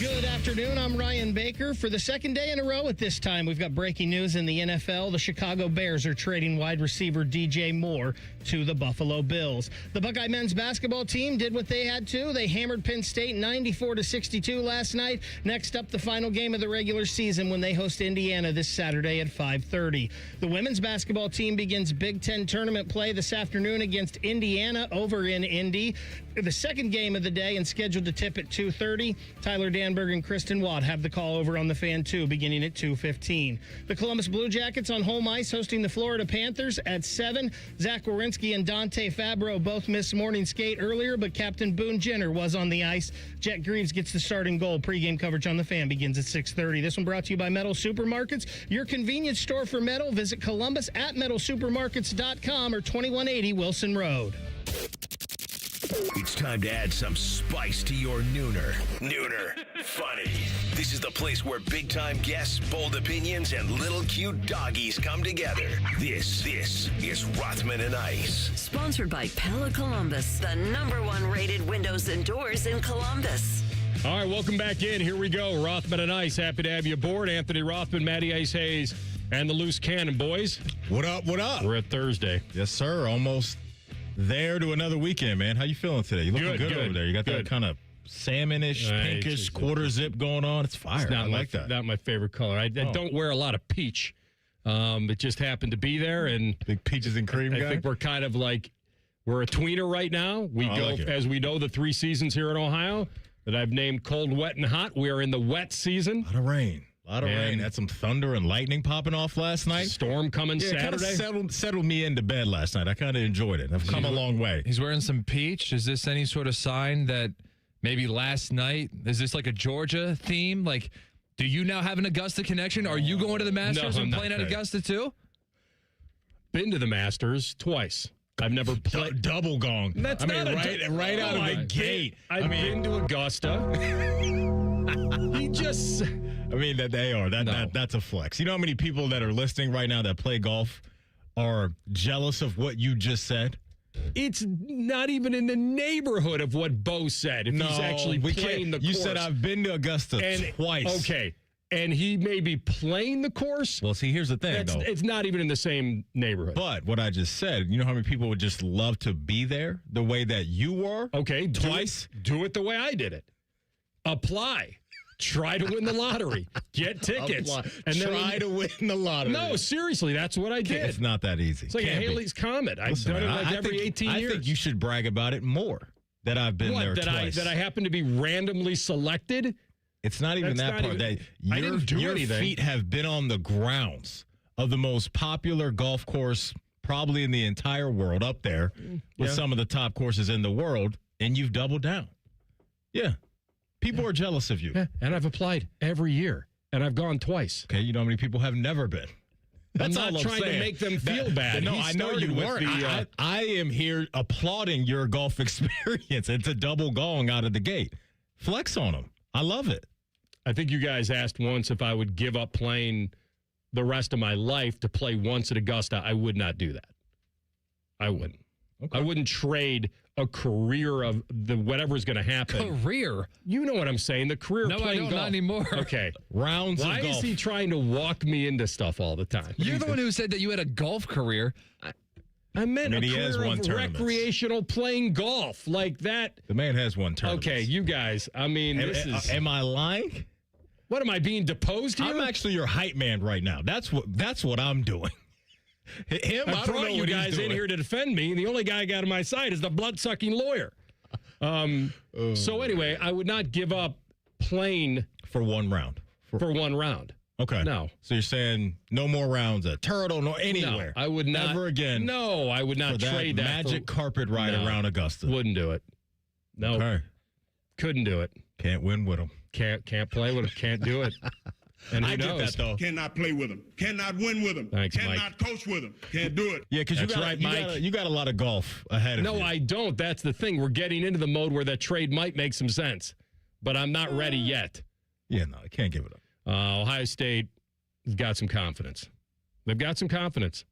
Good afternoon. I'm Ryan Baker. For the second day in a row at this time, we've got breaking news in the NFL. The Chicago Bears are trading wide receiver DJ Moore to the Buffalo Bills. The Buckeye men's basketball team did what they had to. They hammered Penn State 94-62 last night. Next up, the final game of the regular season when they host Indiana this Saturday at 5:30. The women's basketball team begins Big Ten tournament play this afternoon against Indiana over in Indy. The second game of the day and scheduled to tip at 2:30. Tyler Danberg and Kristen Watt have the call over on the Fan 2 beginning at 2:15. The Columbus Blue Jackets on home ice hosting the Florida Panthers at 7. Zach Werenski and Dante Fabro both missed morning skate earlier, but Captain Boone Jenner was on the ice. Jet Greaves gets the starting goal. Pre-game coverage on the Fan begins at 6:30. This one brought to you by Metal Supermarkets, your convenience store for metal. Visit Columbus at metalsupermarkets.com or 2180 Wilson Road. It's time to add some spice to your nooner. Nooner Funny. This is the place where big-time guests, bold opinions, and little cute doggies come together. This is Rothman and Ice. Sponsored by Pella Columbus, the #1 rated windows and doors in Columbus. All right, welcome back in. Here we go. Rothman and Ice. Happy to have you aboard. Anthony Rothman, Matty Ice Hayes, and the Loose Cannon boys. What up, what up? We're at Thursday. Yes, sir. Almost there to another weekend, man. How you feeling today? You looking good over there. You got that kind of salmonish, pinkish quarter zip going on. It's fire. It's I like that. Not my favorite color. I don't wear a lot of peach. It just happened to be there. And big peaches and cream guy? I think we're kind of like, we're a tweener right now. We go, like as we know, the 3 seasons here in Ohio that I've named cold, wet, and hot. We are in the wet season. A lot of rain. Had some thunder and lightning popping off last night. Storm coming Saturday. It kind of settled me into bed last night. I kind of enjoyed it. I've come a long way. He's wearing some peach. Is this any sort of sign that maybe last night, is this like a Georgia theme? Like, do you now have an Augusta connection? Are you going to the Masters and playing at Augusta too? Been to the Masters twice. I've never played. Double gong. That's right out of the gate. I've been to Augusta. He just... I mean, that's a flex. You know how many people that are listening right now that play golf are jealous of what you just said? It's not even in the neighborhood of what Bo said. If he's actually playing the course. You said I've been to Augusta twice. Okay. And he may be playing the course. Well, see, here's the thing, though. It's not even in the same neighborhood. But what I just said, you know how many people would just love to be there the way that you were? Okay. Twice? Do it the way I did it. Apply. Try to win the lottery. Get tickets. And try to win the lottery. No, seriously, that's what I did. It's not that easy. It's like a Halley's Comet. I've done it every 18 years. I think you should brag about it more, that I've been there twice. That I happen to be randomly selected? It's not even that part. Your feet have been on the grounds of the most popular golf course probably in the entire world, up there with some of the top courses in the world, and you've doubled down. Yeah. People are jealous of you. Yeah, and I've applied every year, and I've gone twice. Okay, you know how many people have never been? That's I'm not trying to make them feel bad. No, I know you weren't. I am here applauding your golf experience. It's a double gong out of the gate. Flex on them. I love it. I think you guys asked once if I would give up playing the rest of my life to play once at Augusta. I would not do that. I wouldn't. Okay. I wouldn't trade a career of the whatever's going to happen. Career? You know what I'm saying. The career of playing golf. Not anymore. Okay. Rounds of golf. Why is he trying to walk me into stuff all the time? You're the one who said that you had a golf career. I meant a career of recreational playing golf like that. The man has won tournaments. Okay, you guys. I mean, Am I lying? What, am I being deposed here? I'm actually your hype man right now. That's what I'm doing. I brought you guys in here to defend me, and the only guy I got on my side is the blood-sucking lawyer. So anyway, I would not give up playing for one round. For 1 round. Okay. No. So you're saying no more rounds at Turtle, no anywhere. No, I would not. Ever again. No, I would not trade that magic carpet ride around Augusta. Wouldn't do it. No. Okay. Couldn't do it. Can't win with them. Can't play with them. Can't do it. And I get that, though. Cannot play with them. Cannot win with them. Thanks, cannot coach with them. Can't do it. Yeah, because you got a lot of golf ahead of you. No, I don't. That's the thing. We're getting into the mode where that trade might make some sense, but I'm not ready yet. Yeah, no, I can't give it up. Ohio State has got some confidence. They've got some confidence.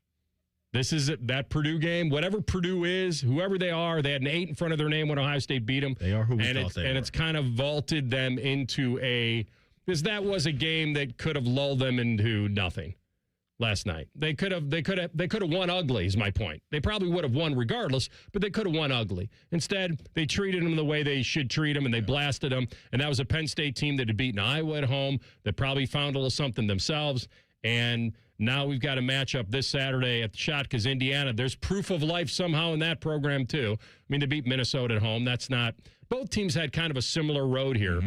This is that Purdue game. Whatever Purdue is, whoever they are, they had an 8 in front of their name when Ohio State beat them. They are who we thought they were. And it's kind of vaulted them into because that was a game that could have lulled them into nothing last night. They could have won ugly, is my point. They probably would have won regardless, but they could have won ugly. Instead, they treated them the way they should treat them, and they blasted them. And that was a Penn State team that had beaten Iowa at home, that probably found a little something themselves. And now we've got a matchup this Saturday at the shot because Indiana, there's proof of life somehow in that program too. I mean, they beat Minnesota at home. That's not – both teams had kind of a similar road here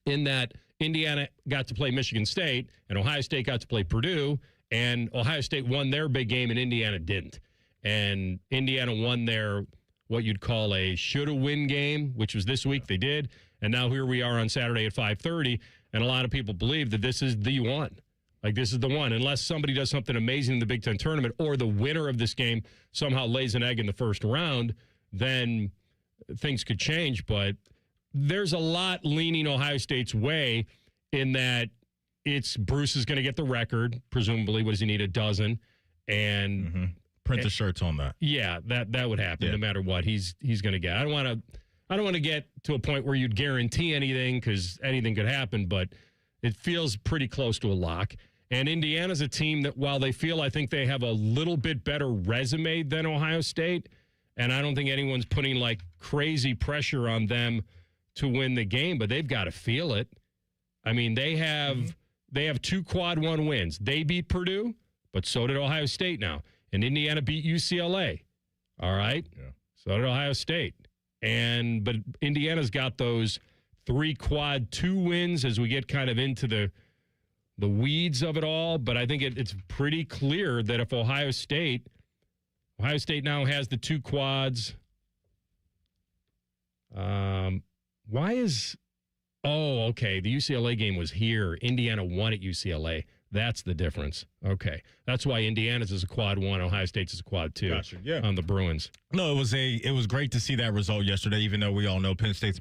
in that Indiana got to play Michigan State and Ohio State got to play Purdue, and Ohio State won their big game and Indiana didn't. And Indiana won their what you'd call a shoulda-win game, which was this week. They did. And now here we are on Saturday at 5:30, and a lot of people believe that this is the one. Like, this is the one. Unless somebody does something amazing in the Big Ten tournament or the winner of this game somehow lays an egg in the first round, then things could change. But there's a lot leaning Ohio State's way in that it's Bruce is going to get the record, presumably. What does he need, a dozen? And print the shirts on that. Yeah, that would happen no matter what he's going to get. I don't want to get to a point where you'd guarantee anything because anything could happen, but it feels pretty close to a lock. And Indiana's a team that, while they feel I think they have a little bit better resume than Ohio State, and I don't think anyone's putting like crazy pressure on them to win the game, but they've got to feel it. I mean, they have 2 quad one wins. They beat Purdue, but so did Ohio State now. And Indiana beat UCLA. All right? Yeah. So did Ohio State. But Indiana's got those 3 quad 2 wins as we get kind of into the weeds of it all. But I think it's pretty clear that if Ohio State now has the 2 quads. Okay. The UCLA game was here. Indiana won at UCLA. That's the difference. Okay. That's why Indiana's is a quad 1, Ohio State's is a quad 2 on the Bruins. No, it was great to see that result yesterday, even though we all know Penn State's,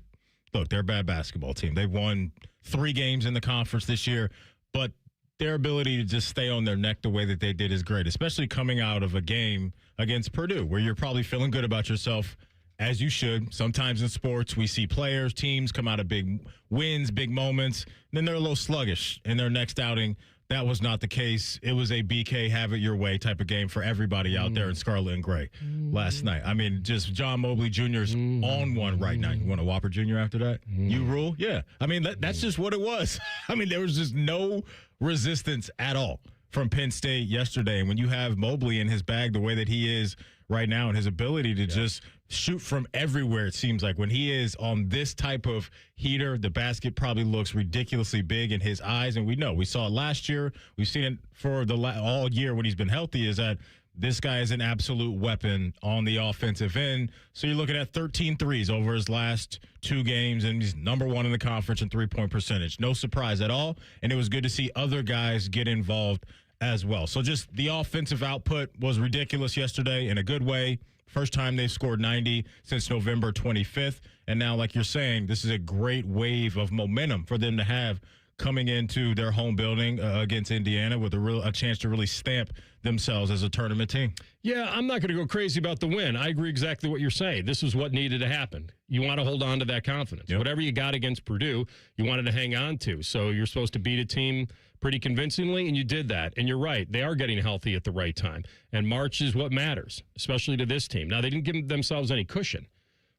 look, they're a bad basketball team. They've won 3 games in the conference this year, but their ability to just stay on their neck the way that they did is great, especially coming out of a game against Purdue where you're probably feeling good about yourself, as you should. Sometimes in sports, we see players, teams come out of big wins, big moments, and then they're a little sluggish in their next outing. That was not the case. It was a BK, have it your way type of game for everybody out there in scarlet and gray last night. I mean, just John Mobley Jr.'s on one right now. You want a Whopper Jr. after that? You rule? Yeah. I mean, that's just what it was. I mean, there was just no resistance at all from Penn State yesterday. And when you have Mobley in his bag the way that he is right now and his ability to just shoot from everywhere, it seems like when he is on this type of heater, the basket probably looks ridiculously big in his eyes. And we saw it last year. We've seen it for all year when he's been healthy, is that this guy is an absolute weapon on the offensive end. So you're looking at 13 threes over his last 2 games, and he's number 1 in the conference in 3-point percentage. No surprise at all. And it was good to see other guys get involved as well. So just the offensive output was ridiculous yesterday in a good way. First time they've scored 90 since November 25th. And now, like you're saying, this is a great wave of momentum for them to have coming into their home building against Indiana with a chance to really stamp themselves as a tournament team. Yeah, I'm not going to go crazy about the win. I agree exactly what you're saying. This is what needed to happen. You want to hold on to that confidence. Yep. Whatever you got against Purdue, you wanted to hang on to. So you're supposed to beat a team pretty convincingly, and you did that. And you're right. They are getting healthy at the right time. And March is what matters, especially to this team. Now, they didn't give themselves any cushion.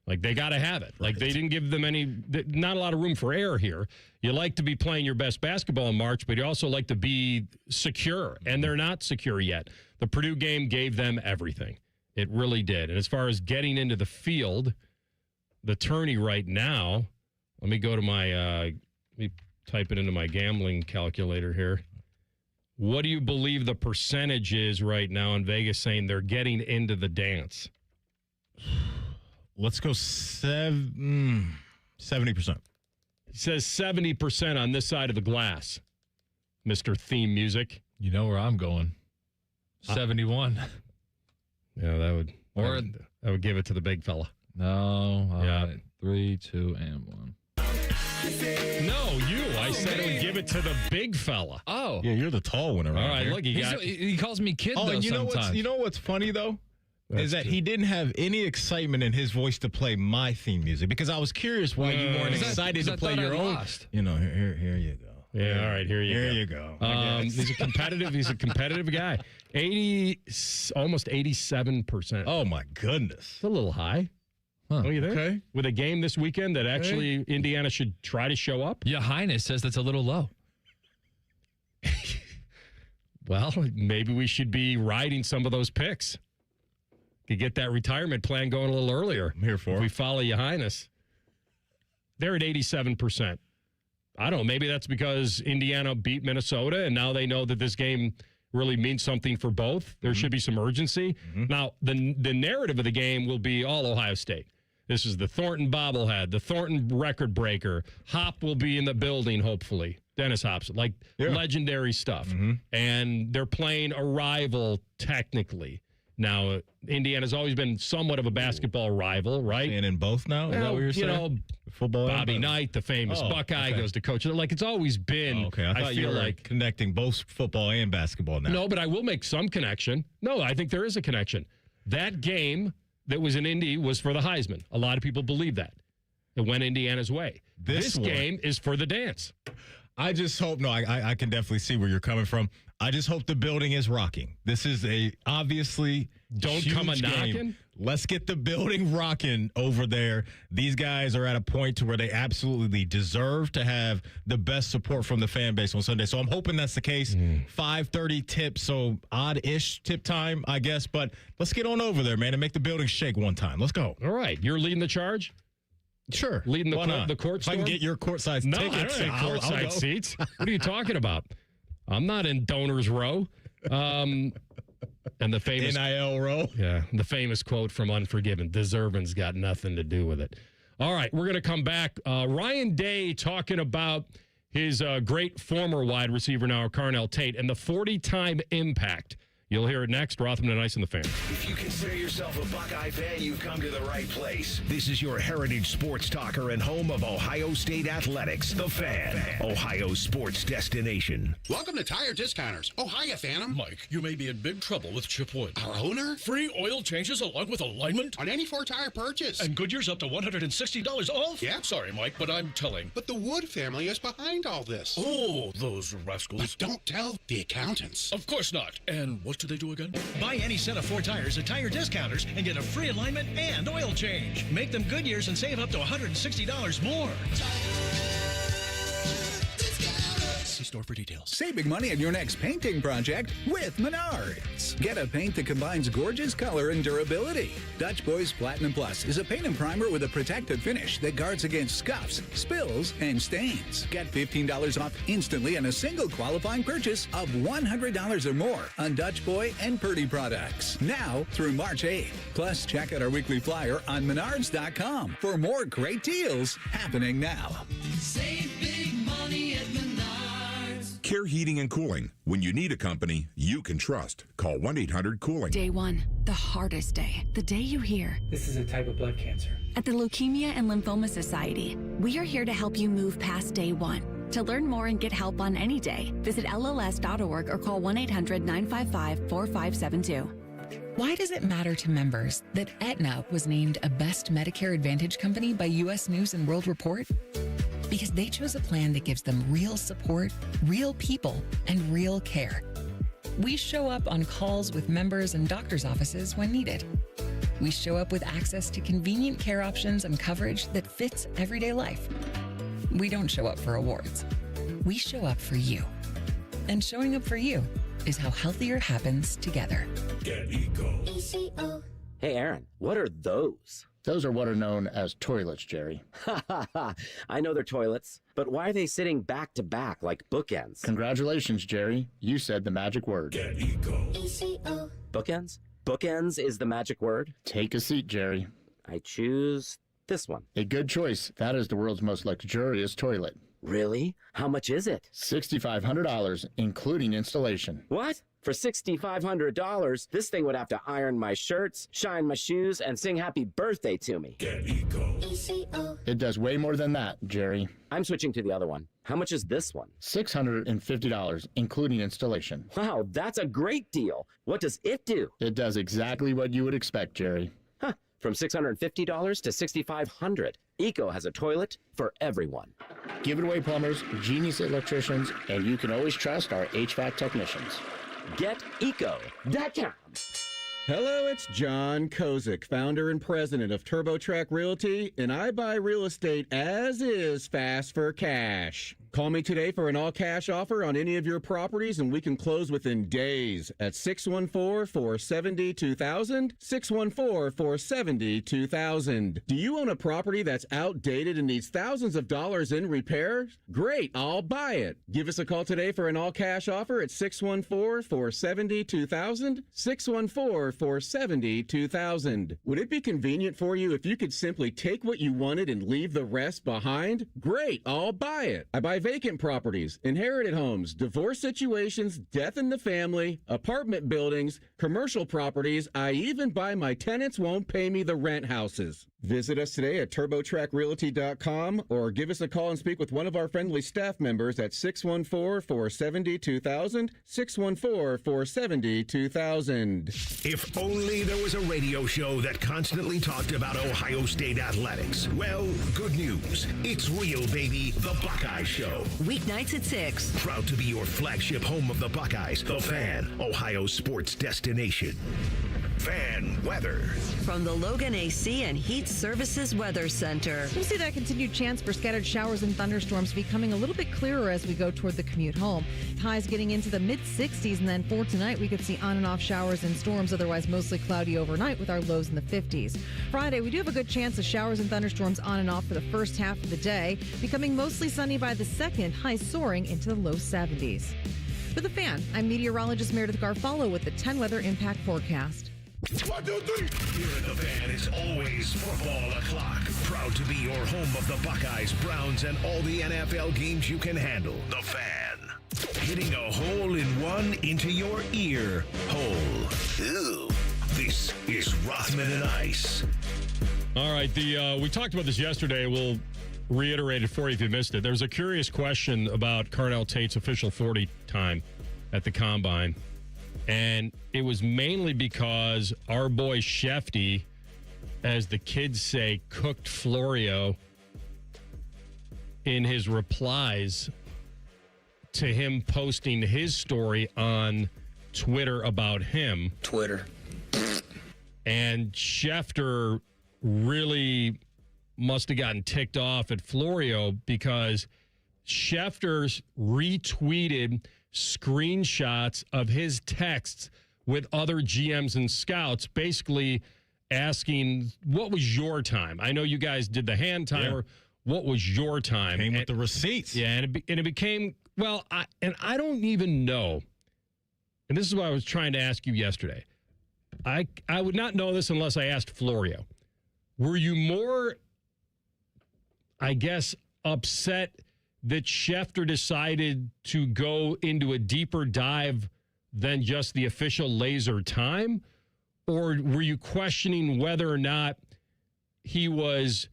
Like, they got to have it. Like, they didn't give them not a lot of room for error here. You like to be playing your best basketball in March, but you also like to be secure, and they're not secure yet. The Purdue game gave them everything. It really did. And as far as getting into the field, the tourney right now, let me go to my, let me type it into my gambling calculator here. What do you believe the percentage is right now in Vegas saying they're getting into the dance? Let's go 70%. He says 70% on this side of the glass, Mr. Theme Music. You know where I'm going. 71. Yeah, that would give it to the big fella. No. 3, 2, and 1. No, you. I said I would give it to the big fella. Oh. Yeah, you're the tall one around All right, here. look, He calls me kid, though, and sometimes. you know what's funny, though? Is that he didn't have any excitement in his voice to play my theme music, because I was curious why you weren't excited to play your own. You know, here you go. Yeah, all right, here you go. He's a competitive guy. Almost 87%. Oh my goodness. It's a little high. Huh. What do you think? Okay. With a game this weekend that actually Indiana should try to show up? Your Highness says that's a little low. Well, maybe we should be riding some of those picks. Could get that retirement plan going a little earlier. I'm here for if it. we follow Your Highness. They're at 87%. I don't know. Maybe that's because Indiana beat Minnesota, and now they know that this game really means something for both. There should be some urgency. Now, the narrative of the game will be all Ohio State. This is the Thornton bobblehead, the Thornton record breaker. Hop will be in the building, hopefully. Dennis Hop's, legendary stuff. And they're playing a rival, technically. Now, Indiana's always been somewhat of a basketball rival, right? And in both now? Is that what you're saying? You know, football. Bobby Knight, the famous Buckeye, goes to coach. Like, it's always been. Oh, okay. I thought you were like connecting both football and basketball now. No, but I will make some connection. No, I think there is a connection. That game that was in Indy was for the Heisman. A lot of people believe that. It went Indiana's way. This game is for the dance. I just hope, I can definitely see where you're coming from. I just hope the building is rocking. This is obviously don't come a knocking. Game. Let's get the building rocking over there. These guys are at a point to where they absolutely deserve to have the best support from the fan base on Sunday. So I'm hoping that's the case. 5:30 tip, so odd-ish tip time, I guess. But let's get on over there, man, and make the building shake one time. Let's go. All right. You're leading the charge? Sure. Leading the court storm? If I can get your courtside tickets. No, I don't have courtside seats. What are you talking about? I'm not in donors row. And the famous NIL row. Yeah, the famous quote from Unforgiven: "Deserving's got nothing to do with it." All right, we're going to come back. Ryan Day talking about his great former wide receiver now, Carnell Tate, and the 40-time impact. You'll hear it next. Rothman Ice and the Fan. If you consider yourself a Buckeye fan, you've come to the right place. This is your heritage sports talker and home of Ohio State athletics, the Fan, Ohio's sports destination. Welcome to Tire Discounters. Oh, hiya, Phantom. Mike, you may be in big trouble with Chip Wood. Our owner? Free oil changes along with alignment on any 4-tire purchase. And Goodyear's up to $160 off? Yeah. Sorry, Mike, but I'm telling. But the Wood family is behind all this. Oh, those rascals. But don't tell the accountants. Of course not. And what do they do again? Buy any set of 4 tires at Tire Discounters and get a free alignment and oil change. Make them Goodyears and save up to $160 more. See store for details. Save big money on your next painting project with Menards. Get a paint that combines gorgeous color and durability. Dutch Boys Platinum Plus is a paint and primer with a protective finish that guards against scuffs, spills, and stains. Get $15 off instantly on a single qualifying purchase of $100 or more on Dutch Boy and Purdy products. Now through March 8th. Plus, check out our weekly flyer on Menards.com for more great deals happening now. Save big money at Menards. Care Heating and Cooling. When you need a company you can trust, call 1-800-COOLING. Day 1, the hardest day. The day you hear, "This is a type of blood cancer." At the Leukemia and Lymphoma Society, we are here to help you move past day 1. To learn more and get help on any day, visit LLS.org or call 1-800-955-4572. Why does it matter to members that Aetna was named a Best Medicare Advantage company by U.S. News & World Report? Because they chose a plan that gives them real support, real people, and real care. We show up on calls with members and doctors' offices when needed. We show up with access to convenient care options and coverage that fits everyday life. We don't show up for awards. We show up for you. And showing up for you is how healthier happens together. Get Eco. Hey, Aaron, what are those? Those are what are known as toilets, Jerry. I know they're toilets, but why are they sitting back to back like bookends? Congratulations, Jerry. You said the magic word. Get Eco. Bookends? Bookends is the magic word? Take a seat, Jerry. I choose this one. A good choice. That is the world's most luxurious toilet. Really? How much is it? $6,500, including installation. What? For $6,500, this thing would have to iron my shirts, shine my shoes, and sing happy birthday to me. Get Eco. It does way more than that, Jerry. I'm switching to the other one. How much is this one? $650, including installation. Wow, that's a great deal. What does it do? It does exactly what you would expect, Jerry. Huh. From $650 to $6,500. Eco has a toilet for everyone. Give it away, plumbers, genius electricians, and you can always trust our HVAC technicians. GetEco.com. Hello, it's John Kozik, founder and president of TurboTrack Realty, and I buy real estate as is fast for cash. Call me today for an all-cash offer on any of your properties, and we can close within days at 614-470-2000, 614-470-2000. Do you own a property that's outdated and needs thousands of dollars in repairs? Great, I'll buy it. Give us a call today for an all-cash offer at 614-470-2000, 614-470-2000. Would it be convenient for you if you could simply take what you wanted and leave the rest behind? Great, I'll buy it. I buy vacant properties, inherited homes, divorce situations, death in the family, apartment buildings, commercial properties. I even buy my tenants won't pay me the rent houses. Visit us today at TurboTrackRealty.com or give us a call and speak with one of our friendly staff members at 614-470-2000, 614-470-2000. If only there was a radio show that constantly talked about Ohio State athletics. Well, good news. It's real, baby. The Buckeye Show. Weeknights at 6. Proud to be your flagship home of the Buckeyes, The Fan, Ohio sports destination. Fan weather. From the Logan AC and Heat Services Weather Center. We'll see that continued chance for scattered showers and thunderstorms becoming a little bit clearer as we go toward the commute home. Highs getting into the mid-60s, and then for tonight, we could see on and off showers and storms, otherwise mostly cloudy overnight with our lows in the 50s. Friday, we do have a good chance of showers and thunderstorms on and off for the first half of the day, becoming mostly sunny by the second, highs soaring into the low 70s. For The Fan, I'm meteorologist Meredith Garfalo with the 10 weather impact forecast. 1, 2, 3. Here at The Fan, it's always football o'clock. Proud to be your home of the Buckeyes, Browns, and all the NFL games you can handle. The Fan. Hitting a hole in one into your ear hole. Ew. This is Rothman and Ice. All right, we talked about this yesterday. We'll reiterate it for you if you missed it. There was a curious question about Carnell Tate's official 40 time at the Combine. And it was mainly because our boy Shefty, as the kids say, cooked Florio in his replies to him posting his story on Twitter about him. Twitter. And Schefter really must have gotten ticked off at Florio because Schefter retweeted screenshots of his texts with other GMs and scouts, basically asking, what was your time? I know you guys did the hand timer. Yeah. What was your time? Came with the receipts. Yeah, and it became, well, I don't even know. And this is what I was trying to ask you yesterday. I would not know this unless I asked Florio. Were you more, I guess, upset that Schefter decided to go into a deeper dive than just the official laser time? Or were you questioning whether or not he was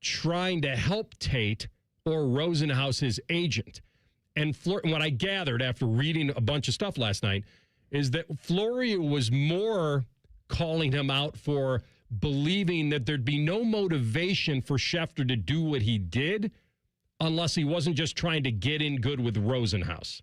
trying to help Tate or Rosenhaus, his agent? And what I gathered after reading a bunch of stuff last night is that Florio was more calling him out for believing that there'd be no motivation for Schefter to do what he did unless he wasn't just trying to get in good with Rosenhaus.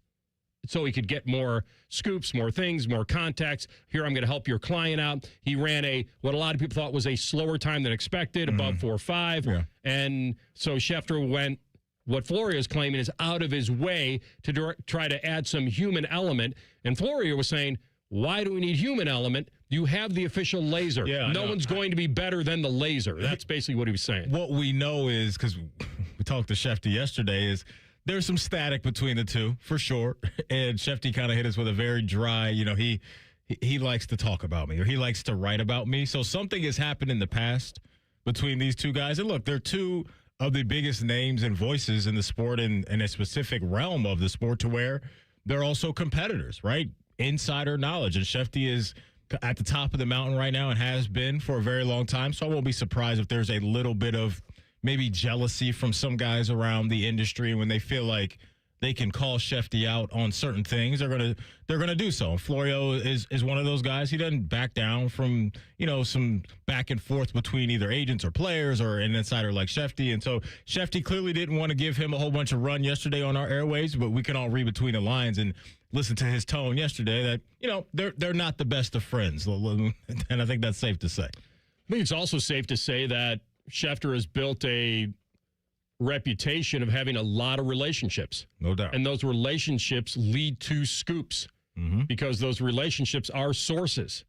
So he could get more scoops, more things, more contacts. Here, I'm going to help your client out. He ran what a lot of people thought was a slower time than expected, above 4.5. Yeah. And so Schefter went, what Florio is claiming, is out of his way to try to add some human element. And Florio was saying, why do we need human element? You have the official laser. Yeah, no one's going to be better than the laser. That's basically what he was saying. What we know is, because we talked to Shefty yesterday, is there's some static between the two, for sure. And Shefty kind of hit us with a very dry, he likes to talk about me, or he likes to write about me. So something has happened in the past between these two guys. And look, they're two of the biggest names and voices in the sport, in a specific realm of the sport, to where they're also competitors, right? insider knowledge. And Shefty is at the top of the mountain right now and has been for a very long time. So I won't be surprised if there's a little bit of maybe jealousy from some guys around the industry when they feel like they can call Shefty out on certain things. They're gonna do so. And Florio is one of those guys. He doesn't back down from some back and forth between either agents or players or an insider like Shefty. And so Shefty clearly didn't want to give him a whole bunch of run yesterday on our airwaves, but we can all read between the lines and listen to his tone yesterday that they're not the best of friends, and I think that's safe to say. I think it's also safe to say that Schefter has built a reputation of having a lot of relationships. No doubt. And those relationships lead to scoops because those relationships are sources.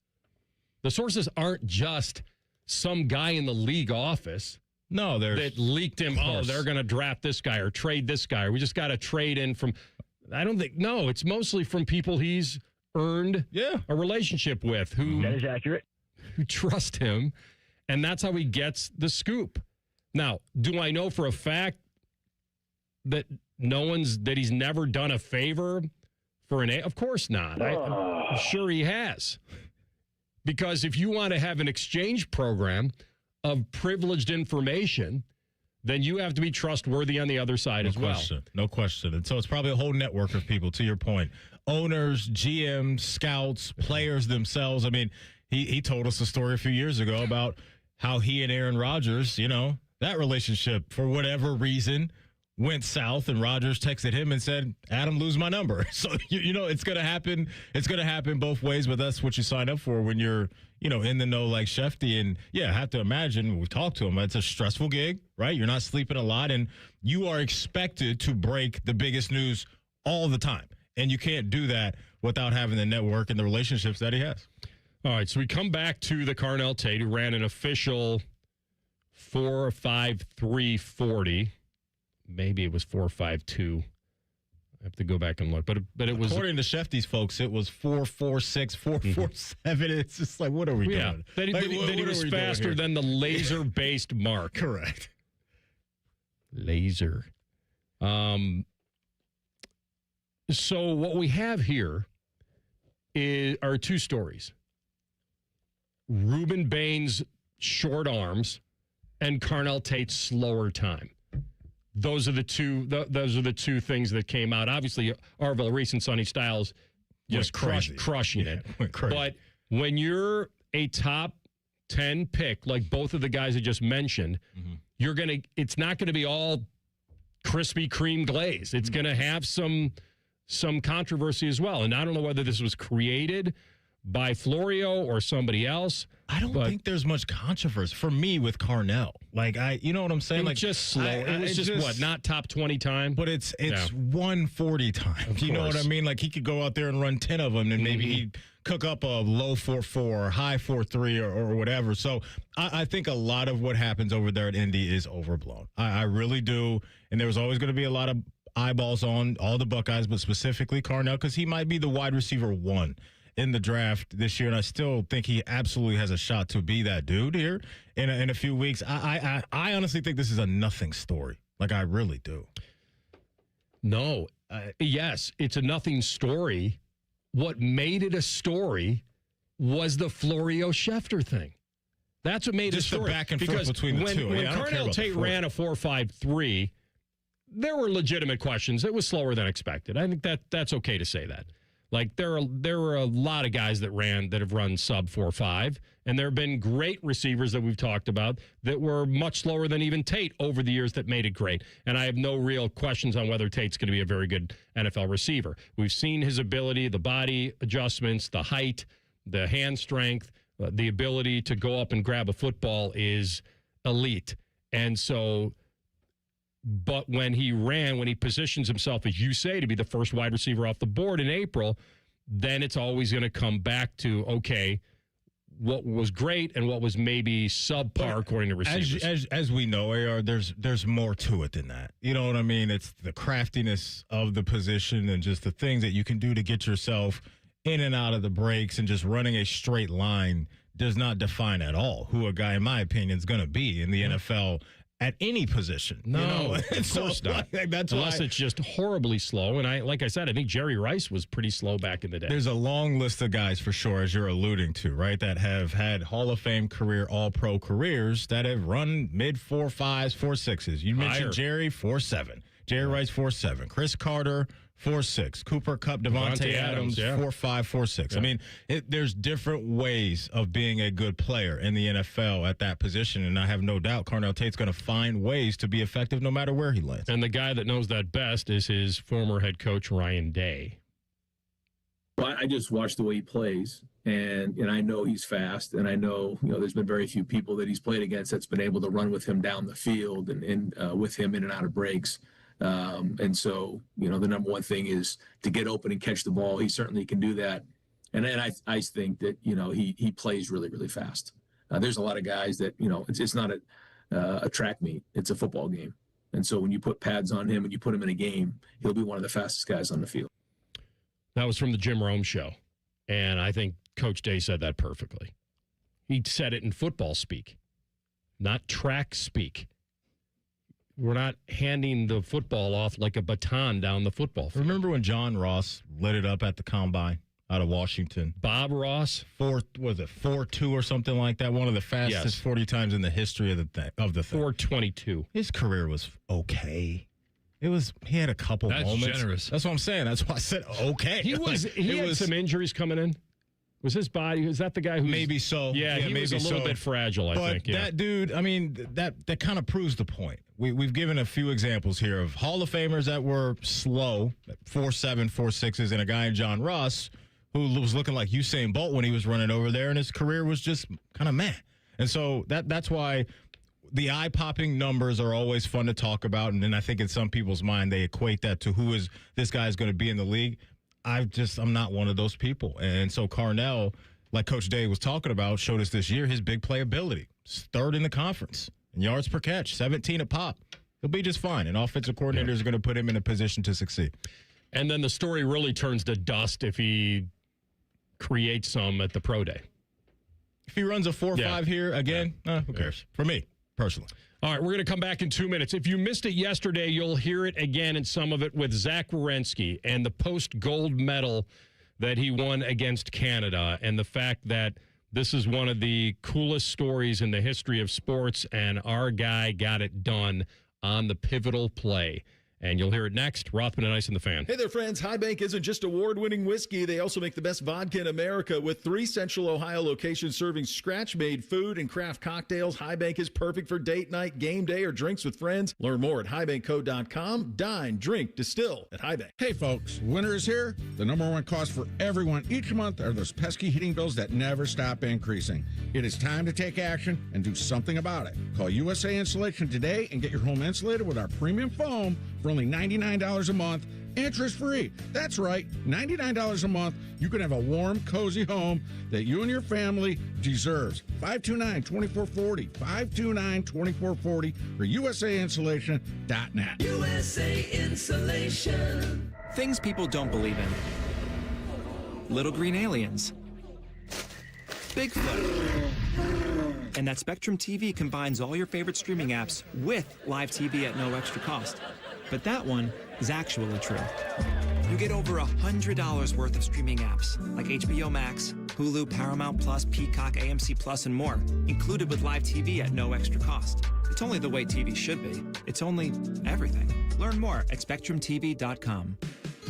The sources aren't just some guy in the league office. No, that leaked him. Oh, they're going to draft this guy or trade this guy. Or we just got to trade in from. I don't think. No, it's mostly from people he's earned a relationship with who that is accurate, who trust him, and that's how he gets the scoop. Now, do I know for a fact that he's never done a favor for an A? Of course not. I'm sure he has. Because if you want to have an exchange program of privileged information, then you have to be trustworthy on the other side as well. No question. And so it's probably a whole network of people, to your point. Owners, GMs, scouts, players themselves. I mean, he told us a story a few years ago about how he and Aaron Rodgers, that relationship, for whatever reason, went south, and Rodgers texted him and said, Adam, lose my number. So, it's going to happen. It's going to happen both ways, but that's what you sign up for when you're, in the know like Shefty. And, I have to imagine, we talked to him, it's a stressful gig, right? You're not sleeping a lot, and you are expected to break the biggest news all the time. And you can't do that without having the network and the relationships that he has. All right, so we come back to the Carnell Tate, who ran an official 4.53.40. Maybe it was 4.52. I have to go back and look, but it was, according to Shefty's folks, it was 4.46, 4.47. It's just like, what are we doing? That he was faster than the laser-based mark. Correct. Laser. So what we have here are two stories: Ruben Bain's short arms and Carnell Tate's slower time. Those are the two. Those are the two things that came out. Obviously, Arvell Reese and Sonny Styles just crushing it. But when you're a top 10 pick, like both of the guys I just mentioned, it's not gonna be all Krispy Kreme glaze. It's gonna have some controversy as well. And I don't know whether this was created by Florio or somebody else. I don't think there's much controversy for me with Carnell. Like, you know what I'm saying? It was just slow. It was just what, not top 20 time? But it's 140 time. You know what I mean? Like, he could go out there and run 10 of them, and maybe he'd cook up a low 4.4 or high 4.3 or whatever. So I think a lot of what happens over there at Indy is overblown. I really do. And there was always going to be a lot of eyeballs on all the Buckeyes, but specifically Carnell, because he might be the wide receiver one in the draft this year, and I still think he absolutely has a shot to be that dude here in a few weeks. I honestly think this is a nothing story. Like, I really do. No. Yes, it's a nothing story. What made it a story was the Florio Schefter thing. That's what made it a story. Just the back and forth between the two. When Carnell Tate ran a 4.53, there were legitimate questions. It was slower than expected. I think that's okay to say that. Like, there were a lot of guys that have run sub 4.5, and there have been great receivers that we've talked about that were much slower than even Tate over the years that made it great. And I have no real questions on whether Tate's going to be a very good NFL receiver. We've seen his ability, the body adjustments, the height, the hand strength, the ability to go up and grab a football is elite. And so, but when he positions himself, as you say, to be the first wide receiver off the board in April, then it's always going to come back to, okay, what was great and what was maybe subpar according to receivers. As we know, AR, there's more to it than that. You know what I mean? It's the craftiness of the position and just the things that you can do to get yourself in and out of the breaks, and just running a straight line does not define at all who a guy, in my opinion, is going to be in the NFL at any position. No, of course not. That's unless why it's just horribly slow. And like I said, I think Jerry Rice was pretty slow back in the day. There's a long list of guys for sure, as you're alluding to, right, that have had Hall of Fame career, all-pro careers that have run mid 4.5s, 4.6s. You mentioned Jerry, 4.7. Jerry Rice, 4.7. Chris Carter, 4.6. Cooper Kupp, Devontae Adams, 4.5, 4.6. Yeah. I mean, there's different ways of being a good player in the NFL at that position, and I have no doubt Carnell Tate's going to find ways to be effective no matter where he lands. And the guy that knows that best is his former head coach, Ryan Day. Well, I just watch the way he plays, and I know he's fast, and I know, there's been very few people that he's played against that's been able to run with him down the field and with him in and out of breaks. And so, the number one thing is to get open and catch the ball. He certainly can do that. And then I think that, he plays really, really fast. There's a lot of guys that, it's not a track meet. It's a football game. And so when you put pads on him and you put him in a game, he'll be one of the fastest guys on the field. That was from the Jim Rome show. And I think Coach Day said that perfectly. He said it in football speak, not track speak. We're not handing the football off like a baton down the football field. Remember when John Ross lit it up at the Combine out of Washington? Bob Ross? 4.2 or something like that? One of the fastest 40 times in the history of the thing. 4.22. His career was okay. He had a couple moments. That's generous. That's what I'm saying. That's why I said okay. He had some injuries coming in. Was his body, is that the guy who maybe so? Yeah, he was a little bit fragile, I think. But that dude, I mean, that kind of proves the point. We've given a few examples here of Hall of Famers that were slow, 4.7, 4.6s, and a guy in John Ross who was looking like Usain Bolt when he was running over there, and his career was just kind of meh. And so that's why the eye-popping numbers are always fun to talk about, and then I think in some people's mind they equate that to who is this guy is going to be in the league. I'm not one of those people. And so Carnell, like Coach Day was talking about, showed us this year his big playability. Third in the conference in yards per catch, 17 a pop. He'll be just fine. And offensive coordinators are going to put him in a position to succeed. And then the story really turns to dust if he creates some at the pro day. If he runs a 4.5 here again, who cares? For me, personally. All right, we're going to come back in 2 minutes. If you missed it yesterday, you'll hear it again, and some of it with Zach Werenski and the post-gold medal that he won against Canada, and the fact that this is one of the coolest stories in the history of sports, and our guy got it done on the pivotal play. And you'll hear it next. Rothman and Ice and the Fan. Hey there, friends. High Bank isn't just award-winning whiskey. They also make the best vodka in America. With 3 Central Ohio locations serving scratch-made food and craft cocktails, High Bank is perfect for date night, game day, or drinks with friends. Learn more at highbankco.com. Dine, drink, distill at High Bank. Hey, folks. Winter is here. The number one cost for everyone each month are those pesky heating bills that never stop increasing. It is time to take action and do something about it. Call USA Insulation today and get your home insulated with our premium foam for only $99 a month, interest-free. That's right, $99 a month. You can have a warm, cozy home that you and your family deserves. 529-2440, 529-2440 or USAinsulation.net. USA Insulation. Things people don't believe in. Little green aliens. Bigfoot. And that Spectrum TV combines all your favorite streaming apps with live TV at no extra cost. But that one is actually true. You get over $100 worth of streaming apps like HBO Max, Hulu, Paramount Plus, Peacock, AMC Plus, and more, included with live TV at no extra cost. It's only the way TV should be. It's only everything. Learn more at SpectrumTV.com.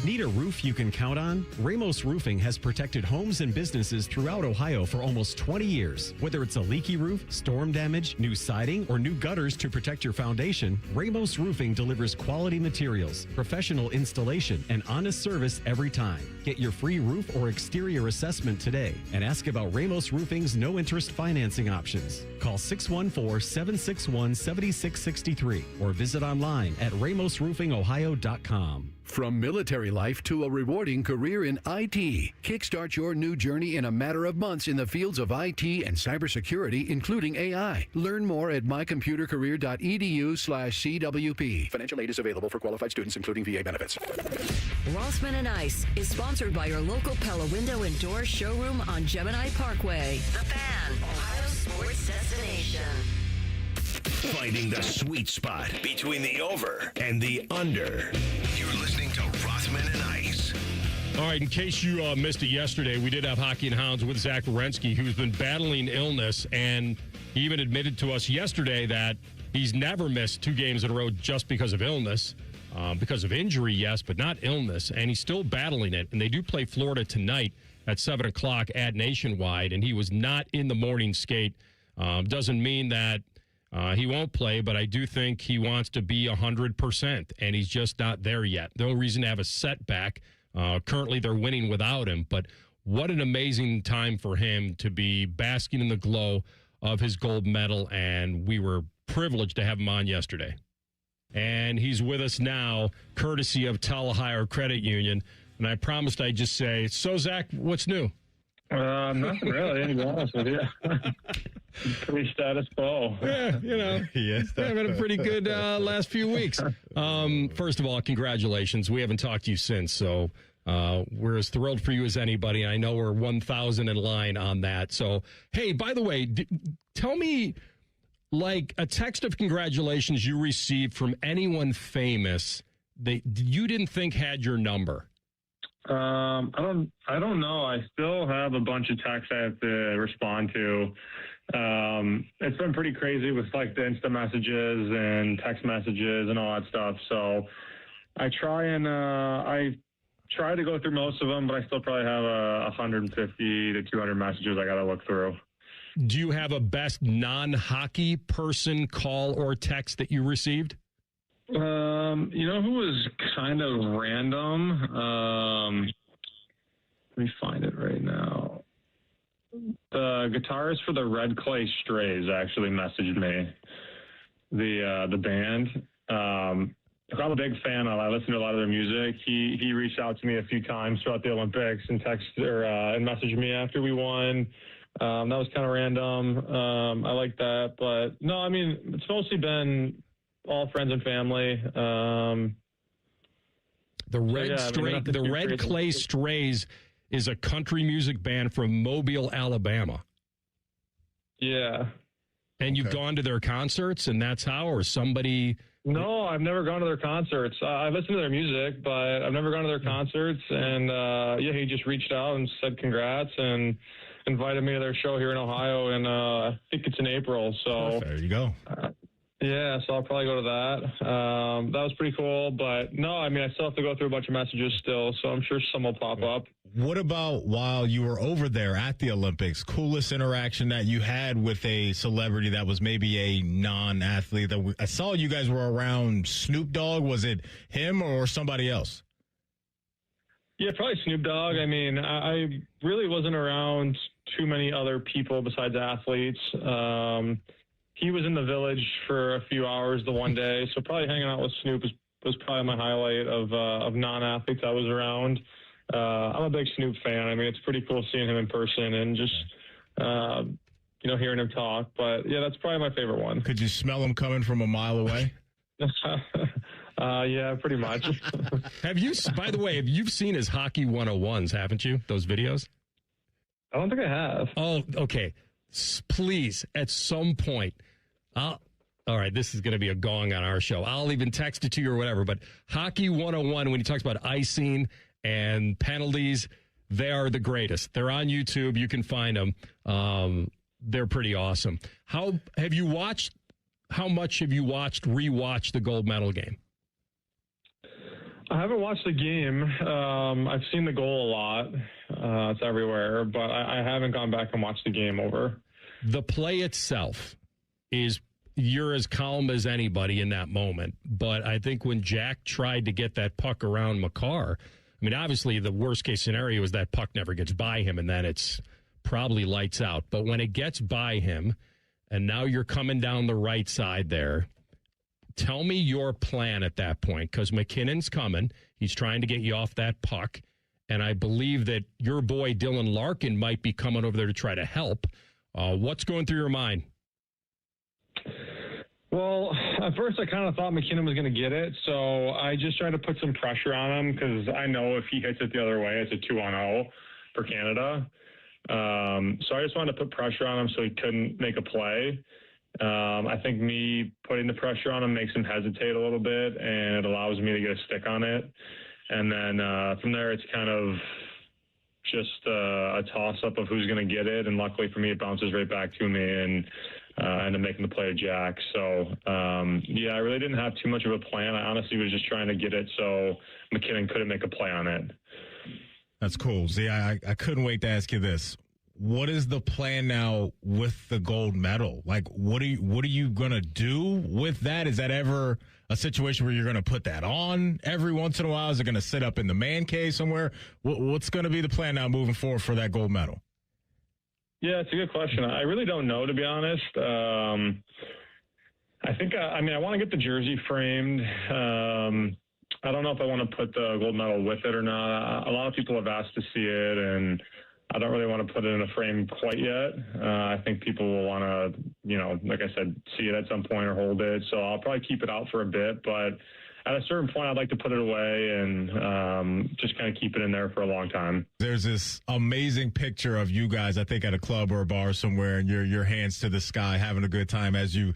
Need a roof you can count on? Ramos Roofing has protected homes and businesses throughout Ohio for almost 20 years. Whether it's a leaky roof, storm damage, new siding, or new gutters to protect your foundation, Ramos Roofing delivers quality materials, professional installation, and honest service every time. Get your free roof or exterior assessment today and ask about Ramos Roofing's no-interest financing options. Call 614-761-7663 or visit online at ramosroofingohio.com. From military life to a rewarding career in IT, kickstart your new journey in a matter of months in the fields of IT and cybersecurity, including AI. Learn more at mycomputercareer.edu/CWP. Financial aid is available for qualified students, including VA benefits. Rothman and Ice is sponsored by your local Pella Window and Door showroom on Gemini Parkway. The Fan, Ohio's sports destination. Finding the sweet spot between the over and the under. You're listening to Rothman and Ice. All right, in case you missed it yesterday, we did have Hockey and Hounds with Zach Werenski, who's been battling illness, and he even admitted to us yesterday that he's never missed 2 games in a row just because of illness. Because of injury, yes, but not illness, and he's still battling it. And they do play Florida tonight at 7 o'clock at Nationwide, and he was not in the morning skate. Doesn't mean that he won't play, but I do think he wants to be 100%, and he's just not there yet. No reason to have a setback. Currently, they're winning without him, but what an amazing time for him to be basking in the glow of his gold medal, and we were privileged to have him on yesterday. And he's with us now, courtesy of Talahire Credit Union. And I promised I'd just say, so, Zach, what's new? Nothing really, to be honest with you. Pretty status quo. Yeah, you know, yes, having a pretty good last few weeks. First of all, congratulations. We haven't talked to you since, so we're as thrilled for you as anybody. I know we're 1,000 in line on that. So, hey, by the way, tell me, like, a text of congratulations you received from anyone famous that you didn't think had your number. I don't know. I still have a bunch of texts I have to respond to. It's been pretty crazy with like the Insta messages and text messages and all that stuff. So I try to go through most of them, but I still probably have 150 to 200 messages I got to look through. Do you have a best non-hockey person call or text that you received? You know who was kind of random? Let me find it right now. The guitarist for the Red Clay Strays actually messaged me. The band. I'm a big fan of. I listen to a lot of their music. He reached out to me a few times throughout the Olympics and and messaged me after we won. That was kind of random. I like that, but no, I mean, it's mostly been all friends and family. The Red Clay Strays is a country music band from Mobile, Alabama. Yeah. And you've gone to their concerts, and that's how, or somebody? No, I've never gone to their concerts. I listen to their music, but I've never gone to their concerts. And he just reached out and said congrats and invited me to their show here in Ohio, and I think it's in April. So there you go. Yeah, so I'll probably go to that. That was pretty cool, but no, I mean, I still have to go through a bunch of messages still, so I'm sure some will pop up. What about while you were over there at the Olympics, coolest interaction that you had with a celebrity that was maybe a non-athlete? I saw you guys were around Snoop Dogg. Was it him or somebody else? Yeah, probably Snoop Dogg. I mean, I really wasn't around too many other people besides athletes. He was in the Village for a few hours the one day, so probably hanging out with Snoop was probably my highlight of non-athletes I was around. I'm a big Snoop fan. I mean, it's pretty cool seeing him in person and just, hearing him talk. But, yeah, that's probably my favorite one. Could you smell him coming from a mile away? Yeah, pretty much. By the way, have you seen his Hockey 101s, haven't you? Those videos? I don't think I have. Oh, okay. Please, at some point, all right, this is going to be a gong on our show. I'll even text it to you or whatever, but Hockey 101, when he talks about icing and penalties, they are the greatest. They're on YouTube. You can find them. They're pretty awesome. How much have you rewatched the gold medal game? I haven't watched the game. I've seen the goal a lot. It's everywhere, but I haven't gone back and watched the game over. The play itself you're as calm as anybody in that moment. But I think when Jack tried to get that puck around Makar, I mean, obviously the worst case scenario is that puck never gets by him and then it's probably lights out. But when it gets by him and now you're coming down the right side there, tell me your plan at that point, because McKinnon's coming. He's trying to get you off that puck. And I believe that your boy Dylan Larkin might be coming over there to try to help. What's going through your mind? Well, at first I kind of thought McKinnon was going to get it, so I just tried to put some pressure on him because I know if he hits it the other way, it's a 2-on-0 for Canada. So I just wanted to put pressure on him so he couldn't make a play. I think me putting the pressure on him makes him hesitate a little bit, and it allows me to get a stick on it. And then from there, it's kind of just a toss-up of who's going to get it. And luckily for me, it bounces right back to me and end up making the play to Jack. So, I really didn't have too much of a plan. I honestly was just trying to get it so McKinnon couldn't make a play on it. That's cool. See, I couldn't wait to ask you this. What is the plan now with the gold medal? Like, what are you going to do with that? Is that ever a situation where you're going to put that on every once in a while? Is it going to sit up in the man cave somewhere? What's going to be the plan now moving forward for that gold medal? Yeah, it's a good question. I really don't know, to be honest. I think, I want to get the jersey framed. I don't know if I want to put the gold medal with it or not. A lot of people have asked to see it, and I don't really want to put it in a frame quite yet. I think people will want to, like I said, see it at some point or hold it. So I'll probably keep it out for a bit, but at a certain point, I'd like to put it away and just kind of keep it in there for a long time. There's this amazing picture of you guys, I think, at a club or a bar somewhere, and your hands to the sky, having a good time as you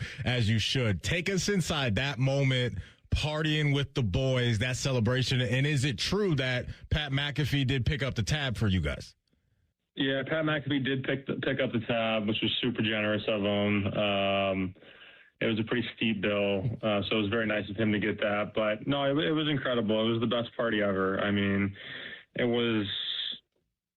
should. Take us inside that moment, partying with the boys, that celebration. And is it true that Pat McAfee did pick up the tab for you guys? Yeah, Pat McAfee did pick up the tab, which was super generous of him. It was a pretty steep bill, so it was very nice of him to get that. But no, it was incredible. It was the best party ever. I mean, it was,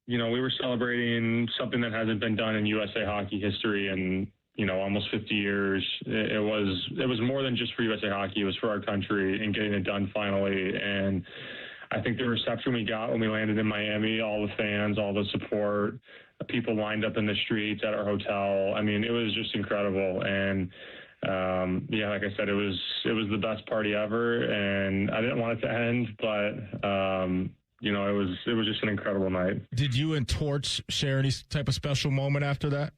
we were celebrating something that hasn't been done in USA Hockey history in, almost 50 years. It was more than just for USA Hockey. It was for our country and getting it done finally. And I think the reception we got when we landed in Miami, all the fans, all the support, people lined up in the streets at our hotel. I mean, it was just incredible. And like I said, it was the best party ever, and I didn't want it to end, but it was just an incredible night. Did you and Torch share any type of special moment after that?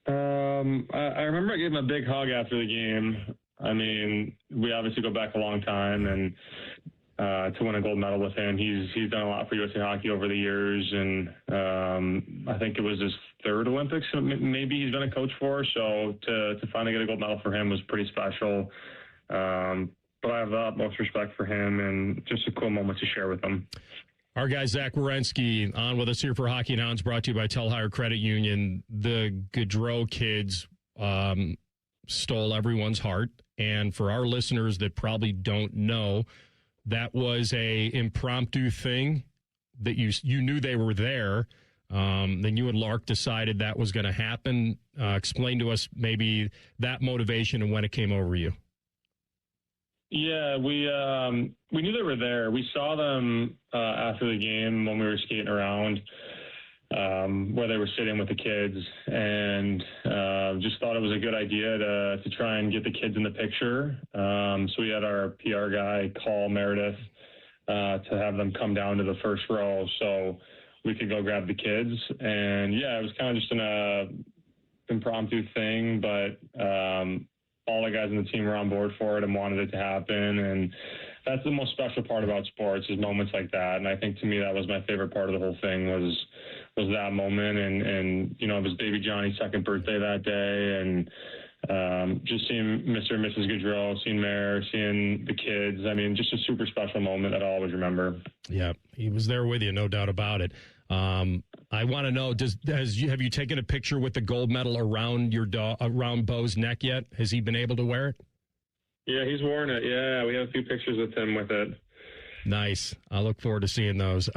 I remember I gave him a big hug after the game. I mean, we obviously go back a long time, and to win a gold medal with him, he's done a lot for USA Hockey over the years, and I think it was his third Olympics maybe he's been a coach for, so to finally get a gold medal for him was pretty special. But I have the utmost respect for him, and just a cool moment to share with him. Our guy, Zach Werenski, on with us here for Hockey and Hounds, brought to you by Telhire Credit Union. The Gaudreau kids stole everyone's heart, and for our listeners that probably don't know, that was a impromptu thing that you knew they were there. Then you and Lark decided that was going to happen. Explain to us maybe that motivation and when it came over you. Yeah, we knew they were there. We saw them after the game when we were skating around, where they were sitting with the kids, and just thought it was a good idea to try and get the kids in the picture. So we had our PR guy call Meredith to have them come down to the first row so we could go grab the kids. And yeah, it was kind of just an impromptu thing, but all the guys on the team were on board for it and wanted it to happen. And that's the most special part about sports, is moments like that. And I think to me that was my favorite part of the whole thing was that moment. And it was baby Johnny's second birthday that day, and just seeing Mr. and Mrs. Gaudreau, seeing Mayor, seeing the kids. I mean, just a super special moment that I'll always remember. Yeah, he was there with you, no doubt about it. I want to know, have you taken a picture with the gold medal around around Bo's neck yet? Has he been able to wear it? Yeah, he's worn it. Yeah, we have a few pictures with him with it. Nice. I look forward to seeing those.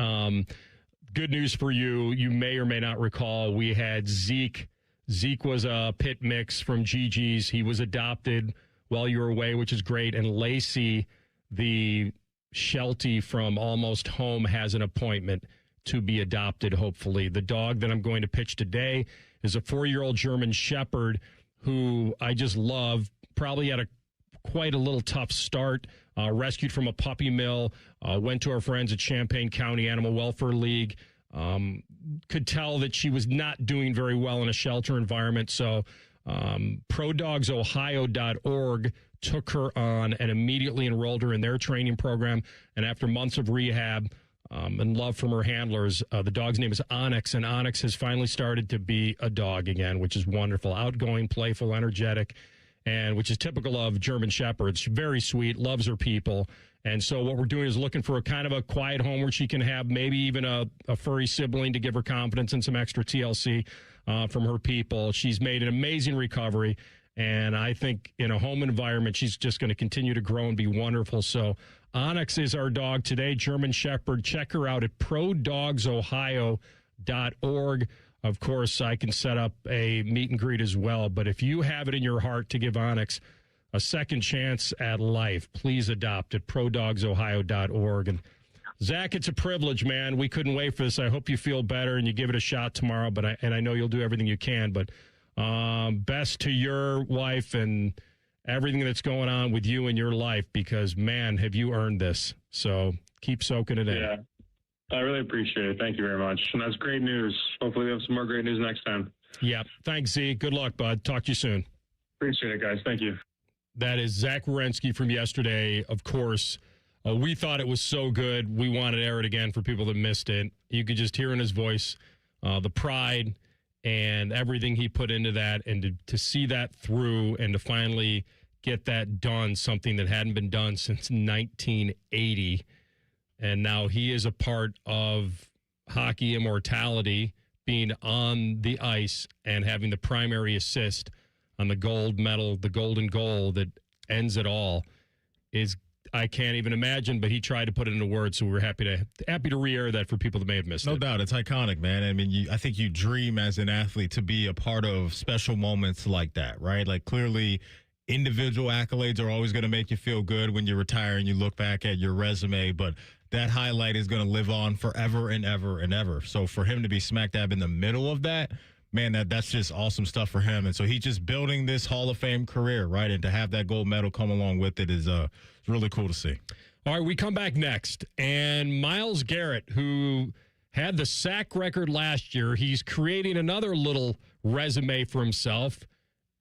Good news for you. You may or may not recall, we had Zeke. Zeke was a pit mix from Gigi's. He was adopted while you were away, which is great. And Lacey, the Sheltie from Almost Home, has an appointment to be adopted, hopefully. The dog that I'm going to pitch today is a 4-year-old German Shepherd who I just love. Probably had quite a little tough start. Rescued from a puppy mill, went to our friends at Champaign County Animal Welfare League. Could tell that she was not doing very well in a shelter environment. So ProDogsOhio.org took her on and immediately enrolled her in their training program. And after months of rehab, and love from her handlers. The dog's name is Onyx, and Onyx has finally started to be a dog again, which is wonderful. Outgoing, playful, energetic, and which is typical of German Shepherds. She's very sweet, loves her people. And so what we're doing is looking for a kind of a quiet home where she can have maybe even a furry sibling to give her confidence and some extra TLC from her people. She's made an amazing recovery. And I think in a home environment, she's just going to continue to grow and be wonderful. So Onyx is our dog today, German Shepherd. Check her out at prodogsohio.org. Of course, I can set up a meet and greet as well. But if you have it in your heart to give Onyx a second chance at life, please adopt at prodogsohio.org. And Zach, it's a privilege, man. We couldn't wait for this. I hope you feel better and you give it a shot tomorrow. But I know you'll do everything you can. But best to your wife and everything that's going on with you in your life, because, man, have you earned this. So keep soaking it in. Yeah, I really appreciate it. Thank you very much. And that's great news. Hopefully we have some more great news next time. Yeah. Thanks, Z. Good luck, bud. Talk to you soon. Appreciate it, guys. Thank you. That is Zach Wierenski from yesterday. Of course, we thought it was so good. We wanted to air it again for people that missed it. You could just hear in his voice the pride and everything he put into that, and to see that through and to finally get that done, something that hadn't been done since 1980. And now he is a part of hockey immortality, being on the ice and having the primary assist on the gold medal, the golden goal that ends it all, is, I can't even imagine, but he tried to put it into words, so we're happy to re-air that for people that may have missed it. No doubt. It's iconic, man. I mean, I think you dream as an athlete to be a part of special moments like that, right? Like, clearly, individual accolades are always going to make you feel good when you retire and you look back at your resume, but that highlight is going to live on forever and ever and ever. So for him to be smack dab in the middle of that, man, that's just awesome stuff for him. And so he's just building this Hall of Fame career, right? And to have that gold medal come along with it is really cool to see. All right, we come back next. And Myles Garrett, who had the sack record last year, he's creating another little resume for himself.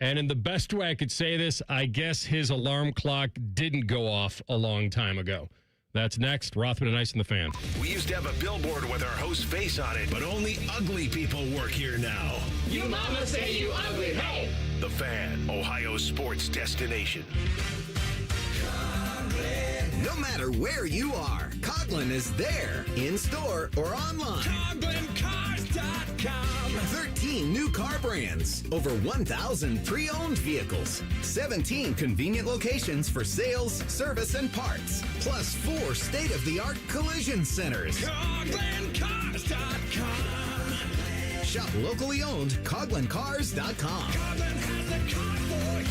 And in the best way I could say this, I guess his alarm clock didn't go off a long time ago. That's next. Rothman Ice and the Fan. We used to have a billboard with our host's face on it, but only ugly people work here now. You mama say you ugly, hey! The Fan, Ohio's sports destination. No matter where you are, Coughlin is there, in-store or online. CoughlinCars.com. 13 new car brands, over 1,000 pre-owned vehicles, 17 convenient locations for sales, service, and parts, plus 4 state-of-the-art collision centers. CoughlinCars.com. Shop locally owned, CoughlinCars.com. Coughlin has the car for you.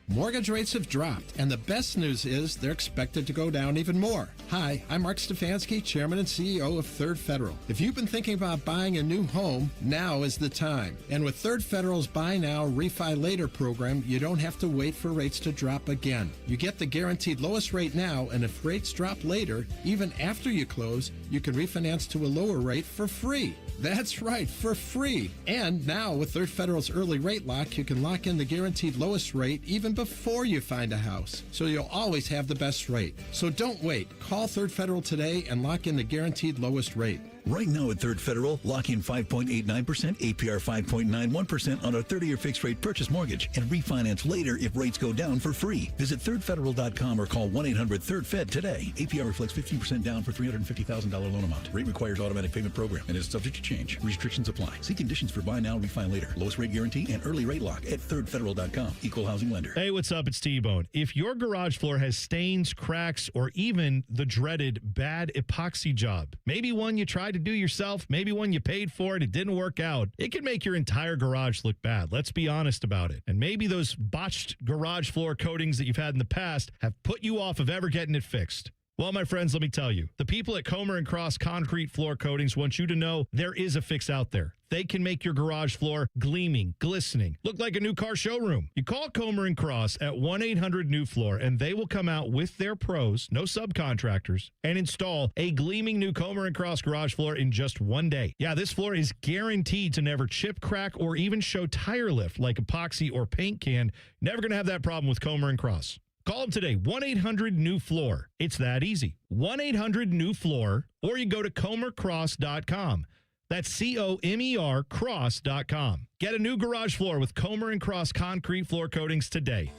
Mortgage rates have dropped, and the best news is they're expected to go down even more. Hi, I'm Mark Stefanski, Chairman and CEO of Third Federal. If you've been thinking about buying a new home, now is the time. And with Third Federal's Buy Now, Refi Later program, you don't have to wait for rates to drop again. You get the guaranteed lowest rate now, and if rates drop later, even after you close, you can refinance to a lower rate for free. That's right, for free. And now with Third Federal's early rate lock, you can lock in the guaranteed lowest rate even before you find a house. So you'll always have the best rate. So don't wait. Call Third Federal today and lock in the guaranteed lowest rate. Right now at Third Federal, lock in 5.89%, APR 5.91% on a 30-year fixed-rate purchase mortgage and refinance later if rates go down for free. Visit thirdfederal.com or call 1-800-3RD-FED today. APR reflects 15% down for $350,000 loan amount. Rate requires automatic payment program and is subject to change. Restrictions apply. See conditions for buy now, refi later. Lowest rate guarantee and early rate lock at thirdfederal.com. Equal housing lender. Hey, what's up? It's T-Bone. If your garage floor has stains, cracks, or even the dreaded bad epoxy job, maybe one you tried to do yourself, maybe one you paid for and it didn't work out, it can make your entire garage look bad. Let's be honest about it. And maybe those botched garage floor coatings that you've had in the past have put you off of ever getting it fixed. Well, my friends, let me tell you, the people at Comer & Cross Concrete Floor Coatings want you to know there is a fix out there. They can make your garage floor gleaming, glistening, look like a new car showroom. You call Comer & Cross at 1-800-NEW-FLOOR, and they will come out with their pros, no subcontractors, and install a gleaming new Comer & Cross garage floor in just one day. Yeah, this floor is guaranteed to never chip, crack, or even show tire lift like epoxy or paint can. Never going to have that problem with Comer & Cross. Call them today, 1-800-NEW-FLOOR. It's that easy. 1-800-NEW-FLOOR, or you go to comercross.com. That's COMER cross.com. Get a new garage floor with Comer and Cross concrete floor coatings today.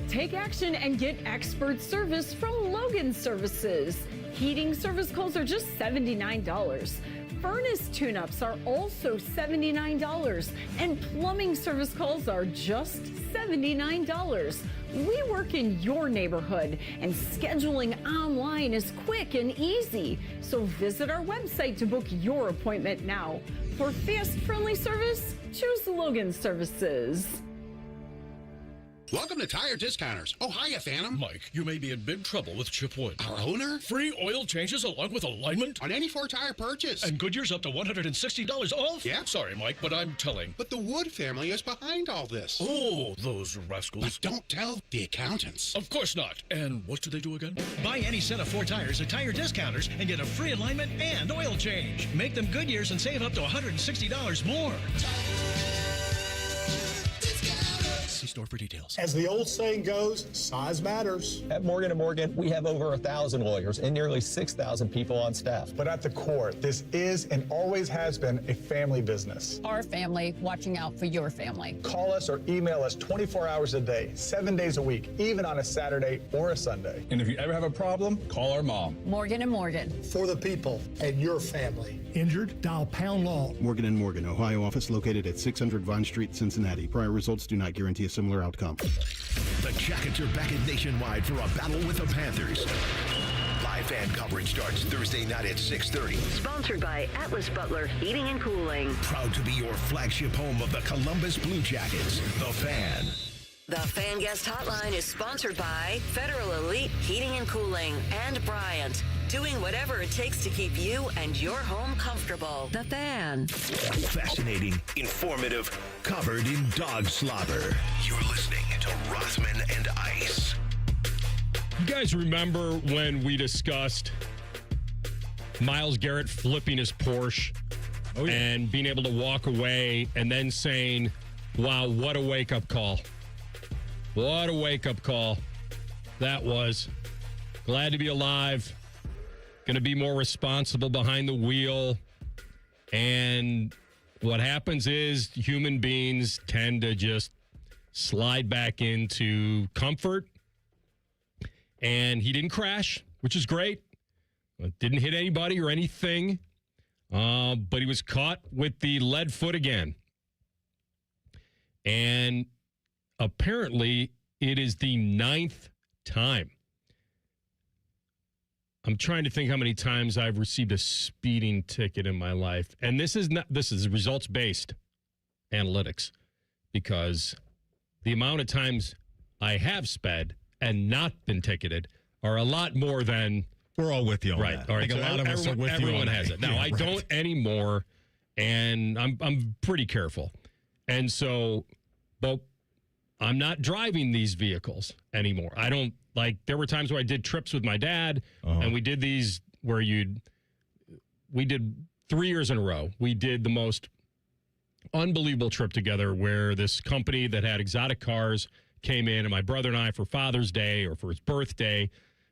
Take action and get expert service from Logan Services. Heating service calls are just $79. Furnace tune-ups are also $79. And plumbing service calls are just $79. We work in your neighborhood, and scheduling online is quick and easy. So visit our website to book your appointment now. For fast, friendly service, choose Logan Services. Welcome to Tire Discounters. Oh, hiya, Phantom. Mike, you may be in big trouble with Chip Wood. Our owner? Free oil changes along with alignment? On any 4-tire purchase. And Goodyear's up to $160 off? Yeah. Sorry, Mike, but I'm telling. But the Wood family is behind all this. Oh, those rascals. But don't tell the accountants. Of course not. And what do they do again? Buy any set of 4 tires at Tire Discounters and get a free alignment and oil change. Make them Goodyear's and save up to $160 more. See store for details. As the old saying goes, size matters. At Morgan & Morgan, we have over 1,000 lawyers and nearly 6,000 people on staff. But at the core, this is and always has been a family business. Our family watching out for your family. Call us or email us 24 hours a day, 7 days a week, even on a Saturday or a Sunday. And if you ever have a problem, call our mom. Morgan & Morgan. For the people and your family. Injured? Dial pound law. Morgan & Morgan, Ohio office located at 600 Vine Street, Cincinnati. Prior results do not guarantee a similar outcome. The Jackets are back at Nationwide for a battle with the Panthers. Live fan coverage starts Thursday night at 6:30. Sponsored by Atlas Butler Heating and Cooling. Proud to be your flagship home of the Columbus Blue Jackets. The Fan. The Fan Guest Hotline is sponsored by Federal Elite Heating and Cooling and Bryant. Doing whatever it takes to keep you and your home comfortable. The Fan. Fascinating, informative, covered in dog slobber. You're listening to Rothman and Ice. You guys remember when we discussed Myles Garrett flipping his Porsche and being able to walk away and then saying, wow, what a wake-up call. What a wake-up call that was. Glad to be alive. Going to be more responsible behind the wheel. And what happens is human beings tend to just slide back into comfort. And he didn't crash, which is great. Didn't hit anybody or anything. But he was caught with the lead foot again. And apparently, it is the 9th time. I'm trying to think how many times I've received a speeding ticket in my life. And this is results-based analytics, because the amount of times I have sped and not been ticketed are a lot more than... We're all with you on right. that. All right. Like a lot of us are with you on that. Everyone has it. Now, Yeah, I don't anymore, and I'm pretty careful. And so, but I'm not driving these vehicles anymore. I don't, like, there were times where I did trips with my dad, and we did these where we did 3 years in a row. We did the most unbelievable trip together where this company that had exotic cars came in, and my brother and I, for Father's Day or for his birthday,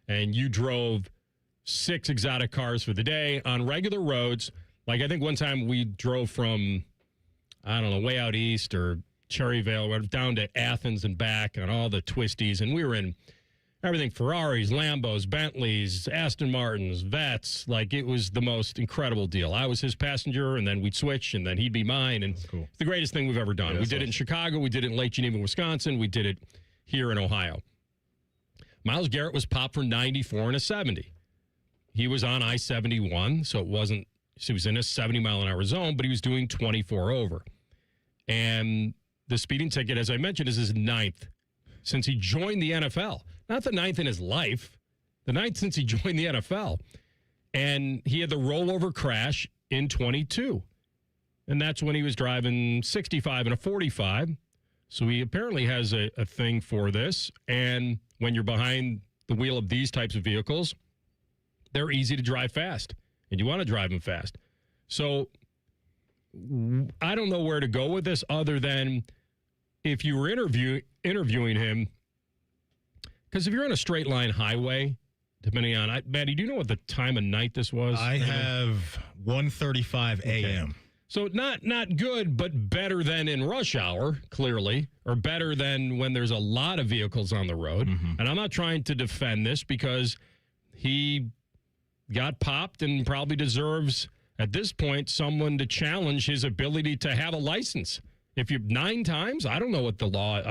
and you drove 6 exotic cars for the day on regular roads. Like, I think one time we drove from, I don't know, way out east or Cherryvale, down to Athens and back on all the twisties, and we were in everything, Ferraris, Lambos, Bentleys, Aston Martins, Vets. Like, it was the most incredible deal. I was his passenger, and then we'd switch, and then he'd be mine, and it's the greatest thing we've ever done. Yeah, we did it in Chicago. We did it in Lake Geneva, Wisconsin. We did it here in Ohio. Myles Garrett was popped for 94 and a 70. He was on I-71, so it wasn't, so he was in a 70-mile-an-hour zone, but he was doing 24 over. And the speeding ticket, as I mentioned, is his 9th since he joined the NFL. Not the 9th in his life, the 9th since he joined the NFL. And he had the rollover crash in 22. And that's when he was driving 65 and a 45. So he apparently has a thing for this. And when you're behind the wheel of these types of vehicles, they're easy to drive fast. And you want to drive them fast. So I don't know where to go with this other than if you were interviewing him, Because if you're on a straight line highway, depending on, Maddie, do you know what the time of night this was? I have 1:35 a.m. Okay. So not good, but better than in rush hour, clearly, or better than when there's a lot of vehicles on the road. And I'm not trying to defend this because he got popped and probably deserves, at this point, someone to challenge his ability to have a license. If you're 9 times, I don't know what the law,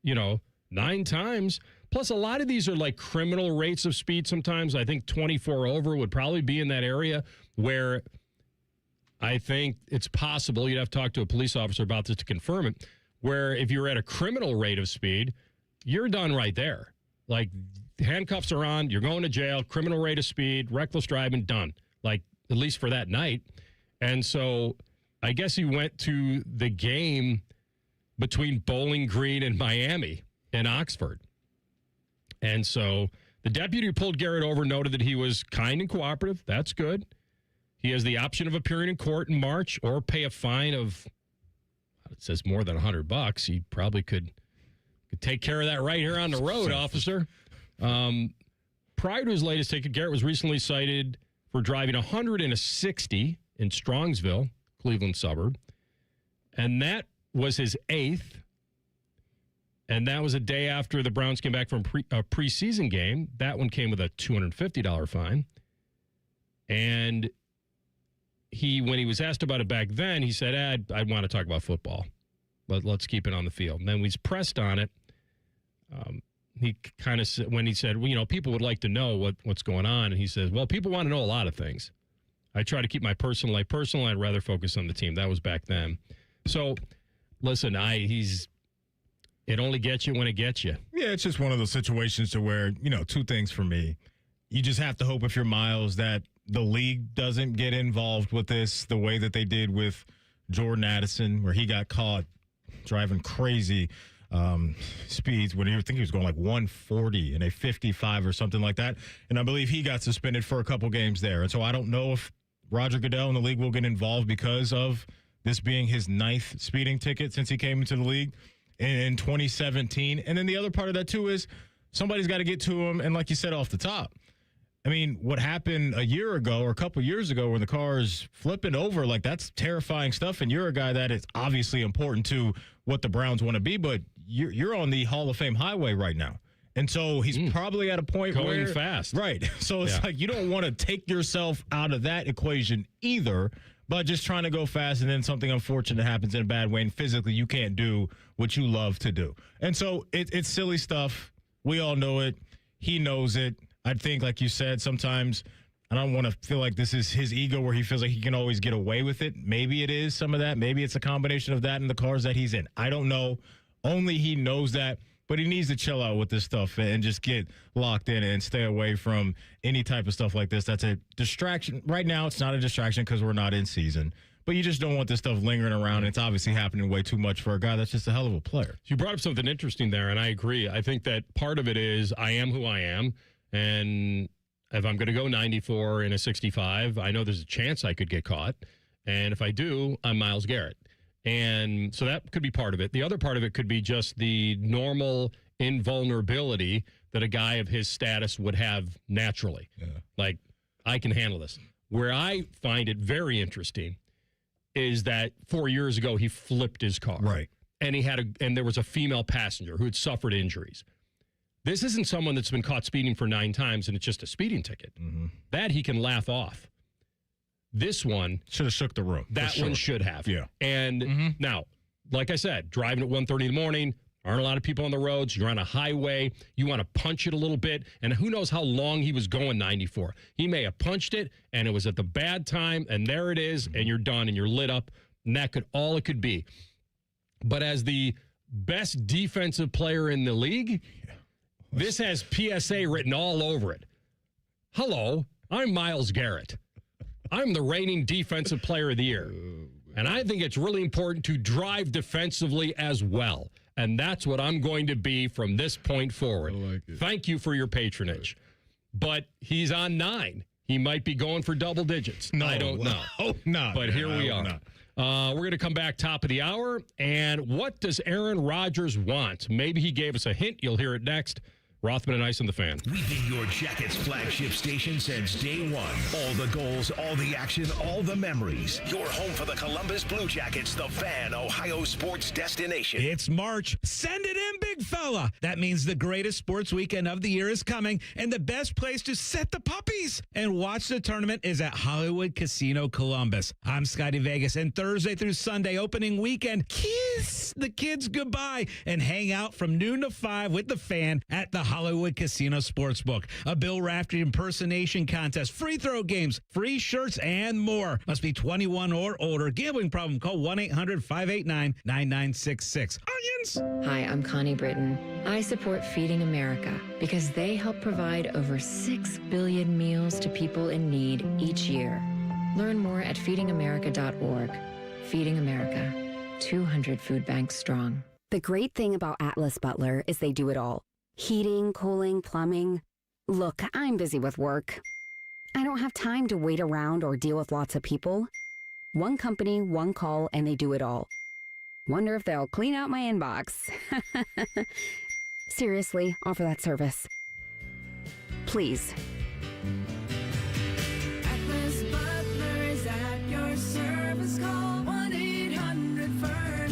9 times. Plus, a lot of these are like criminal rates of speed sometimes. I think 24 over would probably be in that area where I think it's possible, you'd have to talk to a police officer about this to confirm it, where if you're at a criminal rate of speed, you're done right there. Like, handcuffs are on, you're going to jail, criminal rate of speed, reckless driving, done. Like, at least for that night. And so I guess he went to the game between Bowling Green and Miami in Oxford. And so the deputy who pulled Garrett over noted that he was kind and cooperative. That's good. He has the option of appearing in court in March or pay a fine of, it says more than $100. He probably could take care of that right here on the road, officer. Prior to his latest ticket, Garrett was recently cited for driving 160 in Strongsville, Cleveland suburb. And that was his 8th. And that was a day after the Browns came back from a preseason game. That one came with a $250 fine. And when he was asked about it back then, he said, I want to talk about football. Let's keep it on the field. And then when he's pressed on it, he kind of said, when he said, well, people would like to know what's going on. And he says, well, people want to know a lot of things. I try to keep my personal life personal. I'd rather focus on the team. That was back then. So, listen, it only gets you when it gets you. Yeah, it's just one of those situations to where, 2 things for me. You just have to hope if you're Miles that the league doesn't get involved with this the way that they did with Jordan Addison, where he got caught driving crazy speeds when I think he was going like 140 and a 55 or something like that. And I believe he got suspended for a couple games there. And so I don't know if Roger Goodell and the league will get involved because of this being his 9th speeding ticket since he came into the league in 2017. And then the other part of that, too, is somebody's got to get to him. And like you said off the top, I mean, what happened a year ago or a couple years ago when the car is flipping over, like that's terrifying stuff. And you're a guy that is obviously important to what the Browns want to be, but you're on the Hall of Fame highway right now. And so he's probably at a point going fast. Right. So it's like you don't want to take yourself out of that equation either, but just trying to go fast and then something unfortunate happens in a bad way and physically you can't do what you love to do. And so it's silly stuff. We all know it. He knows it. I think, like you said, sometimes I don't want to feel like this is his ego where he feels like he can always get away with it. Maybe it is some of that. Maybe it's a combination of that and the cars that he's in. I don't know. Only he knows that. But he needs to chill out with this stuff and just get locked in and stay away from any type of stuff like this. That's a distraction. Right now, it's not a distraction because we're not in season. But you just don't want this stuff lingering around. It's obviously happening way too much for a guy that's just a hell of a player. You brought up something interesting there, and I agree. I think that part of it is I am who I am. And if I'm going to go 94 in a 65, I know there's a chance I could get caught. And if I do, I'm Myles Garrett. And so that could be part of it. The other part of it could be just the normal invulnerability that a guy of his status would have naturally. Yeah. Like, I can handle this. Where I find it very interesting is that 4 years ago, he flipped his car. Right. And and there was a female passenger who had suffered injuries. This isn't someone that's been caught speeding for 9 times and it's just a speeding ticket. Mm-hmm. That he can laugh off. This one should have shook the room. That one should have. Yeah. And now, like I said, driving at 1:30 in the morning, aren't a lot of people on the roads. You're on a highway. You want to punch it a little bit. And who knows how long he was going 94. He may have punched it and it was at the bad time and there it is and you're done and you're lit up. And that could all it could be. But as the best defensive player in the league, this has PSA written all over it. Hello, I'm Myles Garrett. I'm the reigning defensive player of the year. And I think it's really important to drive defensively as well. And that's what I'm going to be from this point forward. Like Thank you for your patronage. But he's on 9. He might be going for double digits. No, I don't know. Oh, no. But here we are. We're going to come back top of the hour. And what does Aaron Rodgers want? Maybe he gave us a hint. You'll hear it next. Rothman Ice and the Fan. We've been your Jackets flagship station since day one. All the goals, all the action, all the memories. Your home for the Columbus Blue Jackets, the Fan, Ohio sports destination. It's March. Send it in, big fella. That means the greatest sports weekend of the year is coming, and the best place to set the puppies and watch the tournament is at Hollywood Casino Columbus. I'm Scotty Vegas, and Thursday through Sunday opening weekend, kiss the kids goodbye and hang out from noon to 5 with the Fan at the Hollywood Casino Sportsbook. A Bill Raftery impersonation contest, free throw games, free shirts, and more. Must be 21 or older. Gambling problem? Call 1-800-589-9966. Onions! Hi, I'm Connie Britton. I support Feeding America because they help provide over 6 billion meals to people in need each year. Learn more at feedingamerica.org. Feeding America, 200 food banks strong. The great thing about Atlas Butler is they do it all. Heating, cooling, plumbing. Look, I'm busy with work. I don't have time to wait around or deal with lots of people. One company, one call, and they do it all. Wonder if they'll clean out my inbox. Seriously, offer that service. Please. Atlas Butler is at your service. Call 1-800-FURNACE.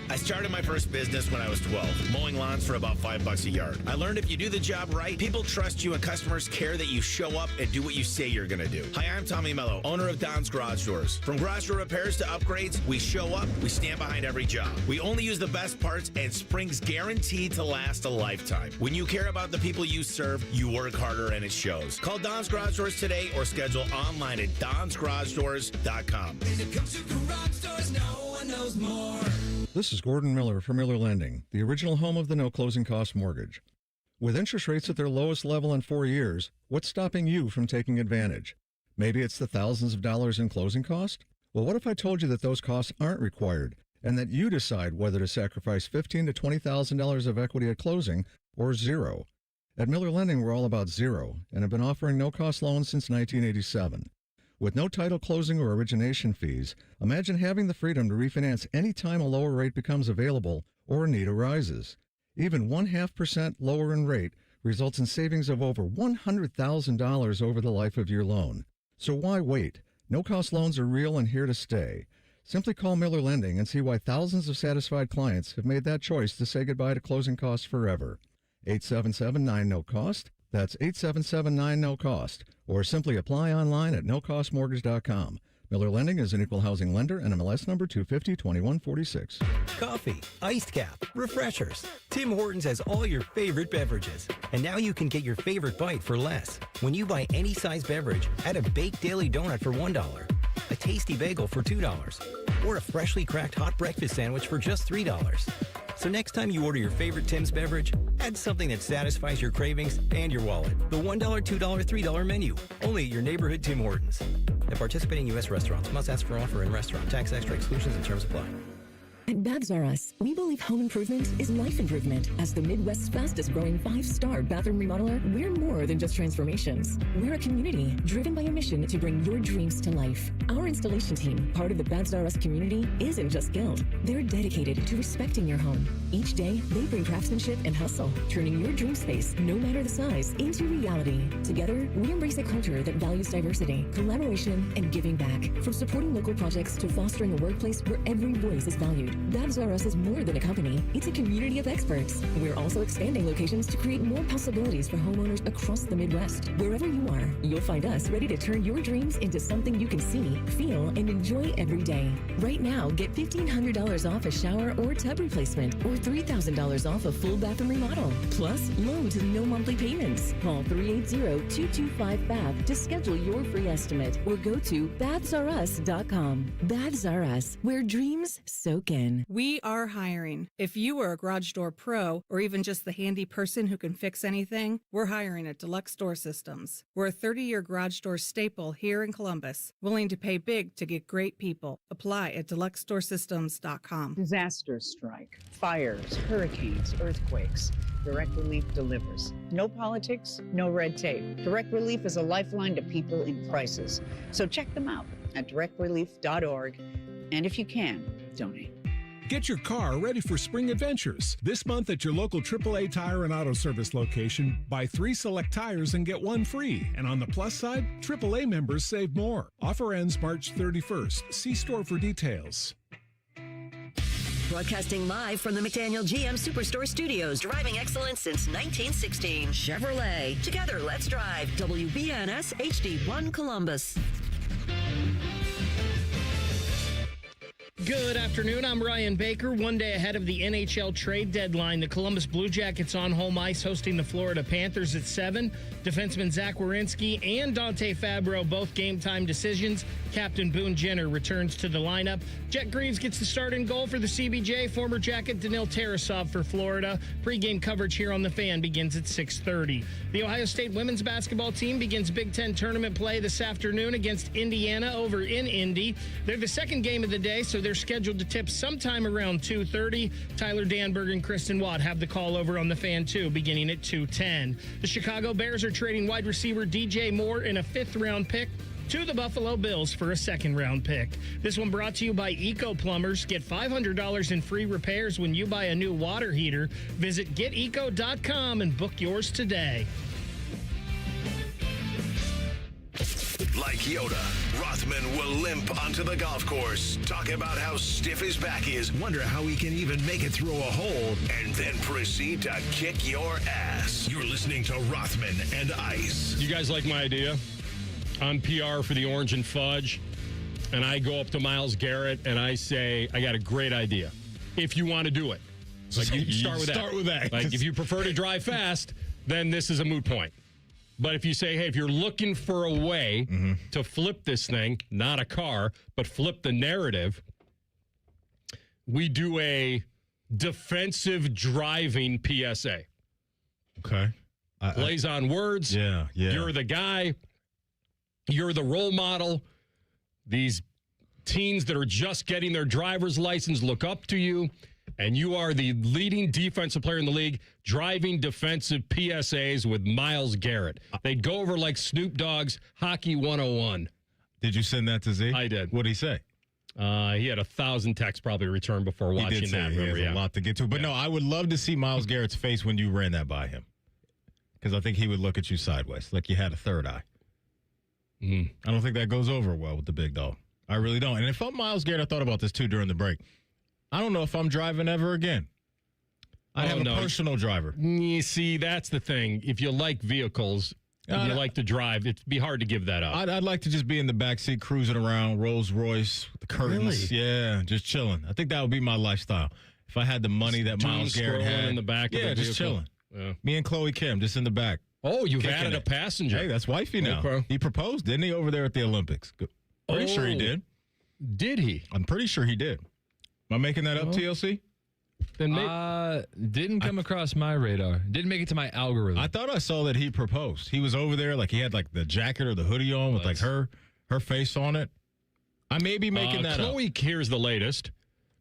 I started my first business when I was 12, mowing lawns for about $5 a yard. I learned if you do the job right, people trust you and customers care that you show up and do what you say you're going to do. Hi, I'm Tommy Mello, owner of Don's Garage Doors. From garage door repairs to upgrades, we show up, we stand behind every job. We only use the best parts, and spring's guaranteed to last a lifetime. When you care about the people you serve, you work harder and it shows. Call Don's Garage Doors today or schedule online at donsgaragedoors.com. When it comes to garage doors, no one knows more. This is Gordon Miller from Miller Lending, the original home of the no closing cost mortgage. With interest rates at their lowest level in 4 years, what's stopping you from taking advantage? Maybe it's the thousands of dollars in closing cost? Well, what if I told you that those costs aren't required and that you decide whether to sacrifice $15,000 to $20,000 of equity at closing or zero? At Miller Lending, we're all about zero and have been offering no-cost loans since 1987. With no title closing or origination fees, imagine having the freedom to refinance any time a lower rate becomes available or a need arises. Even 0.5% lower in rate results in savings of over $100,000 over the life of your loan. So why wait? No-cost loans are real and here to stay. Simply call Miller Lending and see why thousands of satisfied clients have made that choice to say goodbye to closing costs forever. 877-9-NO-COST. That's 877-9-NO-COST. Or simply apply online at nocostmortgage.com. Miller Lending is an equal housing lender and MLS number 250-2146. Coffee, iced cap, refreshers. Tim Hortons has all your favorite beverages. And now you can get your favorite bite for less. When you buy any size beverage, add a baked daily donut for $1, a tasty bagel for $2, or a freshly cracked hot breakfast sandwich for just $3. So next time you order your favorite Tim's beverage, add something that satisfies your cravings and your wallet. The $1, $2, $3 menu. Only at your neighborhood Tim Hortons. At participating U.S. restaurants, must ask for offer in restaurant. Tax extra exclusions and terms apply. At Babs R Us, we believe home improvement is life improvement. As the Midwest's fastest growing 5-star bathroom remodeler, we're more than just transformations. We're a community driven by a mission to bring your dreams to life. Our installation team, part of the Babs R Us community, isn't just skilled. They're dedicated to respecting your home. Each day, they bring craftsmanship and hustle, turning your dream space, no matter the size, into reality. Together, we embrace a culture that values diversity, collaboration, and giving back. From supporting local projects to fostering a workplace where every voice is valued. Babs R Us is more than a company. It's a community of experts. We're also expanding locations to create more possibilities for homeowners across the Midwest. Wherever you are, you'll find us ready to turn your dreams into something you can see, feel, and enjoy every day. Right now, get $1,500 off a shower or tub replacement or $3,000 off a full bathroom remodel. Plus, loans and no monthly payments. Call 380-225-BAB to schedule your free estimate or go to babsrus.com. Babs R Us, where dreams soak in. We are hiring. If you are a garage door pro or even just the handy person who can fix anything, we're hiring at Deluxe Door Systems. We're a 30-year garage door staple here in Columbus, willing to pay big to get great people. Apply at deluxedoorsystems.com. Disasters strike, fires, hurricanes, earthquakes. Direct Relief delivers. No politics, no red tape. Direct Relief is a lifeline to people in crisis. So check them out at directrelief.org. And if you can, donate. Get your car ready for spring adventures. This month at your local AAA Tire and Auto Service location, buy 3 select tires and get 1 free. And on the plus side, AAA members save more. Offer ends March 31st. See store for details. Broadcasting live from the McDaniel GM Superstore Studios. Driving excellence since 1916. Chevrolet. Together, let's drive. WBNS HD1 Columbus. Good afternoon. I'm Ryan Baker. One day ahead of the NHL trade deadline, the Columbus Blue Jackets on home ice hosting the Florida Panthers at 7. Defenseman Zach Werenski and Dante Fabro, both game-time decisions. Captain Boone Jenner returns to the lineup. Jet Greaves gets the start in goal for the CBJ. Former Jacket Danil Tarasov for Florida. Pre-game coverage here on The Fan begins at 6:30. The Ohio State women's basketball team begins Big Ten tournament play this afternoon against Indiana over in Indy. They're the second game of the day, so they're scheduled to tip sometime around 2:30. Tyler Danberg and Kristen Watt have the call over on The Fan, too, beginning at 2:10. The Chicago Bears are trading wide receiver DJ Moore in a 5th-round pick to the Buffalo Bills for a 2nd-round pick. This one brought to you by Eco Plumbers. Get $500 in free repairs when you buy a new water heater. Visit geteco.com and book yours today. Like Yoda, Rothman will limp onto the golf course, talk about how stiff his back is, wonder how he can even make it through a hole, and then proceed to kick your ass. You're listening to Rothman and Ice. You guys like my idea? On PR for the Orange and Fudge, and I go up to Myles Garrett and I say, I got a great idea. If you want to do it. Like you start with that. Like if you prefer to drive fast, then this is a moot point. But if you say, hey, if you're looking for a way to flip this thing, not a car, but flip the narrative, we do a defensive driving PSA. Okay. Plays on words. Yeah. You're the guy. You're the role model. These teens that are just getting their driver's license look up to you, and you are the leading defensive player in the league driving defensive PSAs with Myles Garrett. They'd go over like Snoop Dogg's Hockey 101. Did you send that to Z? I did. What'd he say? He had 1,000 texts probably returned before watching that. He has a lot to get to. But no, I would love to see Myles Garrett's face when you ran that by him. Because I think he would look at you sideways, like you had a third eye. I don't think that goes over well with the big dog. I really don't. And if I'm Myles Garrett, I thought about this too during the break. I don't know if I'm driving ever again. I have a personal driver. You see, that's the thing. If you like vehicles and you like to drive, it'd be hard to give that up. I'd like to just be in the backseat cruising around, Rolls Royce, with the curtains. Really? Yeah, just chilling. I think that would be my lifestyle. If I had the money that Myles Garrett had. In the back of the vehicle. Just chilling. Yeah. Me and Chloe Kim, just in the back. Oh, you've added a passenger. Hey, that's wifey now. Okay. He proposed, didn't he, over there at the Olympics? Pretty sure he did. Did he? I'm pretty sure he did. Am I making that up, TLC? Then didn't come across my radar. Didn't make it to my algorithm. I thought I saw that he proposed. He was over there, like he had like the jacket or the hoodie on with like her face on it. I may be making that up. Chloe, here's the latest.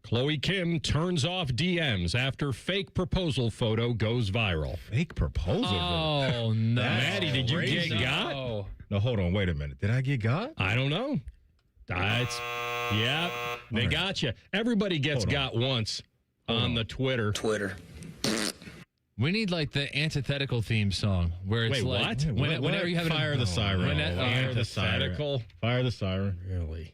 Chloe Kim turns off DMs after fake proposal photo goes viral. Fake proposal? Oh, no. Maddie, did you get got? No, hold on. Wait a minute. Did I get got? I don't know. Yeah, they got you. Everybody gets got once on the Twitter. We need like the antithetical theme song where it's what? Whenever you have Fire the siren. Fire the siren. Fire the siren. Really?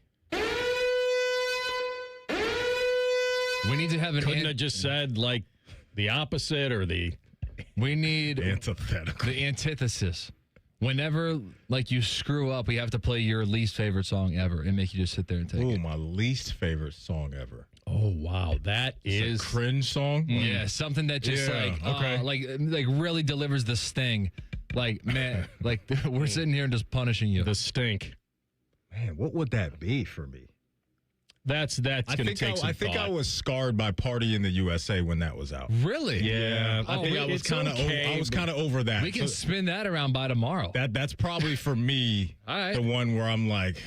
We need to have an. Couldn't have just said like the opposite or the. We need antithetical. The antithesis. Whenever like you screw up, we have to play your least favorite song ever and make you just sit there and take it. My least favorite song ever. Oh wow, that is a cringe song. Yeah, something that just like really delivers the sting. Like man, like we're sitting here and just punishing you. The stink. Man, what would that be for me? That's going to take some I think I was scarred by Party in the USA when that was out. Really? Yeah. I think I was kind of over that. We can spin that around by tomorrow. That's probably for me the one where I'm like,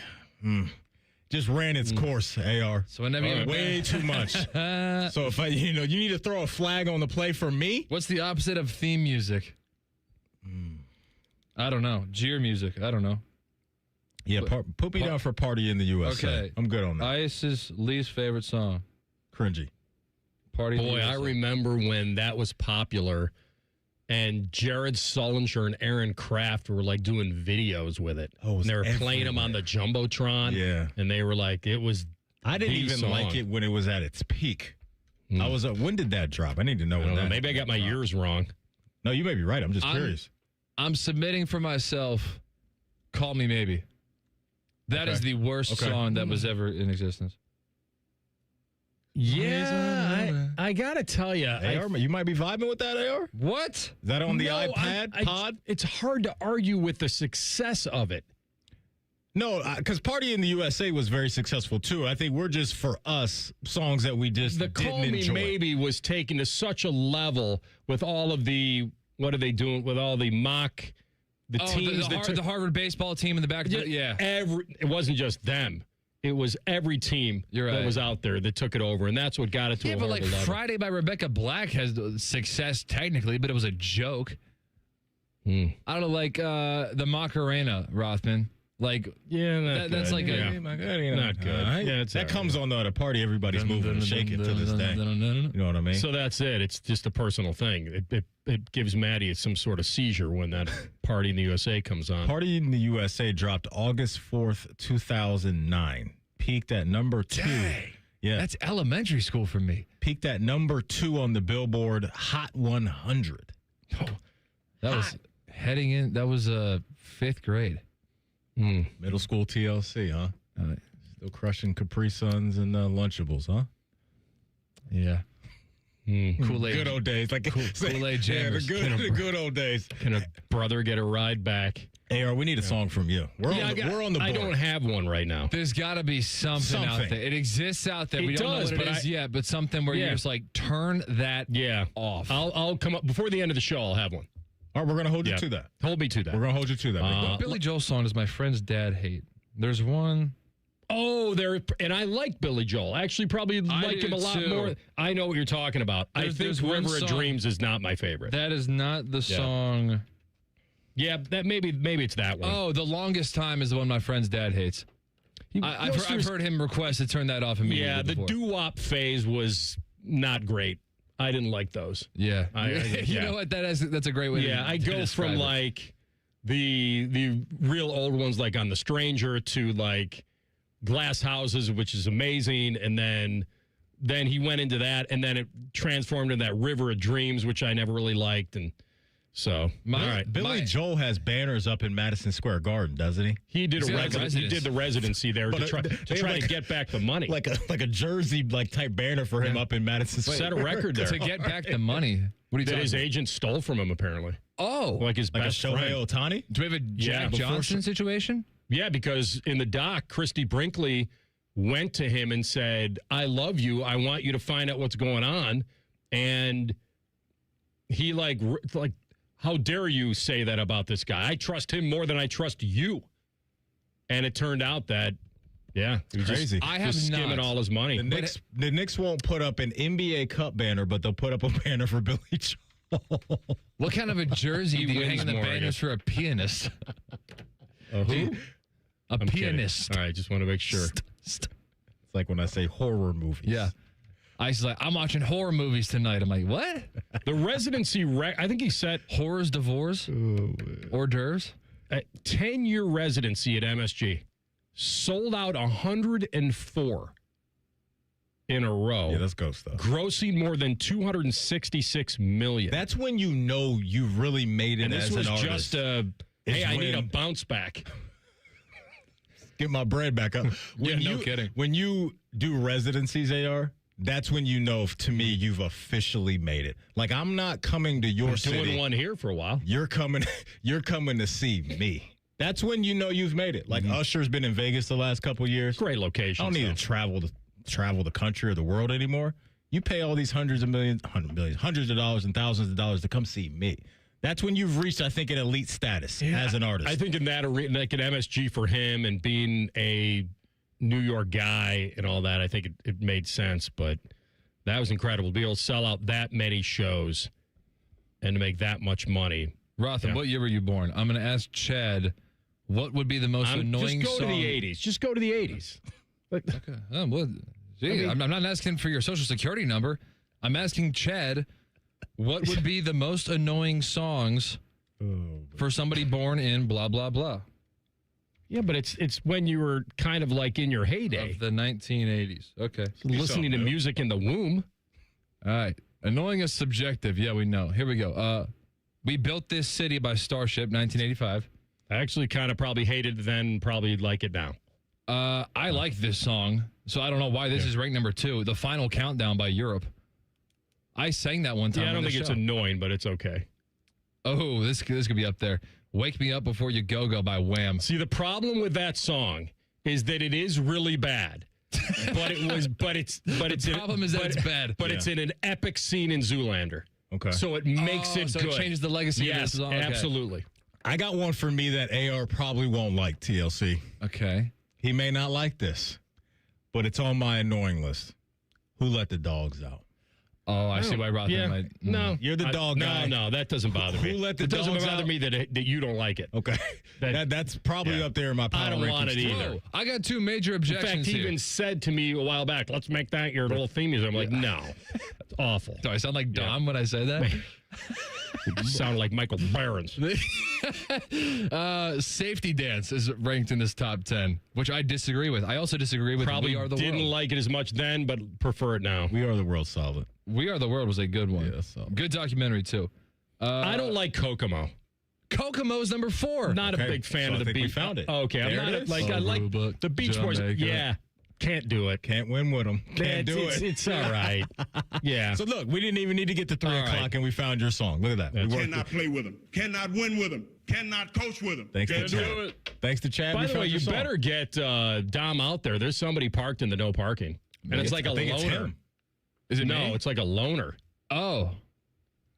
just ran its course, AR. So whenever you're way too much. So if you need to throw a flag on the play for me. What's the opposite of theme music? I don't know. Jeer music. I don't know. Yeah, put me down for Party in the USA. Okay. I'm good on that. Ice's least favorite song. Cringy. Party. Boy, I remember when that was popular, and Jared Sullinger and Aaron Kraft were like doing videos with it. Oh, and they were playing them on the Jumbotron. Yeah. And they were like, it was. I didn't even like it when it was at its peak. I was. When did that drop? I need to know. Maybe I got my years wrong. No, you may be right. I'm just curious. I'm submitting for myself. Call Me Maybe. That is the worst song that was ever in existence. Yeah, I gotta tell you, you might be vibing with that, AR. What? Is that on the iPad pod? It's hard to argue with the success of it. No, because Party in the USA was very successful too. I think we're just, for us, songs that we just the didn't Call Me enjoy. Maybe was taken to such a level with all of the, what are they doing with all the mock, the teams. The Harvard baseball team in the back. Yeah. It wasn't just them. It was every team that was out there that took it over, and that's what got it to a horrible level. Friday by Rebecca Black has success technically, but it was a joke. I don't know, like the Macarena, Rothman. Like, that's like not good. That comes on at a party. Everybody's moving and shaking to this day. You know what I mean? So that's it. It's just a personal thing. It gives Maddie some sort of seizure when that Party in the USA comes on. Party in the USA dropped August 4th, 2009. Peaked at number 2. Dang. Yeah. That's elementary school for me. Peaked at number 2 on the Billboard Hot 100. Oh, that was heading in. That was 5th grade. Middle school TLC, huh? Still crushing Capri Suns and Lunchables, huh? Yeah. Kool-Aid. Good old days. Like Kool-Aid Jammers. Yeah, the good old days. Can a brother get a ride back? AR, we need a song from you. We're on the board. I don't have one right now. There's got to be something out there. It exists out there. We don't know what it is yet, but something where you're just like, turn that off. I'll come up before the end of the show. I'll have one. All right, we're going to hold you to that. Hold me to that. We're going to hold you to that. What Billy Joel song does my friend's dad hate? There's one. Oh, and I like Billy Joel. I actually probably like him a lot more. I know what you're talking about. I think River of Dreams is not my favorite. That is not the song. Yeah, that maybe it's that one. Oh, The Longest Time is the one my friend's dad hates. I've heard him request to turn that off immediately. Yeah, the doo-wop phase was not great. I didn't like those. Yeah. You know what? That's a great way to I go from like the real old ones like On the Stranger to like Glass Houses, which is amazing, and then he went into that, and then it transformed into that River of Dreams, which I never really liked, and so all right. Billy Joel has banners up in Madison Square Garden, doesn't he? He did the residency there to try to get back the money, like a jersey type banner for him up in Madison Square. Set a record there to get back the money. What are you that his agent stole from him apparently? Oh, like his best a Shohei friend. Ohtani? Do we have a Jack Johnson situation? Yeah, because in the doc, Christy Brinkley went to him and said, "I love you. I want you to find out what's going on," and he like. How dare you say that about this guy? I trust him more than I trust you. And it turned out that, he was crazy. Just skimming all his money. The Knicks won't put up an NBA Cup banner, but they'll put up a banner for Billy Joel. What kind of a jersey do you hang in the banners for a pianist? Who? I'm pianist. Kidding. All right, just want to make sure. It's like when I say horror movies. Yeah. Ice like, I'm watching horror movies tonight. I'm like, what? The residency, I think he said Horrors, Divorce, hors d'oeuvres. A 10-year residency at MSG. Sold out 104 in a row. Yeah, that's ghost stuff. Grossing more than $266 million. That's when you know you really made it as an artist. Just hey, I need a bounce back. Get my bread back up. No kidding. When you do residencies, AR, that's when you know, to me, you've officially made it. Like, I'm not coming to your city. Doing one here for a while. You're coming to see me. That's when you know you've made it. Like, Usher's been in Vegas the last couple years. Great location. I don't need to travel the country or the world anymore. You pay all these hundreds of dollars and thousands of dollars to come see me. That's when you've reached, I think, an elite status as an artist. I think in that arena, like an MSG for him and being a New York guy and all that, I think it made sense. But that was incredible. To be able to sell out that many shows and to make that much money. Rothman, what year were you born? I'm going to ask Chad, what would be the most annoying just go song? to the 80s. Just go to the 80s. Okay. I'm not asking for your social security number. I'm asking Chad, what would be the most annoying songs for somebody born in blah, blah, blah? Yeah, but it's when you were kind of like in your heyday. Of the 1980s. Okay. Listening to music in the womb. All right. Annoying is subjective. Yeah, we know. Here we go. We Built This City by Starship, 1985. I actually kind of probably hated it then, probably like it now. I like this song, so I don't know why this is ranked number 2. The Final Countdown by Europe. I sang that one time. Yeah, I don't think it's annoying, but it's okay. Oh, this could be up there. Wake Me Up Before You Go by Wham. See, the problem with that song is that it is really bad. It's bad. But it's in an epic scene in Zoolander. Okay. So it makes it so good. It changes the legacy of the song. Okay. Absolutely. I got one for me that AR probably won't like, TLC. Okay. He may not like this, but it's on my annoying list. Who Let the Dogs Out? Oh, I see why Rothman might. No. You're the dog guy. No, that doesn't bother me. Who let the It doesn't dogs bother out? me that you don't like it. Okay. That's probably up there in my power I don't want it rankings, too. either. Whoa, I got 2 major objections In fact, he here. even said to me a while back, let's make that your little theme music. I'm like, no. It's awful. Do I sound like Dom when I say that? You sound like Michael Barron's. Safety Dance is ranked in this top 10, which I disagree with. I also disagree with Probably We Are the didn't World. like it as much then, but prefer it now. We Are the World solid. We Are the World was a good one. Yeah, solid. Good documentary, too. I don't like Kokomo. Kokomo's number 4. Not a big fan So of I the think we beach. found it. Okay, There I'm it not is. like I like Aruba, the Beach Boys. Jamaica. Yeah, can't do it. Can't win with them. Can't do it. It's all right. Yeah. So look, we didn't even need to get to 3 o'clock, and we found your song. Look at that. We worked Cannot play with them. Cannot win with them. Cannot coach with them. Thanks to Can't Chad. do it. Thanks to Chad. By we the found way, your you song. better get Dom out there. There's somebody parked in the no parking, and it's like a I think loner. it's him. Is it No, me? it's like a loner. Oh.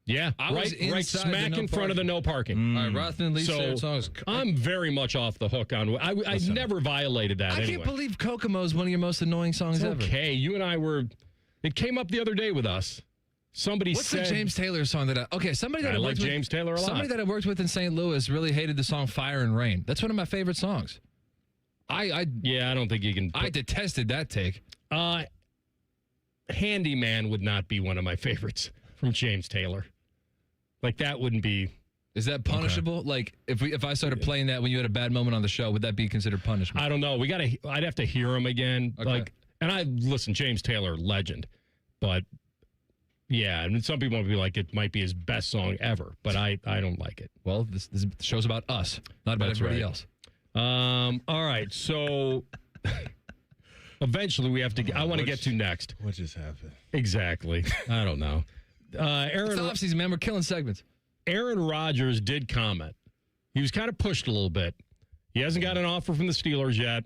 Yeah, I was right inside the smack no in front of the no parking. All right, Rothman leads their songs. I'm very much off the hook on. I never violated that. I anyway. can't believe Kokomo is one of your most annoying songs It's ever. okay. You and I were. It came up the other day with us. Somebody What's said the James Taylor song that somebody that I like worked with- James Taylor a lot. Somebody that I worked with in St. Louis really hated the song Fire and Rain. That's one of my favorite songs. I don't think you can. I detested that take. Handyman would not be one of my favorites from James Taylor. Like that wouldn't be. Is that punishable? Like if I started playing that when you had a bad moment on the show, would that be considered punishment? I don't know. I'd have to hear him again. Okay. Listen, James Taylor, legend, but yeah, and some people would be like it might be his best song ever, but I don't like it. Well, this show's about us, not about everybody else. All right, so eventually we have to. I want to get to next. What just happened? Exactly. I don't know. Aaron, It's the offseason, man. We're killing segments. Aaron Rodgers did comment. He was kind of pushed a little bit. He hasn't got an offer from the Steelers yet.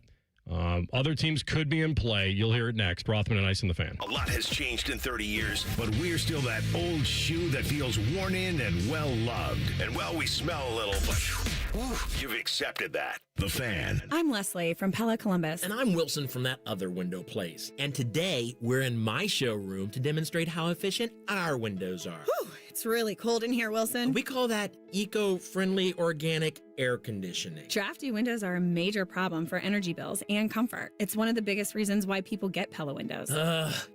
Other teams could be in play. You'll hear it next. Rothman and Ice in the Fan. A lot has changed in 30 years, but we're still that old shoe that feels worn in and well-loved. And well, we smell a little, but you've accepted that. The Fan. I'm Leslie from Pella Columbus. And I'm Wilson from that other window place. And today, we're in my showroom to demonstrate how efficient our windows are. Whew, it's really cold in here, Wilson. We call that eco-friendly organic air conditioning. Drafty windows are a major problem for energy bills and comfort. It's one of the biggest reasons why people get Pella windows.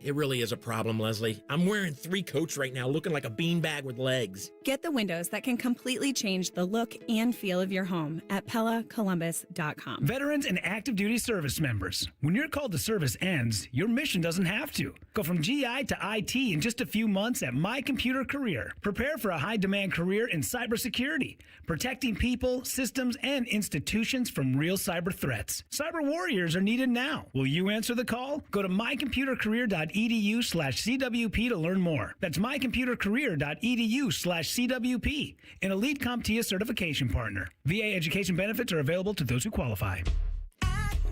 It really is a problem, Leslie. I'm wearing 3 coats right now, looking like a beanbag with legs. Get the windows that can completely change the look and feel of your home at PellaColumbus.com. Veterans and active duty service members. When your call to service ends, your mission doesn't have to. Go from GI to IT in just a few months at My Computer Career. Prepare for a high-demand career in cybersecurity, protecting people, systems, and institutions from real cyber threats. Cyber warriors are needed now. Will you answer the call? Go to mycomputercareer.edu/CWP to learn more. That's mycomputercareer.edu/CWP, an elite CompTIA certification partner. VA education benefits are available to those who qualify.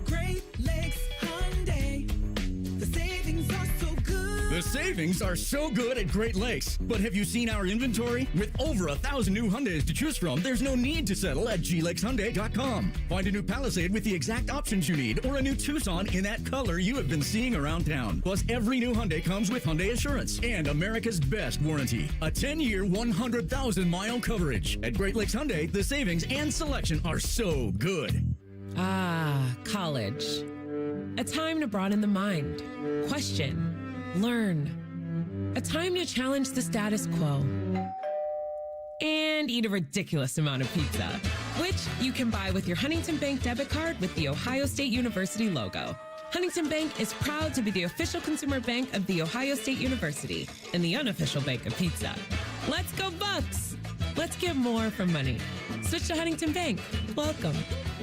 Great Lakes Hyundai. The savings are so good. The savings are so good at Great Lakes. But have you seen our inventory? With over 1,000 new Hyundais to choose from, there's no need to settle at glakeshyundai.com. Find a new Palisade with the exact options you need, or a new Tucson in that color you have been seeing around town. Plus, every new Hyundai comes with Hyundai Assurance and America's best warranty. A 10-year, 100,000-mile coverage. At Great Lakes Hyundai, the savings and selection are so good. Ah, college. A time to broaden the mind, question, learn, A time to challenge the status quo. And eat a ridiculous amount of pizza, which you can buy with your Huntington Bank debit card with the Ohio State University logo. Huntington Bank is proud to be the official consumer bank of The Ohio State University and the unofficial bank of pizza. Let's go Bucks! Let's get more for money. Switch to Huntington Bank. Welcome.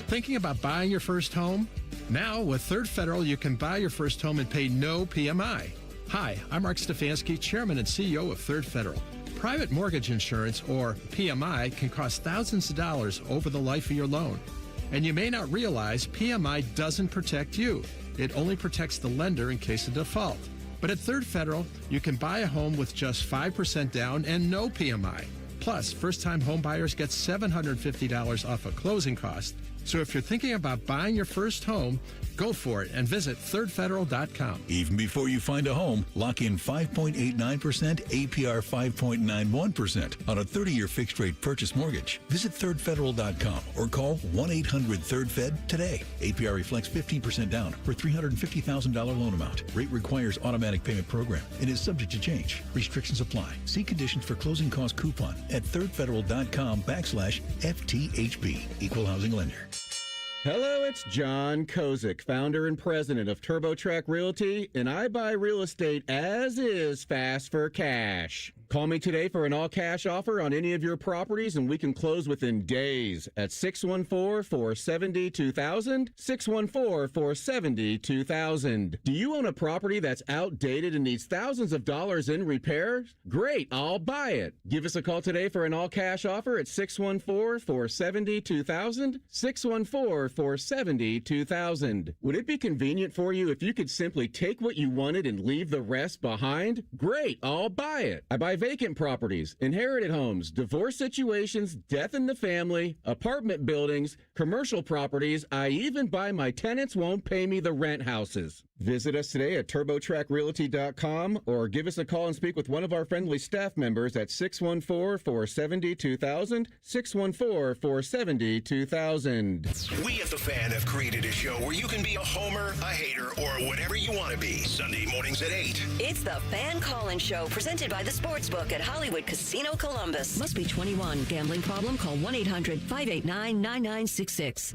Thinking about buying your first home? Now, with Third Federal, you can buy your first home and pay no PMI. Hi, I'm Mark Stefanski, Chairman and CEO of Third Federal. Private mortgage insurance, or PMI, can cost thousands of dollars over the life of your loan. And you may not realize PMI doesn't protect you. It only protects the lender in case of default. But at Third Federal, you can buy a home with just 5% down and no PMI. Plus, first-time home buyers get $750 off of closing costs. So if you're thinking about buying your first home, go for it and visit thirdfederal.com. Even before you find a home, lock in 5.89%, APR 5.91% on a 30-year fixed-rate purchase mortgage. Visit thirdfederal.com or call 1-800-3rd-FED today. APR reflects 15% down for $350,000 loan amount. Rate requires automatic payment program and is subject to change. Restrictions apply. See conditions for closing cost coupon at thirdfederal.com/FTHB. Equal housing lender. Hello, it's John Kozik, founder and president of TurboTrack Realty, and I buy real estate as is, fast for cash. Call me today for an all-cash offer on any of your properties, and we can close within days at 614-470-2000, 614-470-2000. Do you own a property that's outdated and needs thousands of dollars in repairs? Great, I'll buy it. Give us a call today for an all-cash offer at 614-470-2000, 614-470-2000. Would it be convenient for you if you could simply take what you wanted and leave the rest behind? Great, I'll buy it. I buy vacant properties, inherited homes, divorce situations, death in the family, apartment buildings, commercial properties. I even buy my tenants won't pay me the rent houses. Visit us today at TurboTrackRealty.com or give us a call and speak with one of our friendly staff members at 614-470-2000, 614-470-2000. We at The Fan have created a show where you can be a homer, a hater, or whatever you want to be. Sunday mornings at 8. It's the Fan Call-In Show presented by the Sportsbook at Hollywood Casino Columbus. Must be 21. Gambling problem? Call 1-800-589-9966.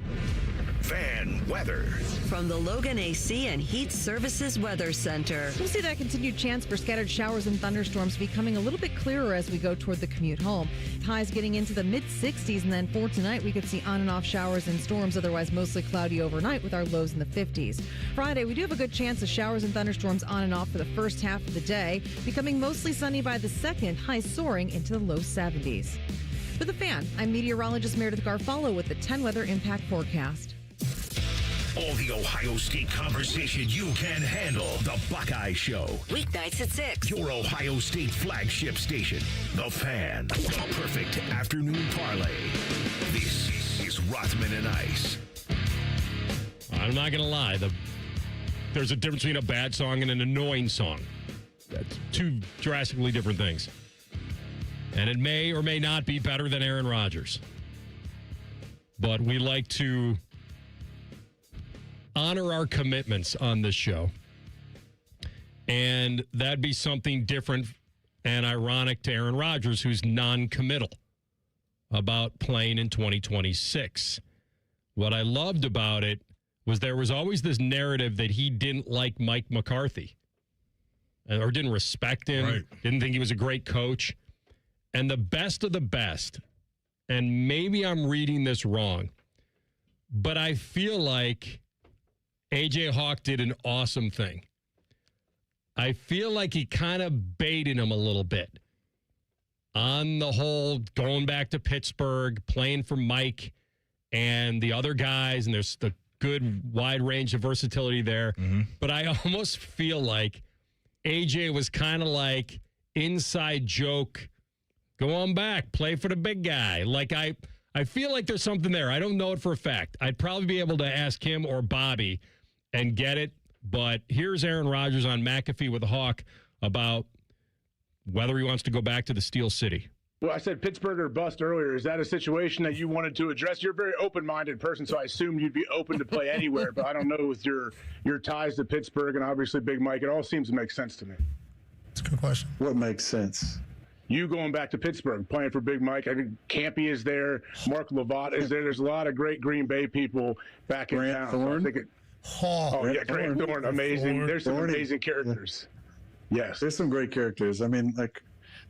Fan weather. From the Logan AC and Heat Services Weather Center. We'll see that continued chance for scattered showers and thunderstorms becoming a little bit clearer as we go toward the commute home. Highs getting into the mid-60s, and then for tonight, we could see on and off showers and storms, otherwise mostly cloudy overnight with our lows in the 50s. Friday, we do have a good chance of showers and thunderstorms on and off for the first half of the day, becoming mostly sunny by the second, highs soaring into the low 70s. For The Fan, I'm meteorologist Meredith Garfalo with the 10 weather impact forecast. All the Ohio State conversation you can handle. The Buckeye Show. Weeknights at 6. Your Ohio State flagship station. The Fan. A perfect afternoon parlay. This is Rothman and Ice. I'm not going to lie. There's a difference between a bad song and an annoying song. That's two drastically different things. And it may or may not be better than Aaron Rodgers. But we like to honor our commitments on this show. And that'd be something different and ironic to Aaron Rodgers, who's non-committal about playing in 2026. What I loved about it was there was always this narrative that he didn't like Mike McCarthy or didn't respect him, right. Didn't think he was a great coach. And the best of the best, and maybe I'm reading this wrong, but I feel like A.J. Hawk did an awesome thing. I feel like he kind of baited him a little bit. On the whole, going back to Pittsburgh, playing for Mike and the other guys, and there's the good wide range of versatility there. Mm-hmm. But I almost feel like A.J. was kind of like inside joke, go on back, play for the big guy. Like I feel like there's something there. I don't know it for a fact. I'd probably be able to ask him or Bobby and get it. But here's Aaron Rodgers on McAfee with a Hawk about whether he wants to go back to the Steel City. Well, I said Pittsburgh or bust earlier. Is that a situation that you wanted to address? You're a very open-minded person, so I assumed you'd be open to play anywhere. But I don't know with your ties to Pittsburgh and obviously Big Mike. It all seems to make sense to me. That's a good question. What makes sense? You going back to Pittsburgh, playing for Big Mike. I think Campy is there. Mark Lovat is there. There's a lot of great Green Bay people back in town. Thorne? Grant Thorne, amazing. There's some amazing characters. Yes. There's some great characters. I mean, like,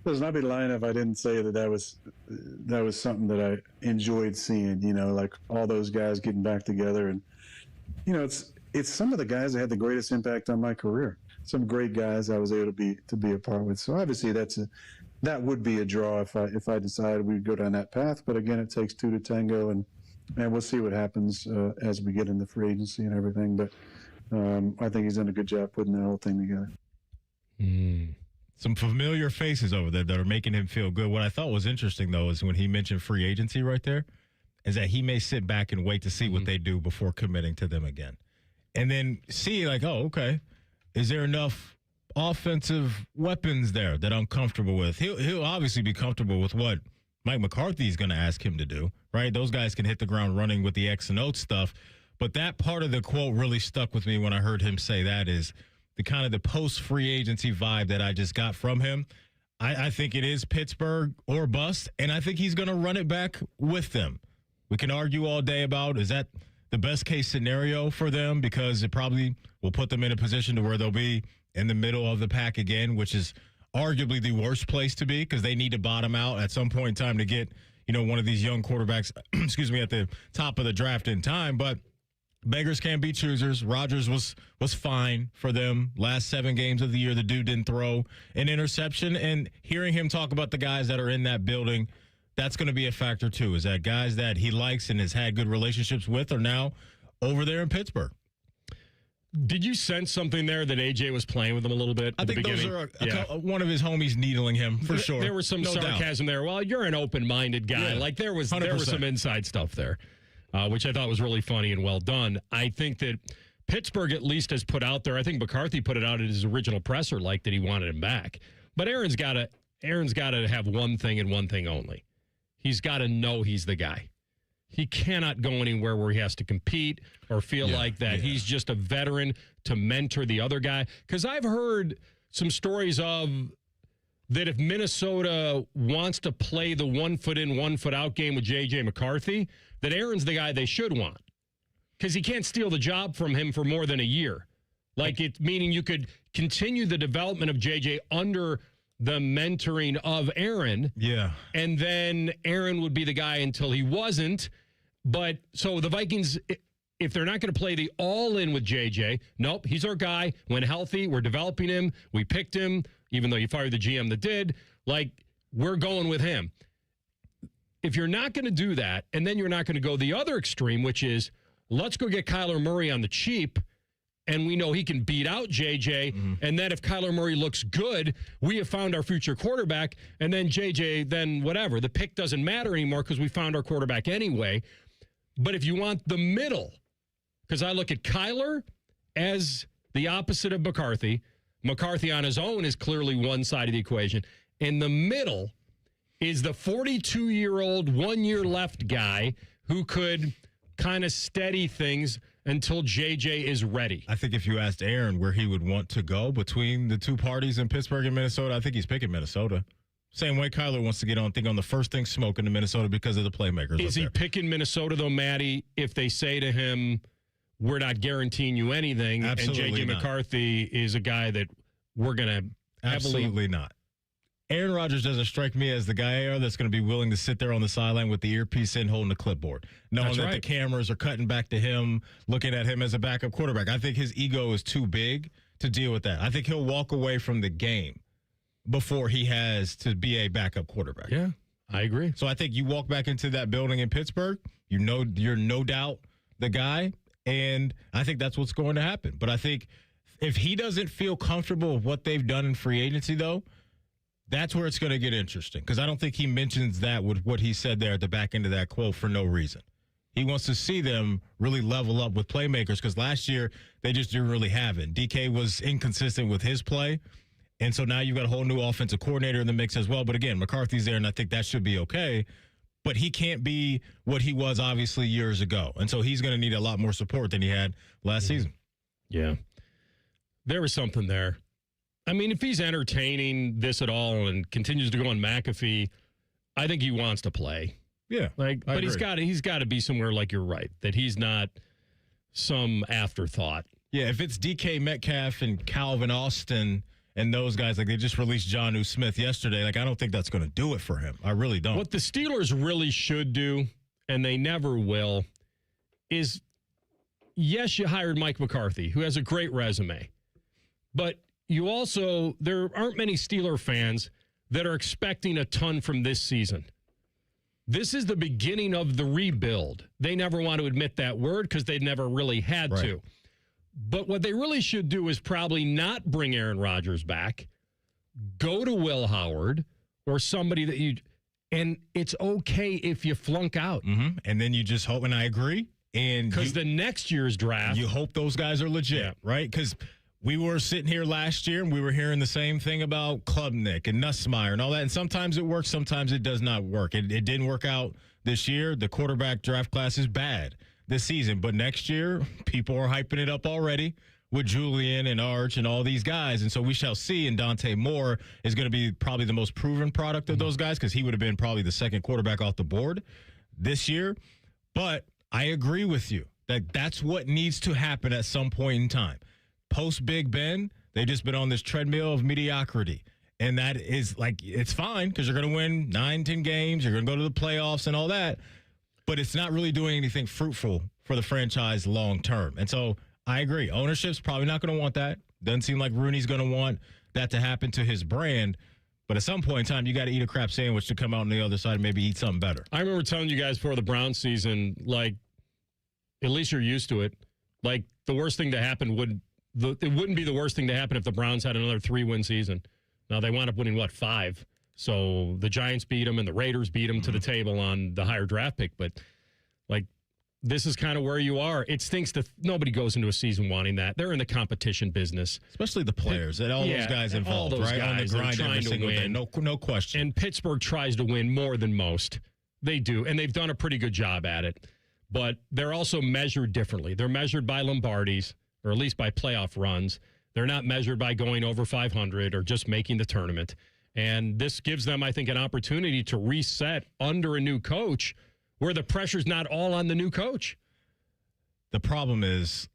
listen, I'd be lying if I didn't say that was something that I enjoyed seeing, like all those guys getting back together. And, it's some of the guys that had the greatest impact on my career. Some great guys I was able to be a part with. So obviously that would be a draw if I decided we'd go down that path. But again, it takes two to tango, and we'll see what happens as we get into free agency and everything. But I think he's done a good job putting that whole thing together. Some familiar faces over there that are making him feel good. What I thought was interesting, though, is when he mentioned free agency right there, is that he may sit back and wait to see what they do before committing to them again. And then see, like, oh, okay, is there enough offensive weapons there that I'm comfortable with? He'll obviously be comfortable with what Mike McCarthy is going to ask him to do, right? Those guys can hit the ground running with the X and O stuff. But that part of the quote really stuck with me when I heard him say that, is the kind of the post-free agency vibe that I just got from him. I think it is Pittsburgh or bust, and I think he's going to run it back with them. We can argue all day about, is that the best-case scenario for them, because it probably will put them in a position to where they'll be in the middle of the pack again, which is arguably the worst place to be, because they need to bottom out at some point in time to get, one of these young quarterbacks, at the top of the draft in time. But beggars can't be choosers. Rodgers was fine for them. Last 7 games of the year, the dude didn't throw an interception. And hearing him talk about the guys that are in that building, that's going to be a factor too, is that guys that he likes and has had good relationships with are now over there in Pittsburgh. Did you sense something there that AJ was playing with him a little bit at the beginning? Those are one of his homies needling him, for sure. There was some sarcasm there. Well, you're an open-minded guy. Yeah, like there was 100%. some inside stuff there, which I thought was really funny and well done. I think that Pittsburgh at least has put out there, I think McCarthy put it out at his original presser, like that he wanted him back. But Aaron's got to have one thing and one thing only. He's got to know he's the guy. He cannot go anywhere where he has to compete or feel like that. He's just a veteran to mentor the other guy. Because I've heard some stories of that if Minnesota wants to play the 1 foot in, 1 foot out game with J.J. McCarthy, that Aaron's the guy they should want. Because he can't steal the job from him for more than a year. Meaning you could continue the development of J.J. under the mentoring of Aaron. Yeah. And then Aaron would be the guy until he wasn't. But so the Vikings, if they're not going to play the all-in with JJ, nope, he's our guy. When healthy, we're developing him. We picked him, even though you fired the GM that did. We're going with him. If you're not going to do that, and then you're not going to go the other extreme, which is let's go get Kyler Murray on the cheap, and we know he can beat out JJ. Mm-hmm. And then if Kyler Murray looks good, we have found our future quarterback. And then JJ, then whatever. The pick doesn't matter anymore because we found our quarterback anyway. But if you want the middle, because I look at Kyler as the opposite of McCarthy. McCarthy on his own is clearly one side of the equation. In the middle is the 42-year-old, 1 year left guy who could kind of steady things until JJ is ready. I think if you asked Aaron where he would want to go between the two parties in Pittsburgh and Minnesota, I think he's picking Minnesota. Same way Kyler wants to get on the first thing smoking to Minnesota because of the playmakers. Is he picking Minnesota, though, Matty, if they say to him, we're not guaranteeing you anything, Absolutely and JJ not. McCarthy is a guy that we're going to Absolutely not. Aaron Rodgers doesn't strike me as the guy that's going to be willing to sit there on the sideline with the earpiece in, holding the clipboard, knowing that the cameras are cutting back to him, looking at him as a backup quarterback. I think his ego is too big to deal with that. I think he'll walk away from the game before he has to be a backup quarterback. Yeah, I agree. So I think you walk back into that building in Pittsburgh, you're no doubt the guy, and I think that's what's going to happen. But I think if he doesn't feel comfortable with what they've done in free agency, though, that's where it's going to get interesting, because I don't think he mentions that with what he said there at the back end of that quote for no reason. He wants to see them really level up with playmakers, because last year they just didn't really have it. DK was inconsistent with his play, and so now you've got a whole new offensive coordinator in the mix as well. But again, McCarthy's there, and I think that should be okay. But he can't be what he was obviously years ago, and so he's going to need a lot more support than he had last season. Yeah. There was something there. I mean, if he's entertaining this at all and continues to go on McAfee, I think he wants to play. Yeah. But he's got to be somewhere, like you're right, that he's not some afterthought. Yeah, if it's DK Metcalf and Calvin Austin and those guys, like they just released Jonnu Smith yesterday, like I don't think that's going to do it for him. I really don't. What the Steelers really should do, and they never will, is, yes, you hired Mike McCarthy, who has a great resume, but you also, there aren't many Steeler fans that are expecting a ton from this season. This is the beginning of the rebuild. They never want to admit that word because they never really had to. But what they really should do is probably not bring Aaron Rodgers back, go to Will Howard or somebody that you, and it's okay if you flunk out. Mm-hmm. And then you just hope, and I agree. And because the next year's draft, you hope those guys are legit, right? Because we were sitting here last year and we were hearing the same thing about Klubnik and Nussmeier and all that. And sometimes it works, sometimes it does not work. It didn't work out this year. The quarterback draft class is bad this season. But next year, people are hyping it up already with Julian and Arch and all these guys. And so we shall see. And Dante Moore is going to be probably the most proven product of those guys because he would have been probably the second quarterback off the board this year. But I agree with you that that's what needs to happen at some point in time. Post Big Ben, they've just been on this treadmill of mediocrity. And that is like, it's fine because you're going to win 9-10 games. You're going to go to the playoffs and all that. But it's not really doing anything fruitful for the franchise long term. And so I agree. Ownership's probably not going to want that. Doesn't seem like Rooney's going to want that to happen to his brand. But at some point in time, you got to eat a crap sandwich to come out on the other side and maybe eat something better. I remember telling you guys before the Browns season, like, at least you're used to it. Like, the worst thing to happen it wouldn't be the worst thing to happen if the Browns had another 3-win season. Now, they wound up winning, 5? So the Giants beat them and the Raiders beat them to the table on the higher draft pick. But, like, this is kind of where you are. It stinks that nobody goes into a season wanting that. They're in the competition business. Especially the players and all those guys involved, all those right? Guys on the grind trying every single day. No question. And Pittsburgh tries to win more than most. They do. And they've done a pretty good job at it. But they're also measured differently. They're measured by Lombardis, or at least by playoff runs. They're not measured by going over 500 or just making the tournament. And this gives them, I think, an opportunity to reset under a new coach where the pressure's not all on the new coach. The problem is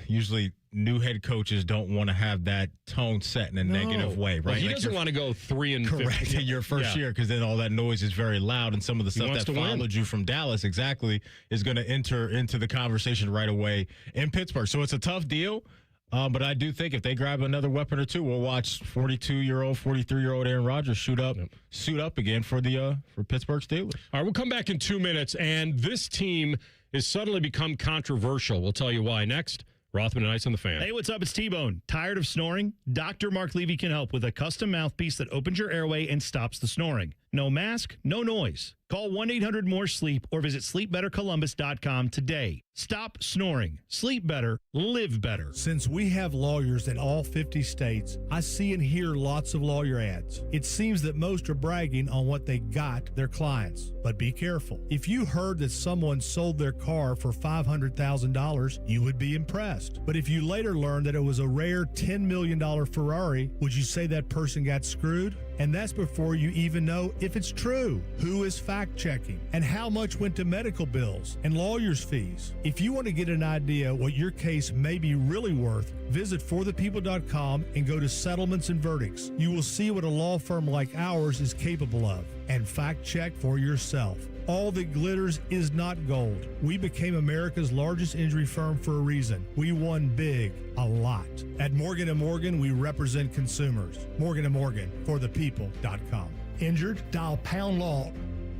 usually new head coaches don't want to have that tone set in a negative way, right? Well, he doesn't want to go 3-15. Correct, in your first year, because then all that noise is very loud, and some of the stuff that followed you from Dallas is going to enter into the conversation right away in Pittsburgh. So it's a tough deal, but I do think if they grab another weapon or two, we'll watch 42-year-old, 43-year-old Aaron Rodgers suit up again for Pittsburgh Steelers. All right, we'll come back in 2 minutes, and this team has suddenly become controversial. We'll tell you why next. Rothman Ice on the Fan. Hey, what's up? It's T-Bone. Tired of snoring? Dr. Mark Levy can help with a custom mouthpiece that opens your airway and stops the snoring. No mask, no noise. Call 1-800-MORE-SLEEP or visit sleepbettercolumbus.com today. Stop snoring. Sleep better. Live better. Since we have lawyers in all 50 states, I see and hear lots of lawyer ads. It seems that most are bragging on what they got their clients. But be careful. If you heard that someone sold their car for $500,000, you would be impressed. But if you later learned that it was a rare $10 million Ferrari, would you say that person got screwed? And that's before you even know if it's true. Who is fact-checking? And how much went to medical bills and lawyers' fees? If you want to get an idea what your case may be really worth, visit forthepeople.com and go to settlements and verdicts. You will see what a law firm like ours is capable of. And fact-check for yourself. All that glitters is not gold. We became America's largest injury firm for a reason. We won big, a lot. At Morgan & Morgan, we represent consumers. Morgan & Morgan, forthepeople.com. Injured? Dial pound law.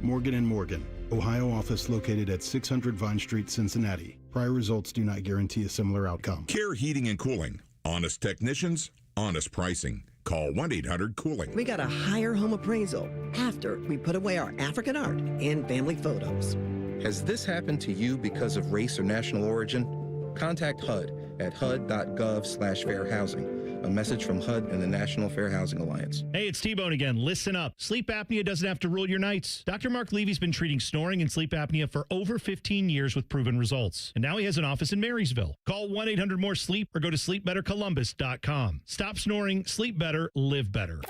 Morgan & Morgan, Ohio office located at 600 Vine Street, Cincinnati. Prior results do not guarantee a similar outcome. Care Heating and Cooling. Honest technicians, honest pricing. Call 1-800-COOLING. We got a higher home appraisal after we put away our African art and family photos. Has this happened to you because of race or national origin? Contact HUD at hud.gov/fair housing. A message from HUD and the National Fair Housing Alliance. Hey, it's T-Bone again. Listen up. Sleep apnea doesn't have to rule your nights. Dr. Mark Levy's been treating snoring and sleep apnea for over 15 years with proven results. And now he has an office in Marysville. Call 1-800-MORE-SLEEP or go to sleepbettercolumbus.com. Stop snoring, sleep better, live better.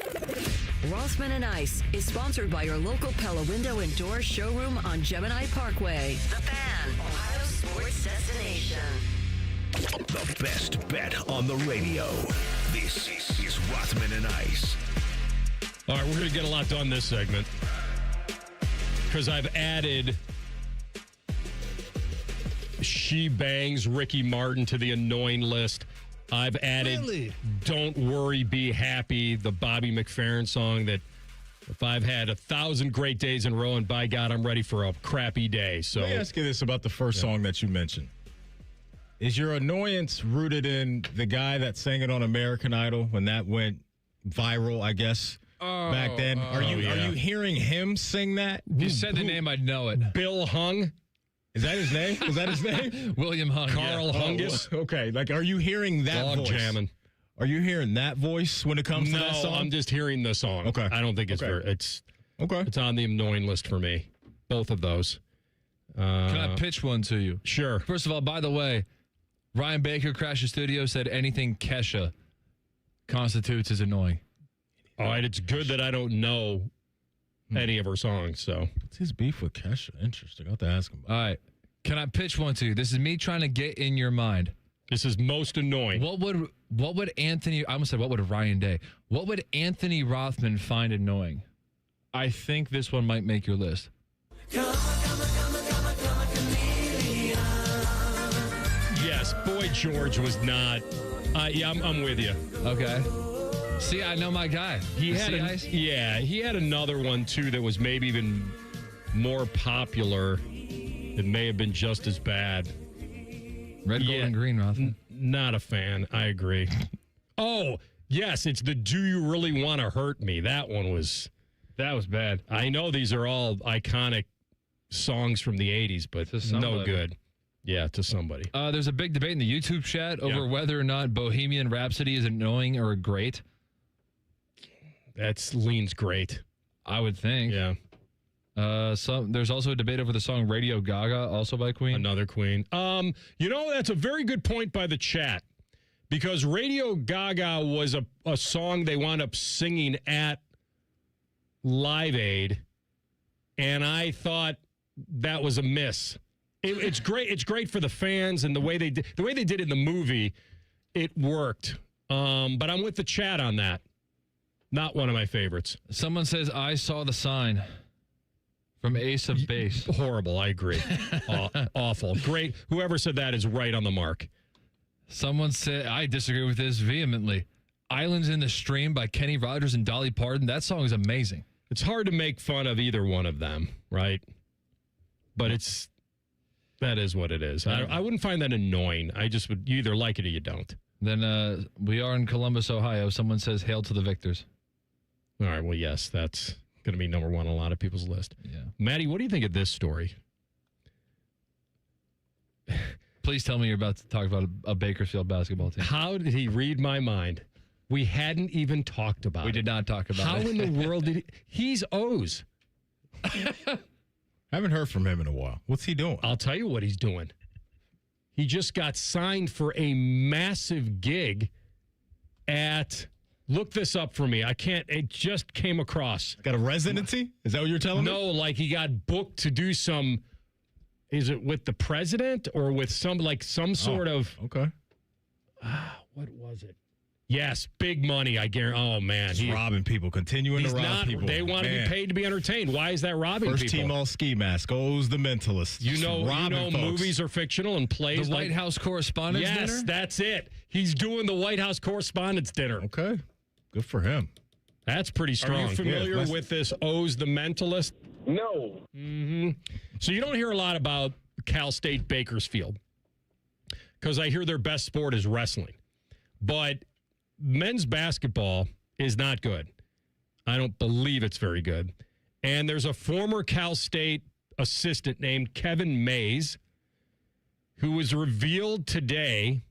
Rothman Ice is sponsored by your local Pella Window and Door showroom on Gemini Parkway. The Fan, Ohio sports destination. The best bet on the radio. This is Rothman and Ice. All right, we're going to get a lot done this segment because I've added She Bangs Ricky Martin to the annoying list. I've added Don't Worry, Be Happy, the Bobby McFerrin song that if I've had 1,000 great days in a row and by God, I'm ready for a crappy day. So let me ask you this about the first song that you mentioned. Is your annoyance rooted in the guy that sang it on American Idol when that went viral, I guess, back then? Are you hearing him sing that? If you said the name, I'd know it. Bill Hung? Is that his name? Is that his name? William Hung. Carl Hungus? Okay, like, are you hearing that Dog voice? jamming. Are you hearing that voice when it comes to that song? No, I'm just hearing the song. Okay. I don't think it's it's on the annoying list for me. Both of those. Can I pitch one to you? Sure. First of all, by the way, Ryan Baker, Crash the Studio, said anything Kesha constitutes as annoying. All right, it's good that I don't know any of her songs. So what's his beef with Kesha? Interesting. I'll have to ask him. All right. Can I pitch one to you? This is me trying to get in your mind. This is most annoying. What would Anthony, I almost said, what would Ryan Day? What would Anthony Rothman find annoying? I think this one might make your list. Yes, Boy George was not. I'm with you. Okay. See, I know my guy. He had another one too that was maybe even more popular. It may have been just as bad. Red, gold, and green, Rothman. Not a fan. I agree. Oh, yes, it's the Do You Really Want to Hurt Me? That was bad. I know these are all iconic songs from the 80s, but no good. Yeah, to somebody. There's a big debate in the YouTube chat over whether or not Bohemian Rhapsody is annoying or great. That leans great. I would think. Yeah. There's also a debate over the song Radio Gaga, also by Queen. Another Queen. That's a very good point by the chat, because Radio Gaga was a song they wound up singing at Live Aid, and I thought that was a miss. It's great. It's great for the fans, and the way they did it in the movie, it worked. But I'm with the chat on that. Not one of my favorites. Someone says, I Saw the Sign from Ace of Base. Horrible. I agree. Awful. Great. Whoever said that is right on the mark. Someone said, I disagree with this vehemently. Islands in the Stream by Kenny Rogers and Dolly Parton. That song is amazing. It's hard to make fun of either one of them, right? But that is what it is. I wouldn't find that annoying. I just would, you either like it or you don't. Then we are in Columbus, Ohio. Someone says, hail to the victors. All right, well, yes, that's going to be number one on a lot of people's list. Yeah. Maddie, what do you think of this story? Please tell me you're about to talk about a Bakersfield basketball team. How did he read my mind? We hadn't even talked about it. We did not talk about How it. How in the world did he? He's O's. Haven't heard from him in a while. What's he doing? I'll tell you what he's doing. He just got signed for a massive gig at... Look this up for me. I can't. It just came across. Got a residency? Is that what you're telling me? No, like he got booked to do some. Is it with the president or with some sort of? Okay. What was it? Yes, big money. I guarantee. Oh man, he's robbing people. Continuing to rob people. They want to be paid to be entertained. Why is that robbing people? First team all ski mask. O's the mentalist. You know, movies are fictional and plays. The White House Correspondents' Dinner? Yes, that's it. He's doing the White House Correspondents' Dinner. Okay. Good for him. That's pretty strong. Are you familiar with this O's the Mentalist? No. Mm-hmm. So you don't hear a lot about Cal State Bakersfield because I hear their best sport is wrestling. But men's basketball is not good. I don't believe it's very good. And there's a former Cal State assistant named Kevin Mays who was revealed today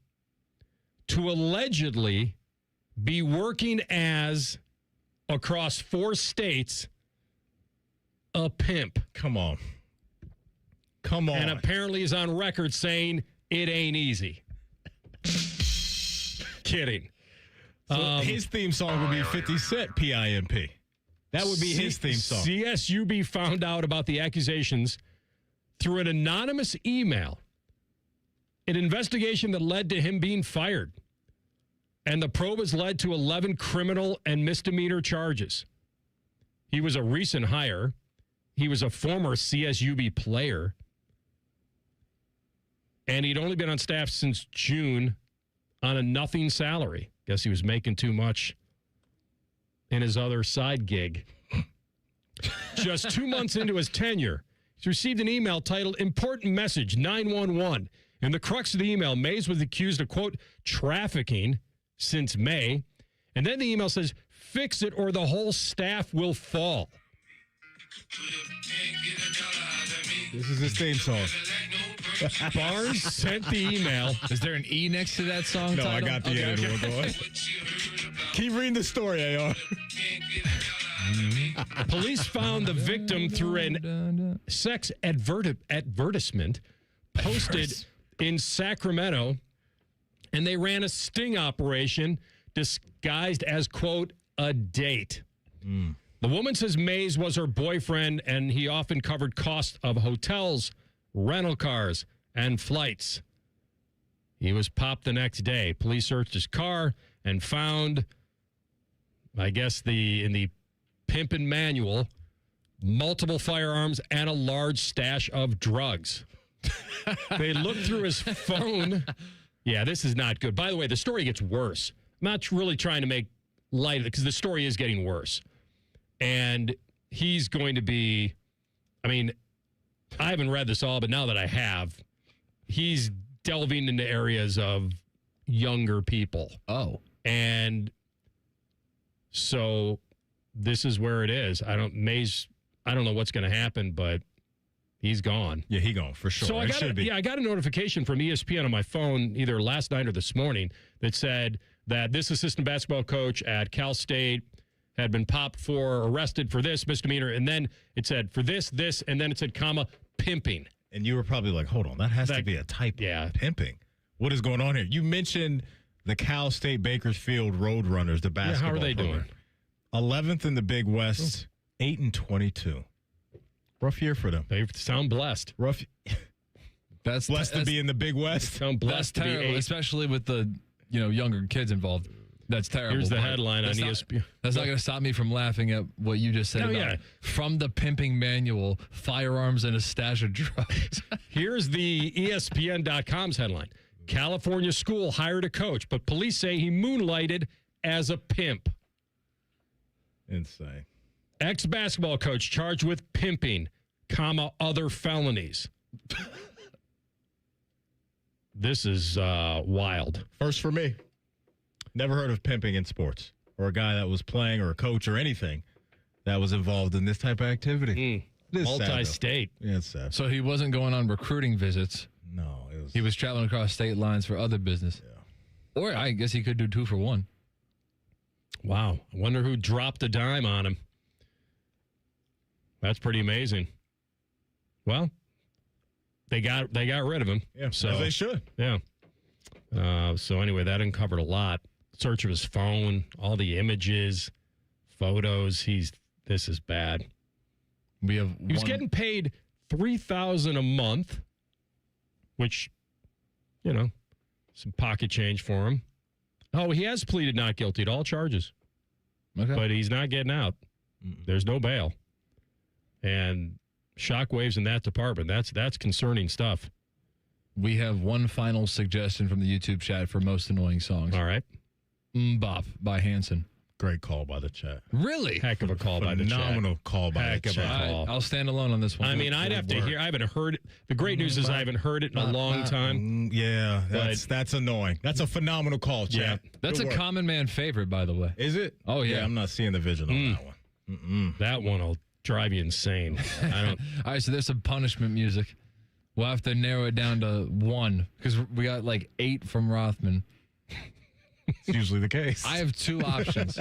to allegedly be working as, across 4 states, a pimp. Come on. Come on. And apparently is on record saying it ain't easy. Kidding. So his theme song would be 50 Cent, P-I-M-P. That would be his theme song. CSUB found out about the accusations through an anonymous email, an investigation that led to him being fired. And the probe has led to 11 criminal and misdemeanor charges. He was a recent hire. He was a former CSUB player. And he'd only been on staff since June on a nothing salary. Guess he was making too much in his other side gig. Just 2 months into his tenure, he's received an email titled Important Message 911. In the crux of the email, Mays was accused of, quote, trafficking since May. And then the email says, fix it or the whole staff will fall. This is his theme song. Barnes sent the email. Is there an E next to that song No, title? I got the end. Go ahead. Keep reading the story, AR. Police found the victim through an sex advertisement posted in Sacramento, and they ran a sting operation disguised as, quote, a date. The woman says Mays was her boyfriend, and he often covered costs of hotels, rental cars, and flights. He was popped the next day. Police searched his car and found, I guess, in the pimpin' manual, multiple firearms and a large stash of drugs. They looked through his phone. Yeah, this is not good. By the way, the story gets worse. I'm not really trying to make light of it because the story is getting worse. And he's going to be, I mean, I haven't read this all, but now that I have, he's delving into areas of younger people. Oh. And so this is where it is. I don't know what's going to happen, but he's gone. Yeah, he gone for sure. So I got a notification from ESPN on my phone either last night or this morning that said that this assistant basketball coach at Cal State had been arrested for this misdemeanor, and then it said for this, and then it said, comma, pimping. And you were probably like, hold on, that has to be a typo. Yeah. Pimping. What is going on here? You mentioned the Cal State Bakersfield Roadrunners, the basketball how are they program. doing? 11th in the Big West, 8-22. Rough year for them. They sound blessed. Rough. That's blessed to be in the Big West. Sound blessed to be terrible, especially with the younger kids involved. That's terrible. Here's the headline on ESPN. That's not going to stop me from laughing at what you just said. From the pimping manual, firearms and a stash of drugs. Here's the ESPN.com's headline. California school hired a coach, but police say he moonlighted as a pimp. Insane. Ex-basketball coach charged with pimping, comma, other felonies. This is wild. First for me. Never heard of pimping in sports or a guy that was playing or a coach or anything that was involved in this type of activity. Multi-state. Yeah, it's sad. So he wasn't going on recruiting visits. No. He was traveling across state lines for other business. Yeah. Or I guess he could do 2 for 1. Wow. I wonder who dropped a dime on him. That's pretty amazing. Well, they got rid of him. Yeah, so as they should. Yeah. So anyway, that uncovered a lot. Search of his phone, all the images, photos. This is bad. He was getting paid $3,000 a month, which, some pocket change for him. Oh, he has pleaded not guilty to all charges. Okay. But he's not getting out. There's no bail. And shockwaves in that department. That's concerning stuff. We have one final suggestion from the YouTube chat for most annoying songs. All right. Bop by Hanson. Great call by the chat. Really? Heck of a call by the chat. Phenomenal call by the chat. I'll stand alone on this one. I mean, I'd have to hear. I haven't heard it. The great news is I haven't heard it in a long time. Yeah, that's annoying. That's a phenomenal call, chat. Yeah. That's a common man favorite, by the way. Is it? Oh, yeah. I'm not seeing the vision on that one. That one will drive you insane. I don't. All right, so there's some punishment music. We'll have to narrow it down to 1 because we got like 8 from Rothman. It's usually the case. I have two options.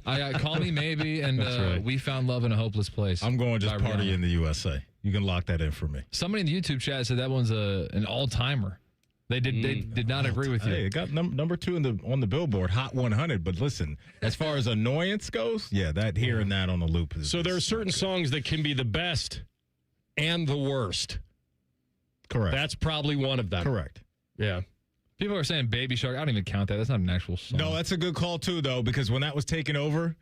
I Call Me Maybe and right. We Found Love in a Hopeless Place. I'm going just by Party Rihanna. in the USA. You can lock that in for me. Somebody in the YouTube chat said that one's an all-timer. They did not agree with you. Hey, it got number 2 on the Billboard Hot 100. But listen, as far as annoyance goes, yeah, that hearing that on the loop is. So there are certain songs that can be the best and the worst. Correct. That's probably one of them. Correct. Yeah. People are saying Baby Shark. I don't even count that. That's not an actual song. No, that's a good call too, though, because when that was taken over,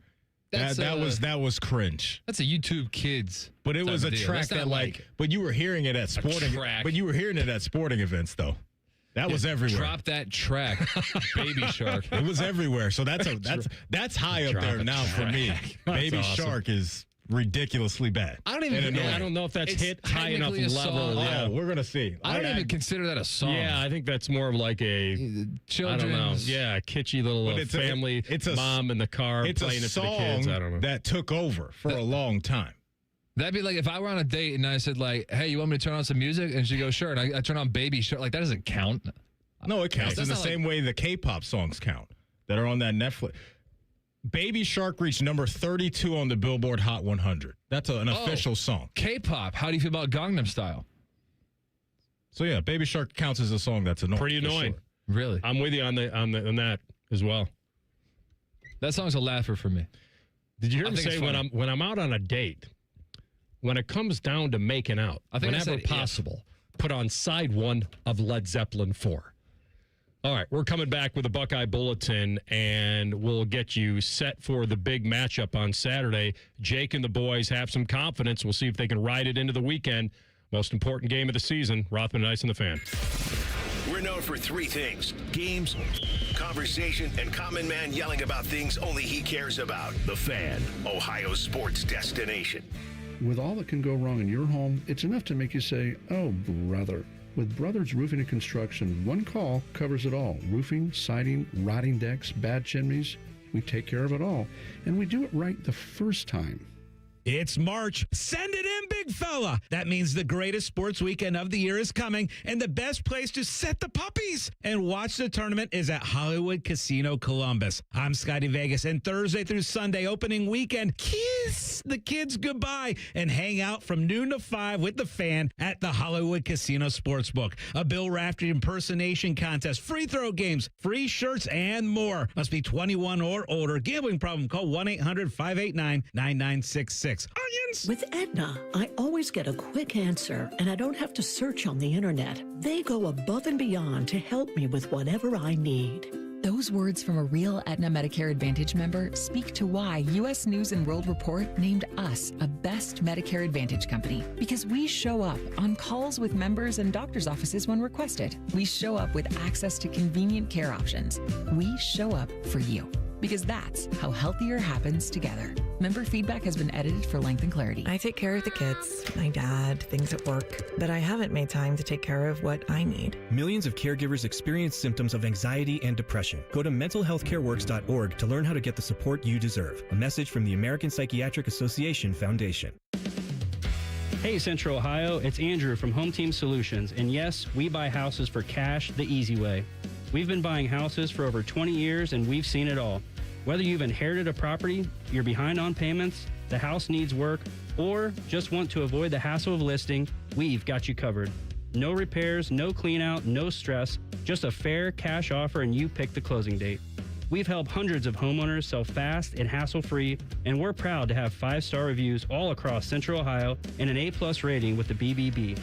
that was cringe. That's a YouTube Kids. But it was a track that but you were hearing it at sporting. But you were hearing it at sporting events, though. That was everywhere. Drop that track, Baby Shark. It was everywhere. So that's high up there now for me. Baby awesome. Shark is ridiculously bad. I don't know if that's it's hit high enough technically a level. song. Yeah. Oh, we're gonna see. I don't even consider that a song. Yeah, I think that's more of like a children's. I don't know. Yeah, kitschy little family. It's a mom in the car it's playing a it for the song kids. I don't know. that took over for a long time. That'd be like if I were on a date and I said like, "Hey, you want me to turn on some music?" And she goes, "Sure." And I turn on Baby Shark. Like that doesn't count. No, it counts That's in the not same way the K-pop songs count that are on that Netflix. Baby Shark reached number 32 on the Billboard Hot 100. That's an official song. K-pop. How do you feel about Gangnam Style? So yeah, Baby Shark counts as a song that's annoying. Pretty annoying. Sure. Really? I'm with you on that as well. That song's a laugher for me. Did you hear him say when I'm out on a date, when it comes down to making out, whenever possible, put on side 1 of Led Zeppelin 4. All right, we're coming back with a Buckeye Bulletin, and we'll get you set for the big matchup on Saturday. Jake and the boys have some confidence. We'll see if they can ride it into the weekend. Most important game of the season, Rothman Ice and the Fan. We're known for 3 things: games, conversation, and Common Man yelling about things only he cares about. The Fan, Ohio's sports destination. With all that can go wrong in your home, it's enough to make you say, "Oh, brother." With Brothers Roofing and Construction, one call covers it all. Roofing, siding, rotting decks, bad chimneys. We take care of it all. And we do it right the first time. It's March. Send it in, big fella. That means the greatest sports weekend of the year is coming, and the best place to set the puppies and watch the tournament is at Hollywood Casino Columbus. I'm Scotty Vegas, and Thursday through Sunday opening weekend, kiss the kids goodbye and hang out from noon to 5 with the Fan at the Hollywood Casino Sportsbook. A Bill Raftery impersonation contest, free throw games, free shirts, and more. Must be 21 or older. Gambling problem? Call 1-800-589-9966. Onions! With Aetna, I always get a quick answer, and I don't have to search on the internet. They go above and beyond to help me with whatever I need. Those words from a real Aetna Medicare Advantage member speak to why U.S. News & World Report named us a best Medicare Advantage company. Because we show up on calls with members and doctor's offices when requested. We show up with access to convenient care options. We show up for you. Because that's how healthier happens together. Member feedback has been edited for length and clarity. I take care of the kids, my dad, things at work, but I haven't made time to take care of what I need. Millions of caregivers experience symptoms of anxiety and depression. Go to mentalhealthcareworks.org to learn how to get the support you deserve. A message from the American Psychiatric Association Foundation. Hey Central Ohio, it's Andrew from Home Team Solutions, and yes, we buy houses for cash the easy way. We've been buying houses for over 20 years and we've seen it all. Whether you've inherited a property, you're behind on payments, the house needs work, or just want to avoid the hassle of listing, we've got you covered. No repairs, no clean out, no stress, just a fair cash offer and you pick the closing date. We've helped hundreds of homeowners sell fast and hassle-free, and we're proud to have 5-star reviews all across Central Ohio and an A+ rating with the BBB.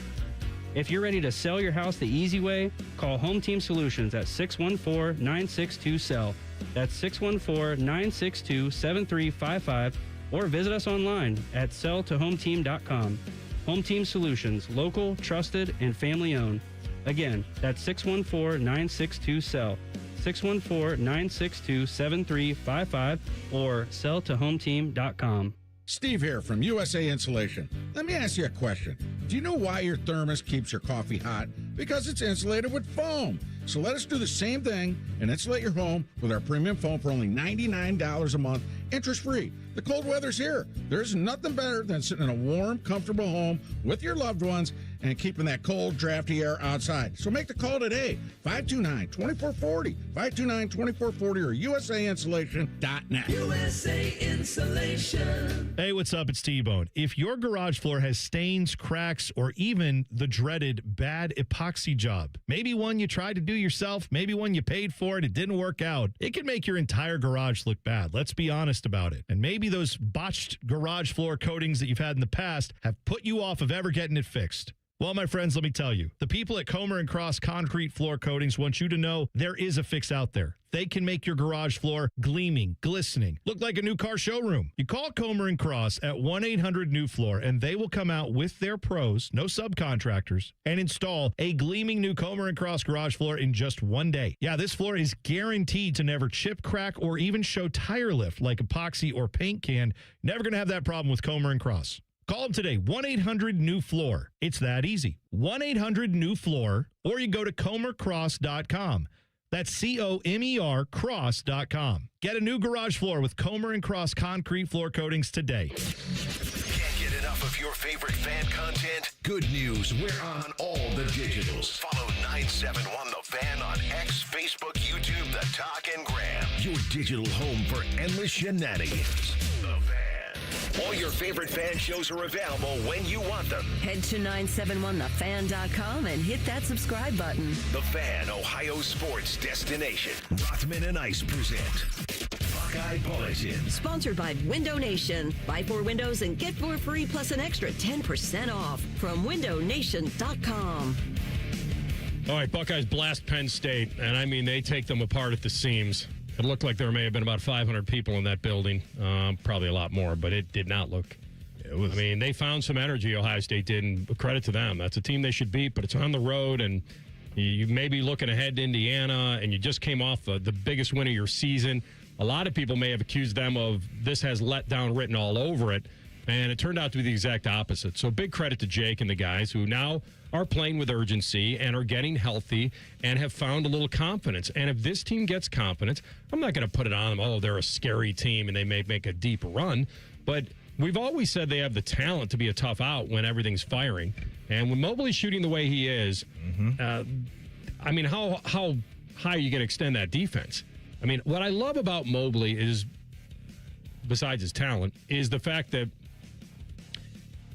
If you're ready to sell your house the easy way, call Home Team Solutions at 614-962-SELL. That's 614-962-7355, or visit us online at selltohometeam.com. Home Team Solutions, local, trusted, and family-owned. Again, that's 614-962-SELL. 614-962-7355 or selltohometeam.com. Steve here from USA Insulation. Let me ask you a question. Do you know why your thermos keeps your coffee hot? Because it's insulated with foam. So let us do the same thing and insulate your home with our premium foam for only $99 a month, interest-free. The cold weather's here. There's nothing better than sitting in a warm, comfortable home with your loved ones and keeping that cold, drafty air outside. So make the call today, 529-2440, 529-2440, or USAinsulation.net. USA Insulation. Hey, what's up? It's T-Bone. If your garage floor has stains, cracks, or even the dreaded bad epoxy job, maybe one you tried to do yourself, maybe one you paid for and it didn't work out, it can make your entire garage look bad. Let's be honest about it. And maybe those botched garage floor coatings that you've had in the past have put you off of ever getting it fixed. Well, my friends, let me tell you, the people at Comer & Cross Concrete Floor Coatings want you to know there is a fix out there. They can make your garage floor gleaming, glistening, look like a new car showroom. You call Comer & Cross at 1-800-NEW-FLOOR, and they will come out with their pros, no subcontractors, and install a gleaming new Comer & Cross garage floor in just one day. Yeah, this floor is guaranteed to never chip, crack, or even show tire lift like epoxy or paint can. Never going to have that problem with Comer & Cross. Call them today, 1-800-NEW-FLOOR. It's that easy. 1-800-NEW-FLOOR, or you go to comercross.com. That's COMER cross.com. Get a new garage floor with Comer & Cross Concrete Floor Coatings today. Can't get enough of your favorite fan content? Good news, we're on all the digitals. Follow 971 The Fan on X, Facebook, YouTube, The Talk, and Gram. Your digital home for endless shenanigans. The Fan. All your favorite fan shows are available when you want them. Head to 971thefan.com and hit that subscribe button. The Fan, Ohio sports destination. Rothman Ice present Buckeye Bulletin. Sponsored by Window Nation. Buy 4 windows and get 4 free plus an extra 10% off from windownation.com. All right, Buckeyes blast Penn State, and I mean, they take them apart at the seams. It looked like there may have been about 500 people in that building, probably a lot more, but it did not look. I mean, they found some energy, Ohio State did, and credit to them. That's a team they should beat, but it's on the road, and you may be looking ahead to Indiana, and you just came off the biggest win of your season. A lot of people may have accused them of this has letdown written all over it, and it turned out to be the exact opposite. So big credit to Jake and the guys who now are playing with urgency and are getting healthy and have found a little confidence. And if this team gets confidence, I'm not going to put it on them, oh, they're a scary team and they may make a deep run. But we've always said they have the talent to be a tough out when everything's firing. And when Mobley's shooting the way he is, I mean, how high are you going to extend that defense? I mean, what I love about Mobley is, besides his talent, is the fact that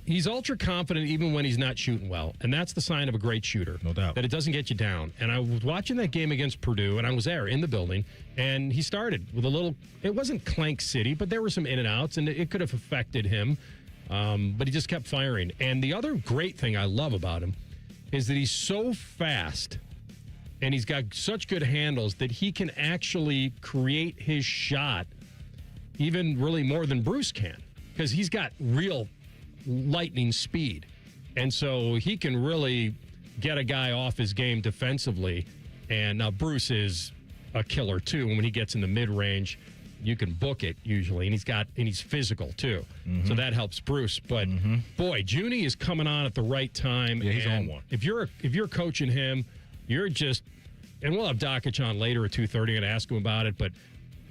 he's ultra confident even when he's not shooting well. And that's the sign of a great shooter. No doubt. That it doesn't get you down. And I was watching that game against Purdue, and I was there in the building, and he started with a little, it wasn't Clank City, but there were some in and outs, and it could have affected him. But he just kept firing. And the other great thing I love about him is that he's so fast, and he's got such good handles that he can actually create his shot even really more than Bruce can, because he's got real lightning speed. And so he can really get a guy off his game defensively. And now Bruce is a killer too. When he gets in the mid-range, you can book it usually. And he's physical too. So that helps Bruce. But boy, Junie is coming on at the right time. Yeah, he's on one. If you're coaching him, you're just, and we'll have Dockich on later at 2:30 and ask him about it. But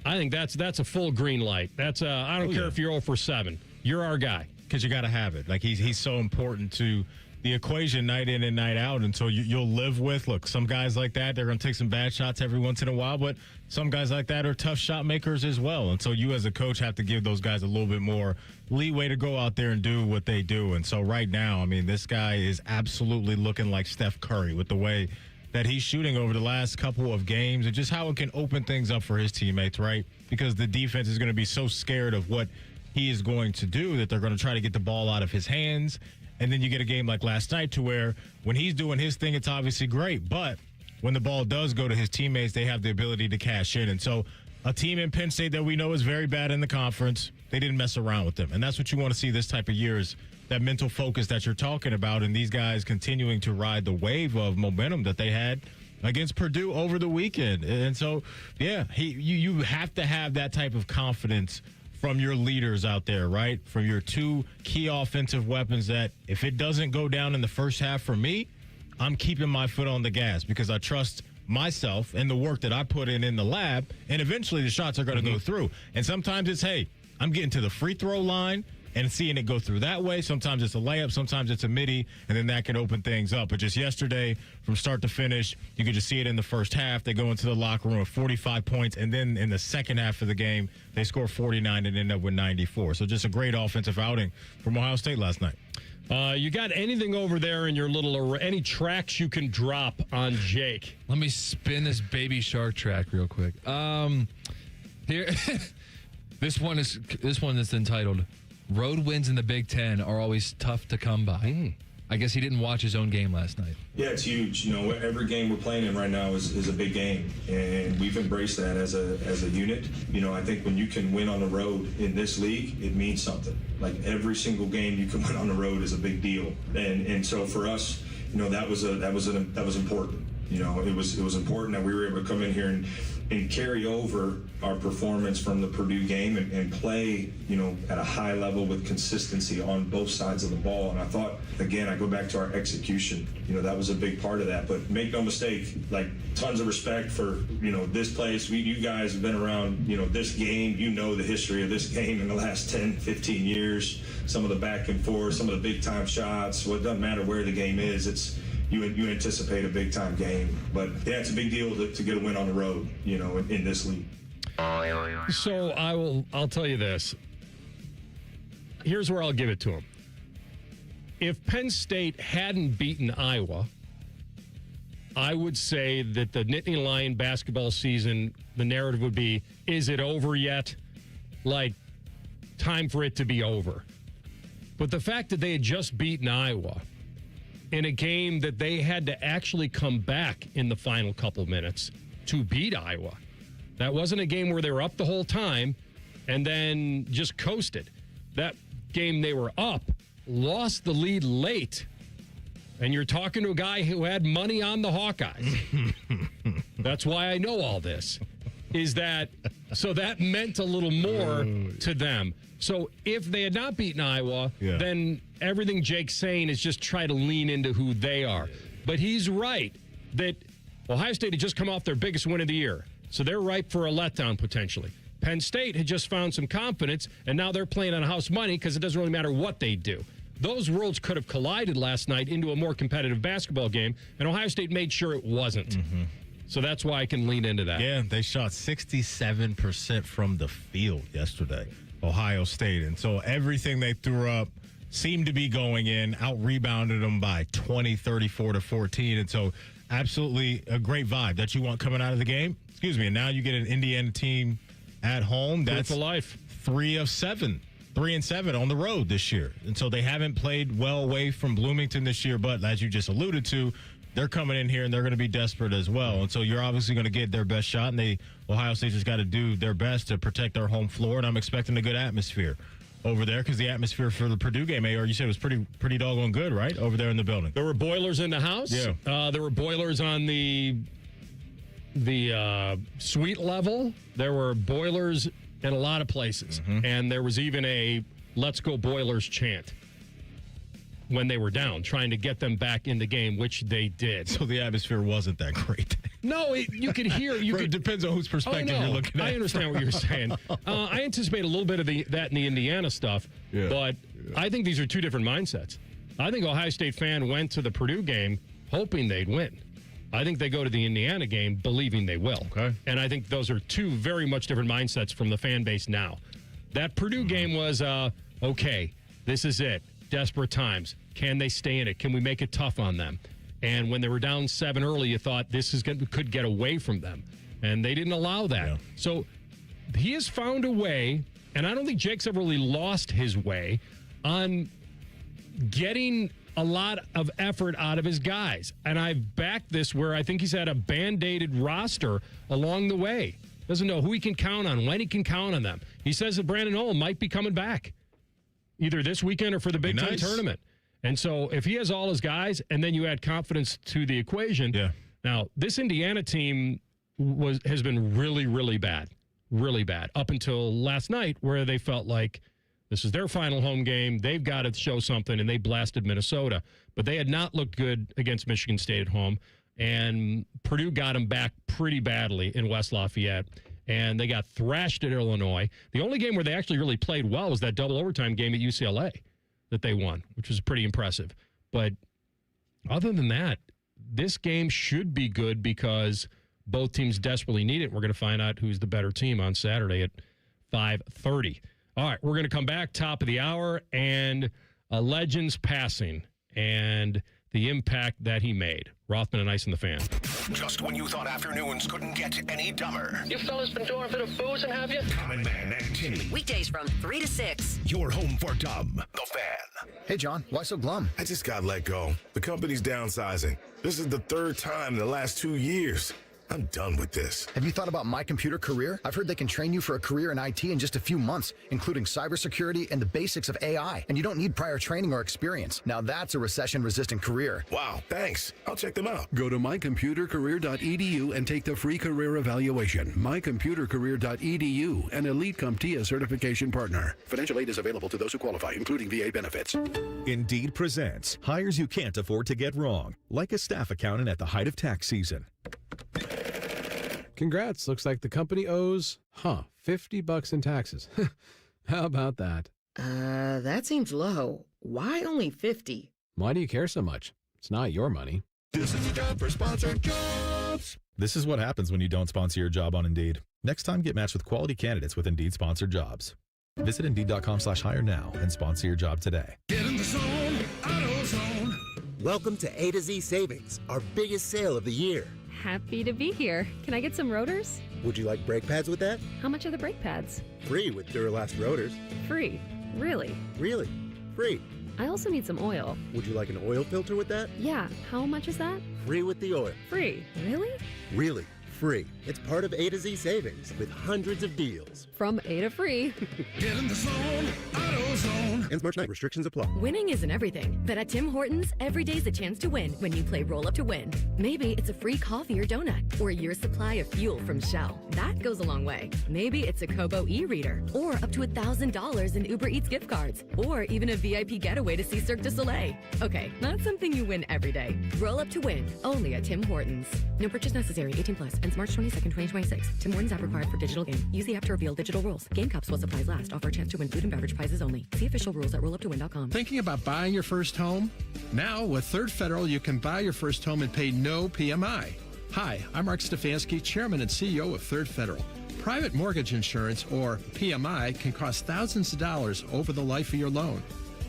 I think that's a full green light. That's I don't care if you're 0 for 7. You're our guy. Because you got to have it. Like, he's so important to the equation night in and night out. And so you'll live with, look, some guys like that, they're going to take some bad shots every once in a while, but some guys like that are tough shot makers as well. And so you as a coach have to give those guys a little bit more leeway to go out there and do what they do. And so right now, I mean, this guy is absolutely looking like Steph Curry with the way that he's shooting over the last couple of games and just how it can open things up for his teammates, right? Because the defense is going to be so scared of what he is going to do that they're going to try to get the ball out of his hands. And then you get a game like last night to where when he's doing his thing, it's obviously great. But when the ball does go to his teammates, they have the ability to cash in. And so a team in Penn State that we know is very bad in the conference, they didn't mess around with them. And that's what you want to see this type of year is that mental focus that you're talking about. And these guys continuing to ride the wave of momentum that they had against Purdue over the weekend. And so, yeah, you have to have that type of confidence from your leaders out there, right? From your two key offensive weapons that if it doesn't go down in the first half for me, I'm keeping my foot on the gas because I trust myself and the work that I put in the lab, and eventually the shots are going to go through. And sometimes it's, hey, I'm getting to the free throw line and seeing it go through that way. Sometimes it's a layup, sometimes it's a midi, and then that can open things up. But just yesterday, from start to finish, you could just see it in the first half. They go into the locker room with 45 points, and then in the second half of the game, they score 49 and end up with 94. So just a great offensive outing from Ohio State last night. You got anything over there in your little any tracks you can drop on Jake? Let me spin this Baby Shark track real quick. Here, this one is entitled "Road Wins in the Big Ten Are Always Tough to Come By." I guess he didn't watch his own game last night. Yeah, it's huge. You know, every game we're playing in right now is a big game, and we've embraced that as a unit. You know, I think when you can win on the road in this league, it means something. Like every single game you can win on the road is a big deal, and so for us, you know, that was important. You know, it was important that we were able to come in here and carry over our performance from the Purdue game and play, you know, at a high level with consistency on both sides of the ball. And I thought, again, I go back to our execution. You know, that was a big part of that. But make no mistake, like, tons of respect for, you know, this place. You guys have been around, you know, this game. You know the history of this game in the last 10, 15 years. Some of the back and forth, some of the big-time shots. Well, it doesn't matter where the game is. It's you anticipate a big-time game. But, yeah, it's a big deal to get a win on the road, you know, in this league. So I'll tell you this. Here's where I'll give it to him. If Penn State hadn't beaten Iowa, I would say that the Nittany Lion basketball season, the narrative would be, is it over yet? Like, time for it to be over. But the fact that they had just beaten Iowa in a game that they had to actually come back in the final couple minutes to beat Iowa. That wasn't a game where they were up the whole time and then just coasted. That game they were up, lost the lead late, and you're talking to a guy who had money on the Hawkeyes. That's why I know all this. So that meant a little more to them. So if they had not beaten Iowa, then everything Jake's saying is just try to lean into who they are. But he's right that Ohio State had just come off their biggest win of the year. So they're ripe for a letdown potentially. Penn State had just found some confidence, and now they're playing on house money because it doesn't really matter what they do. Those worlds could have collided last night into a more competitive basketball game, and Ohio State made sure it wasn't. Mm-hmm. So that's why I can lean into that. Yeah, they shot 67% from the field yesterday, Ohio State. And so everything they threw up seemed to be going in, out-rebounded them by 20, 34-14. And so absolutely a great vibe that you want coming out of the game. Excuse me. And now you get an Indiana team at home. That's for life. 3 and 7 on the road this year. And so they haven't played well away from Bloomington this year. But as you just alluded to, they're coming in here and they're going to be desperate as well. And so you're obviously going to get their best shot. And Ohio State just got to do their best to protect their home floor. And I'm expecting a good atmosphere over there because the atmosphere for the Purdue game, AR, you said was pretty doggone good, right? Over there in the building. There were boilers in the house. Yeah. There were boilers on the suite level. There were boilers in a lot of places. Mm-hmm. And there was even a "Let's Go Boilers" chant when they were down, trying to get them back in the game, which they did. So the atmosphere wasn't that great. No, you could hear. It depends on whose perspective you're looking at. I understand what you're saying. I anticipate a little bit of that in the Indiana stuff, but I think these are two different mindsets. I think Ohio State fan went to the Purdue game hoping they'd win. I think they go to the Indiana game believing they will. Okay. And I think those are two very much different mindsets from the fan base now. That Purdue game was, okay, this is it. Desperate times. Can they stay in it? Can we make it tough on them? And when they were down 7 early, you thought could get away from them. And they didn't allow that. Yeah. So he has found a way, and I don't think Jake's ever really lost his way, on getting a lot of effort out of his guys. And I've backed this where I think he's had a band-aided roster along the way. Doesn't know who he can count on, when he can count on them. He says that Brandon Owen might be coming back either this weekend or for the Big Ten tournament. And so if he has all his guys and then you add confidence to the equation. Yeah. Now, this Indiana team has been really, really bad. Really bad. Up until last night where they felt like this is their final home game. They've got to show something, and they blasted Minnesota. But they had not looked good against Michigan State at home. And Purdue got them back pretty badly in West Lafayette. and they got thrashed at Illinois. The only game where they actually really played well was that double overtime game at UCLA that they won, which was pretty impressive. But other than that, this game should be good because both teams desperately need it. We're going to find out who's the better team on Saturday at 5:30. All right, we're going to come back top of the hour and a legend's passing and the impact that he made. Rothman Ice and the Fan. Just when you thought afternoons couldn't get any dumber. You fellas been doing a bit of boozing, have you? Common Man and Tinny. Weekdays from 3 to 6. Your home for dumb. The Fan. Hey, John, why so glum? I just got let go. The company's downsizing. This is the third time in the last 2 years. I'm done with this. Have you thought about My Computer Career? I've heard they can train you for a career in IT in just a few months, including cybersecurity and the basics of AI. And you don't need prior training or experience. Now that's a recession-resistant career. Wow, thanks. I'll check them out. Go to mycomputercareer.edu and take the free career evaluation. Mycomputercareer.edu, an Elite CompTIA certification partner. Financial aid is available to those who qualify, including VA benefits. Indeed presents hires you can't afford to get wrong, like a staff accountant at the height of tax season. Congrats. Looks like the company owes, $50 in taxes. How about that? That seems low. Why only 50? Why do you care so much? It's not your money. This is the job for sponsored jobs. This is what happens when you don't sponsor your job on Indeed. Next time, get matched with quality candidates with Indeed sponsored jobs. Visit Indeed.com/hire now and sponsor your job today. Get in the zone, AutoZone. Welcome to A to Z Savings, our biggest sale of the year. Happy to be here. Can I get some rotors? Would you like brake pads with that? How much are the brake pads? Free with Duralast rotors. Free. Really? Really? Free. I also need some oil. Would you like an oil filter with that? Yeah. How much is that? Free with the oil. Free. Really? Really. Free. It's part of A to Z Savings with hundreds of deals. From A to free. Get in the zone, AutoZone. Ends March 9th. Restrictions apply. Winning isn't everything, but at Tim Hortons, every day's a chance to win when you play Roll Up to Win. Maybe it's a free coffee or donut, or a year's supply of fuel from Shell. That goes a long way. Maybe it's a Kobo e-reader, or up to $1,000 in Uber Eats gift cards, or even a VIP getaway to see Cirque du Soleil. Okay, not something you win every day. Roll Up to Win, only at Tim Hortons. No purchase necessary. 18 plus. Ends March 22nd, 2026. Tim Hortons app required for digital game. Use the app to reveal digital rules. Game caps while supplies last. Offer a chance to win food and beverage prizes only. See official rules at rolluptowin.com. Thinking about buying your first home? Now, with Third Federal, you can buy your first home and pay no PMI. Hi, I'm Mark Stefanski, Chairman and CEO of Third Federal. Private mortgage insurance, or PMI, can cost thousands of dollars over the life of your loan.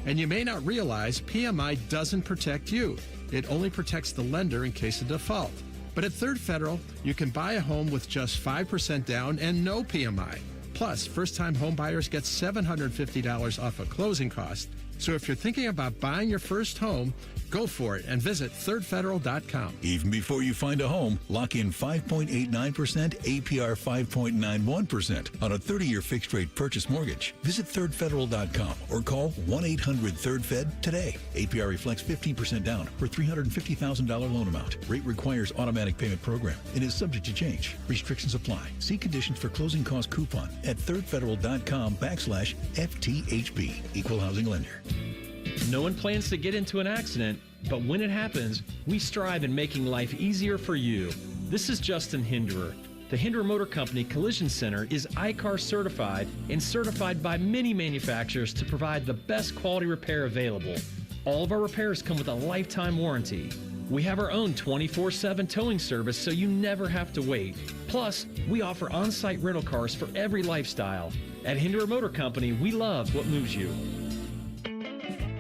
And you may not realize PMI doesn't protect you. It only protects the lender in case of default. But at Third Federal, you can buy a home with just 5% down and no PMI. Plus, first-time home buyers get $750 off of closing costs. So if you're thinking about buying your first home, go for it and visit thirdfederal.com. Even before you find a home, lock in 5.89%, APR 5.91% on a 30-year fixed-rate purchase mortgage. Visit thirdfederal.com or call 1-800-3RD-FED today. APR reflects 15% down for $350,000 loan amount. Rate requires automatic payment program and is subject to change. Restrictions apply. See conditions for closing cost coupon at thirdfederal.com/FTHB. Equal housing lender. No one plans to get into an accident, but when it happens, we strive in making life easier for you. This is Justin Hinderer. The Hinderer Motor Company Collision Center is ICAR certified and certified by many manufacturers to provide the best quality repair available. All of our repairs come with a lifetime warranty. We have our own 24/7 towing service so you never have to wait. Plus, we offer on-site rental cars for every lifestyle. At Hinderer Motor Company, we love what moves you.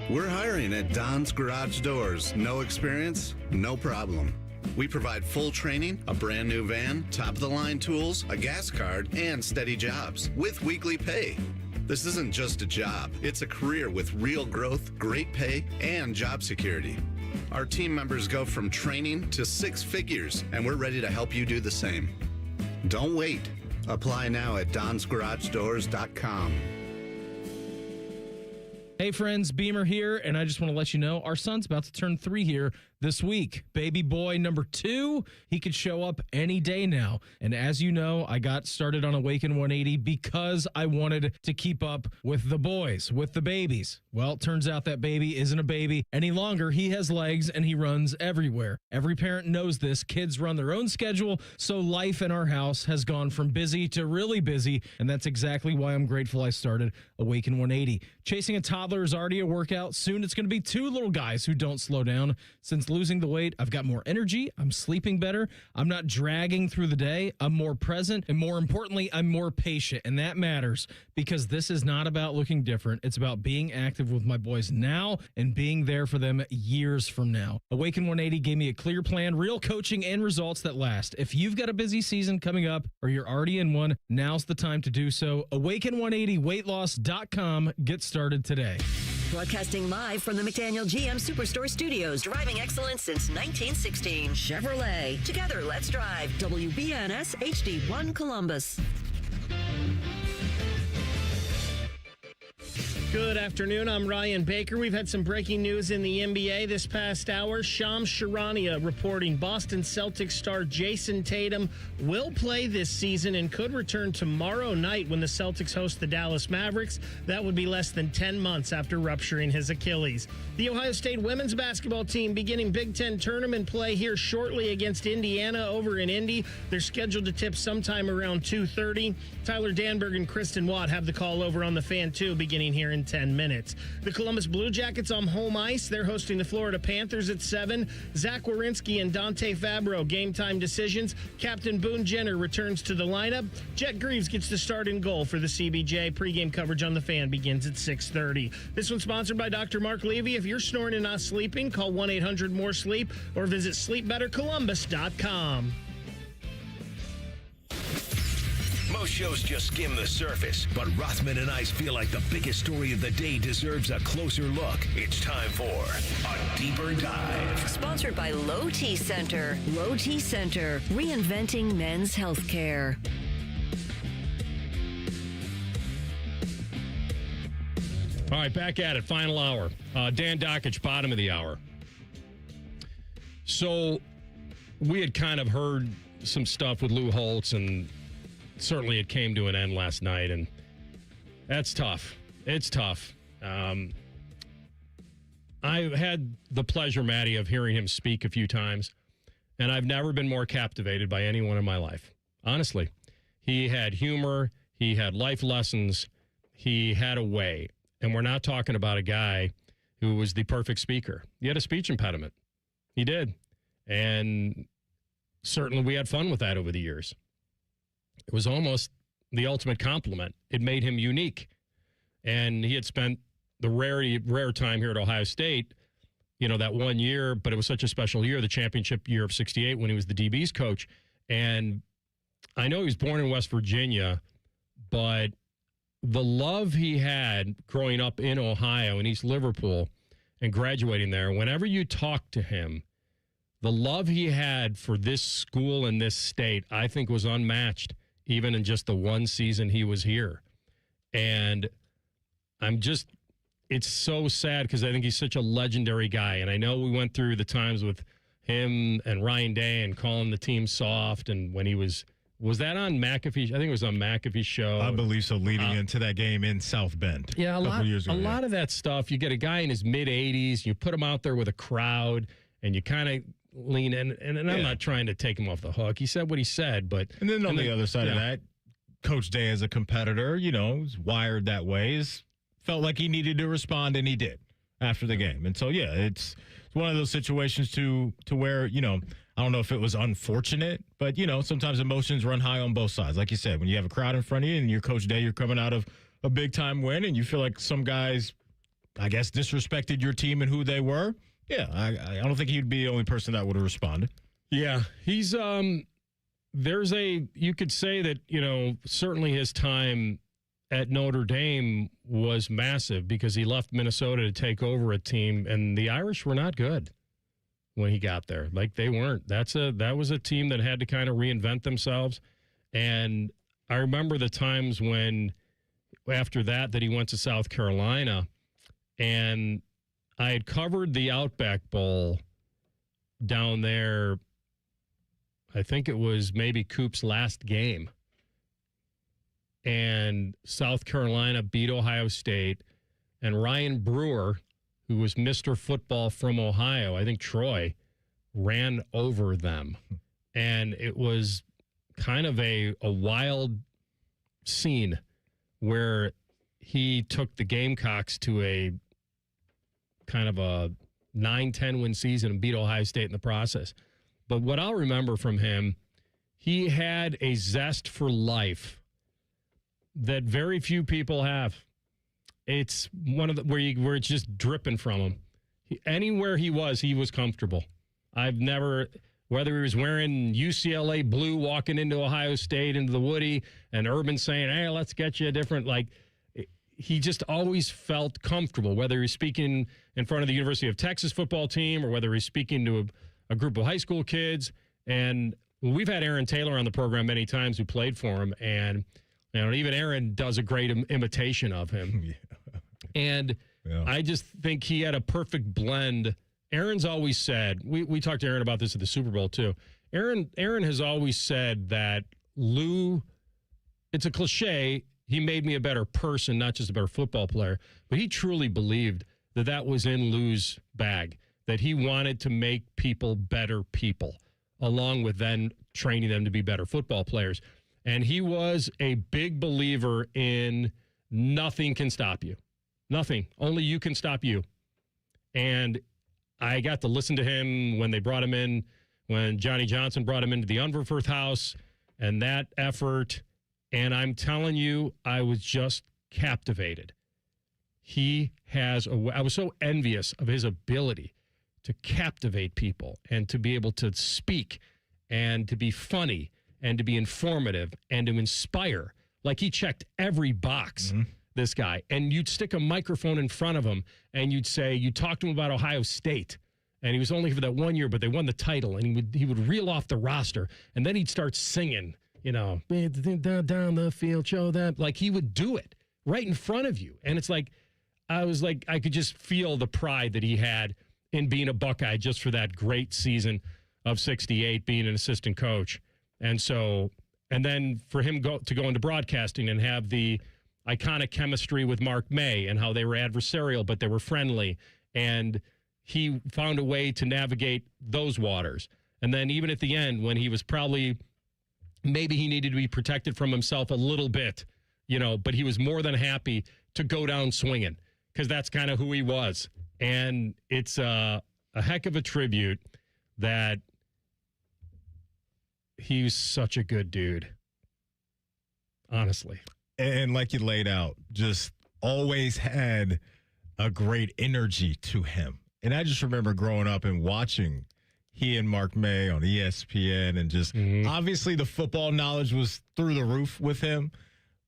We're hiring at Don's Garage Doors. No experience? No problem. We provide full training, a brand new van, top-of-the-line tools, a gas card, and steady jobs with weekly pay. This isn't just a job. It's a career with real growth, great pay, and job security. Our team members go from training to 6 figures, and we're ready to help you do the same. Don't wait. Apply now at donsgaragedoors.com. Hey friends, Beamer here, and I just want to let you know our son's about to turn 3 here this week. Baby boy number 2, he could show up any day now. And as you know, I got started on Awaken 180 because I wanted to keep up with the boys, with the babies. Well, it turns out that baby isn't a baby any longer. He has legs and he runs everywhere. Every parent knows this. Kids run their own schedule, so life in our house has gone from busy to really busy, and that's exactly why I'm grateful I started Awaken 180. Chasing a toddler is already a workout. Soon it's going to be 2 little guys who don't slow down. Since losing the weight, I've got more energy. I'm sleeping better. I'm not dragging through the day. I'm more present. And more importantly, I'm more patient. And that matters because this is not about looking different. It's about being active with my boys now and being there for them years from now. Awaken 180 gave me a clear plan, real coaching, and results that last. If you've got a busy season coming up or you're already in one, now's the time to do so. Awaken180weightloss.com. Get started today. Broadcasting live from the McDaniel GM Superstore Studios, driving excellence since 1916. Chevrolet. Together, let's drive. WBNS HD1 Columbus. Good afternoon. I'm Ryan Baker. We've had some breaking news in the NBA this past hour. Shams Charania reporting Boston Celtics star Jason Tatum will play this season and could return tomorrow night when the Celtics host the Dallas Mavericks. That would be less than 10 months after rupturing his Achilles. The Ohio State women's basketball team beginning Big Ten tournament play here shortly against Indiana over in Indy. They're scheduled to tip sometime around 2:30. Tyler Danberg and Kristen Watt have the call over on the Fan 2 beginning here in 10 minutes. The Columbus Blue Jackets on home ice. They're hosting the Florida Panthers at 7. Zach Werenski and Dante Fabro, game time decisions. Captain Boone Jenner returns to the lineup. Jet Greaves gets the start in goal for the CBJ. Pregame coverage on the Fan begins at 6:30. This one's sponsored by Dr. Mark Levy. If you're snoring and not sleeping, call 1-800-MORE-SLEEP or visit sleepbettercolumbus.com. Most shows just skim the surface, but Rothman and Ice feel like the biggest story of the day deserves a closer look. It's time for a deeper dive. Sponsored by Low T Center. Low T Center, reinventing men's healthcare. All right, back at it. Final hour. Dan Dockich, bottom of the hour. So we had kind of heard some stuff with Lou Holtz, and certainly it came to an end last night, and that's tough. It's tough. I had the pleasure, Maddie, of hearing him speak a few times, and I've never been more captivated by anyone in my life. Honestly. He had humor. He had life lessons. He had a way. And we're not talking about a guy who was the perfect speaker. He had a speech impediment. He did. And certainly we had fun with that over the years. It was almost the ultimate compliment. It made him unique. And he had spent the rare time here at Ohio State, you know, that 1 year, but it was such a special year, the championship year of 68 when he was the DB's coach. And I know he was born in West Virginia, but the love he had growing up in Ohio, in East Liverpool, and graduating there, whenever you talk to him, the love he had for this school and this state, I think, was unmatched, even in just the one season he was here. And it's so sad because I think he's such a legendary guy. And I know we went through the times with him and Ryan Day and calling the team soft. And when he was that on McAfee? I think it was on McAfee's show. I believe so, leading into that game in South Bend. Yeah, a lot of that stuff. You get a guy in his mid-80s, you put him out there with a crowd, and you kind of lean in. And I'm not trying to take him off the hook. He said what he said, but... And then on the other side of that, Coach Day as a competitor, you know, is wired that way, felt like he needed to respond, and he did after the game. And so, yeah, it's one of those situations to where, you know, I don't know if it was unfortunate, but, you know, sometimes emotions run high on both sides. Like you said, when you have a crowd in front of you and you're Coach Day, you're coming out of a big-time win, and you feel like some guys, I guess, disrespected your team and who they were. Yeah, I don't think he'd be the only person that would have responded. Yeah, he's you could say that, you know, certainly his time at Notre Dame was massive because he left Minnesota to take over a team, and the Irish were not good when he got there. Like, they weren't. That was a team that had to kind of reinvent themselves. And I remember the times when after that he went to South Carolina, and I had covered the Outback Bowl down there. I think it was maybe Coop's last game. And South Carolina beat Ohio State. And Ryan Brewer, who was Mr. Football from Ohio, I think Troy, ran over them. And it was kind of a wild scene where he took the Gamecocks to a kind of a 9-10 win season and beat Ohio State in the process. But what I'll remember from him, he had a zest for life that very few people have. It's one of the where it's just dripping from him. Anywhere he was comfortable. I've never, whether he was wearing UCLA blue walking into Ohio State, into the Woody, and Urban saying, hey, let's get you a different, he just always felt comfortable, whether he's speaking in front of the University of Texas football team or whether he's speaking to a group of high school kids. And we've had Aaron Taylor on the program many times who played for him, and even Aaron does a great imitation of him. Yeah. And I just think he had a perfect blend. Aaron's always said, we talked to Aaron about this at the Super Bowl too. Aaron has always said that Lou, it's a cliche, he made me a better person, not just a better football player, but he truly believed that was in Lou's bag, that he wanted to make people better people, along with then training them to be better football players. And he was a big believer in nothing can stop you. Nothing. Only you can stop you. And I got to listen to him when they brought him in, when Johnny Johnson brought him into the Unverfirth house and that effort. And I'm telling you, I was just captivated. I was so envious of his ability to captivate people and to be able to speak and to be funny and to be informative and to inspire. Like, he checked every box, this guy. And you'd stick a microphone in front of him and you'd talk to him about Ohio State. And he was only for that 1 year, but they won the title. And he would reel off the roster. And then he'd start singing, down the field, show that. Like, he would do it right in front of you. And it's like, I could just feel the pride that he had in being a Buckeye just for that great season of 68, being an assistant coach. And then for him to go into broadcasting and have the iconic chemistry with Mark May and how they were adversarial, but they were friendly. And he found a way to navigate those waters. And then even at the end, when he was maybe he needed to be protected from himself a little bit, but he was more than happy to go down swinging because that's kind of who he was. And it's a heck of a tribute that he's such a good dude, honestly. And like you laid out, just always had a great energy to him. And I just remember growing up and watching he and Mark May on ESPN, and just obviously the football knowledge was through the roof with him,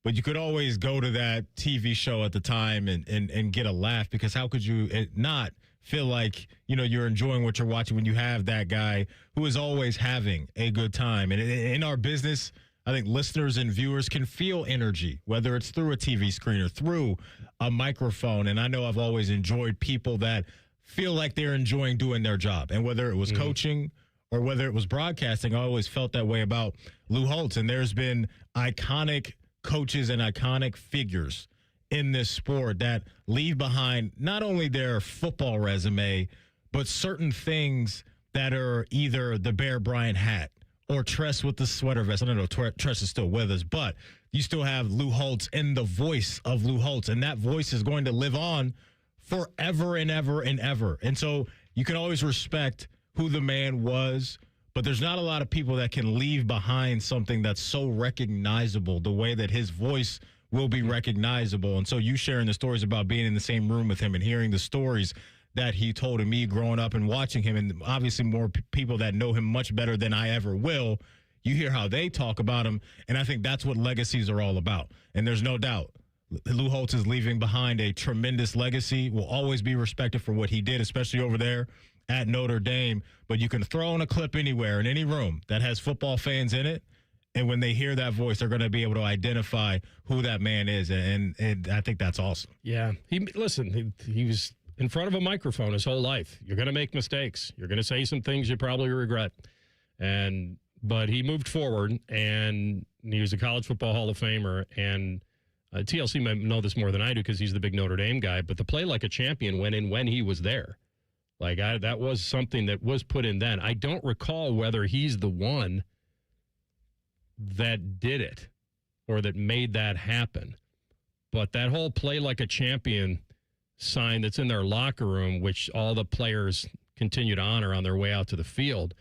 but you could always go to that TV show at the time and get a laugh, because how could you not feel like, you're enjoying what you're watching when you have that guy who is always having a good time. And in our business, I think listeners and viewers can feel energy, whether it's through a TV screen or through a microphone. And I know I've always enjoyed people that feel like they're enjoying doing their job. And whether it was coaching or whether it was broadcasting, I always felt that way about Lou Holtz. And there's been iconic coaches and iconic figures in this sport that leave behind not only their football resume, but certain things that are either the Bear Bryant hat or Tress with the sweater vest. I don't know if Tress is still with us, but you still have Lou Holtz and the voice of Lou Holtz. And that voice is going to live on forever and ever and ever. And so you can always respect who the man was, but there's not a lot of people that can leave behind something that's so recognizable the way that his voice will be recognizable. And so you sharing the stories about being in the same room with him and hearing the stories that he told to me growing up and watching him, and obviously more people that know him much better than I ever will, you hear how they talk about him, and I think that's what legacies are all about. And there's no doubt Lou Holtz is leaving behind a tremendous legacy, will always be respected for what he did, especially over there at Notre Dame. But you can throw in a clip anywhere in any room that has football fans in it, and when they hear that voice, they're going to be able to identify who that man is, and I think that's awesome. Yeah. He was in front of a microphone his whole life. You're going to make mistakes. You're going to say some things you probably regret. But he moved forward, and he was a college football Hall of Famer. And TLC might know this more than I do because he's the big Notre Dame guy. But the play like a champion went in when he was there. That was something that was put in then. I don't recall whether he's the one that did it or that made that happen. But that whole play like a champion sign that's in their locker room, which all the players continue to honor on their way out to the field,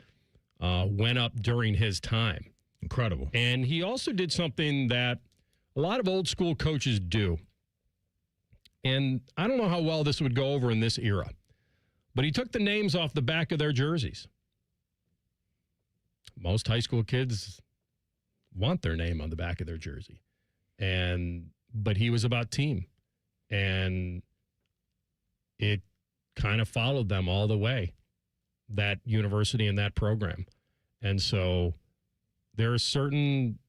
went up during his time. Incredible. And he also did something that a lot of old school coaches do. And I don't know how well this would go over in this era, but he took the names off the back of their jerseys. Most high school kids want their name on the back of their jersey. But he was about team. And it kind of followed them all the way, that university and that program. And so there are certain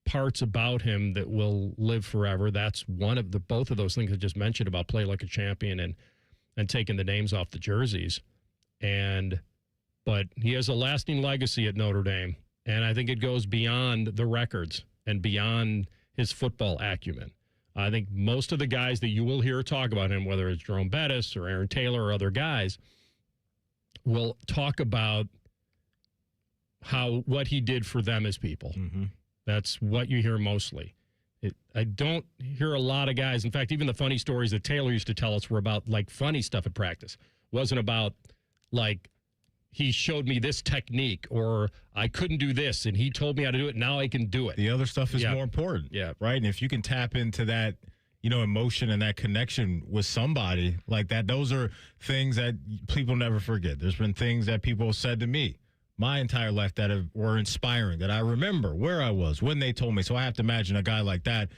parts about him that will live forever. That's one of both of those things I just mentioned about play like a champion and taking the names off the jerseys. But he has a lasting legacy at Notre Dame. And I think it goes beyond the records and beyond his football acumen. I think most of the guys that you will hear talk about him, whether it's Jerome Bettis or Aaron Taylor or other guys, will talk about what he did for them as people. Mm-hmm. That's what you hear mostly. I don't hear a lot of guys. In fact, even the funny stories that Taylor used to tell us were about funny stuff at practice. Wasn't about he showed me this technique or I couldn't do this and he told me how to do it. Now I can do it. The other stuff is more important. Yeah. Right. And if you can tap into that, emotion and that connection with somebody like that, those are things that people never forget. There's been things that people said to me my entire life that were inspiring, that I remember where I was when they told me. So I have to imagine a guy like that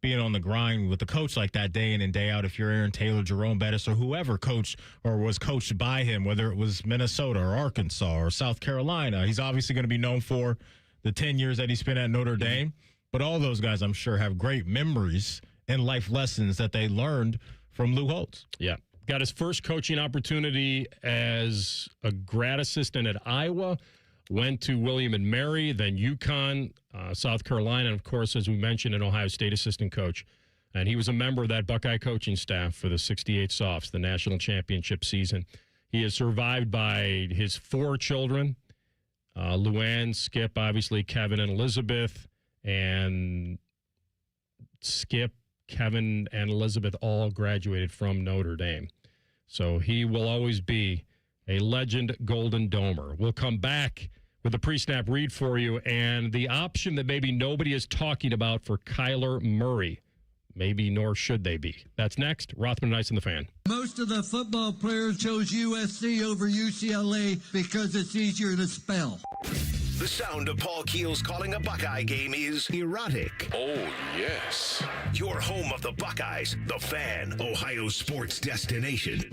being on the grind with a coach like that day in and day out. If you're Aaron Taylor, Jerome Bettis, or whoever coached or was coached by him, whether it was Minnesota or Arkansas or South Carolina, he's obviously going to be known for the 10 years that he spent at Notre Dame. But all those guys, I'm sure, have great memories and life lessons that they learned from Lou Holtz. Yeah. Got his first coaching opportunity as a grad assistant at Iowa. Went to William and Mary, then UConn, South Carolina, and, of course, as we mentioned, an Ohio State assistant coach. And he was a member of that Buckeye coaching staff for the 68 Softs, the national championship season. He is survived by his 4 children, Luann, Skip, obviously, Kevin, and Elizabeth. And Skip, Kevin, and Elizabeth all graduated from Notre Dame. So he will always be a legend Golden Domer. We'll come back with a pre-snap read for you and the option that maybe nobody is talking about for Kyler Murray. Maybe nor should they be. That's next. Rothman Ice and the Fan. Most of the football players chose USC over UCLA because it's easier to spell. The sound of Paul Keels calling a Buckeye game is erotic. Oh, yes. Your home of the Buckeyes, the Fan, Ohio sports destination.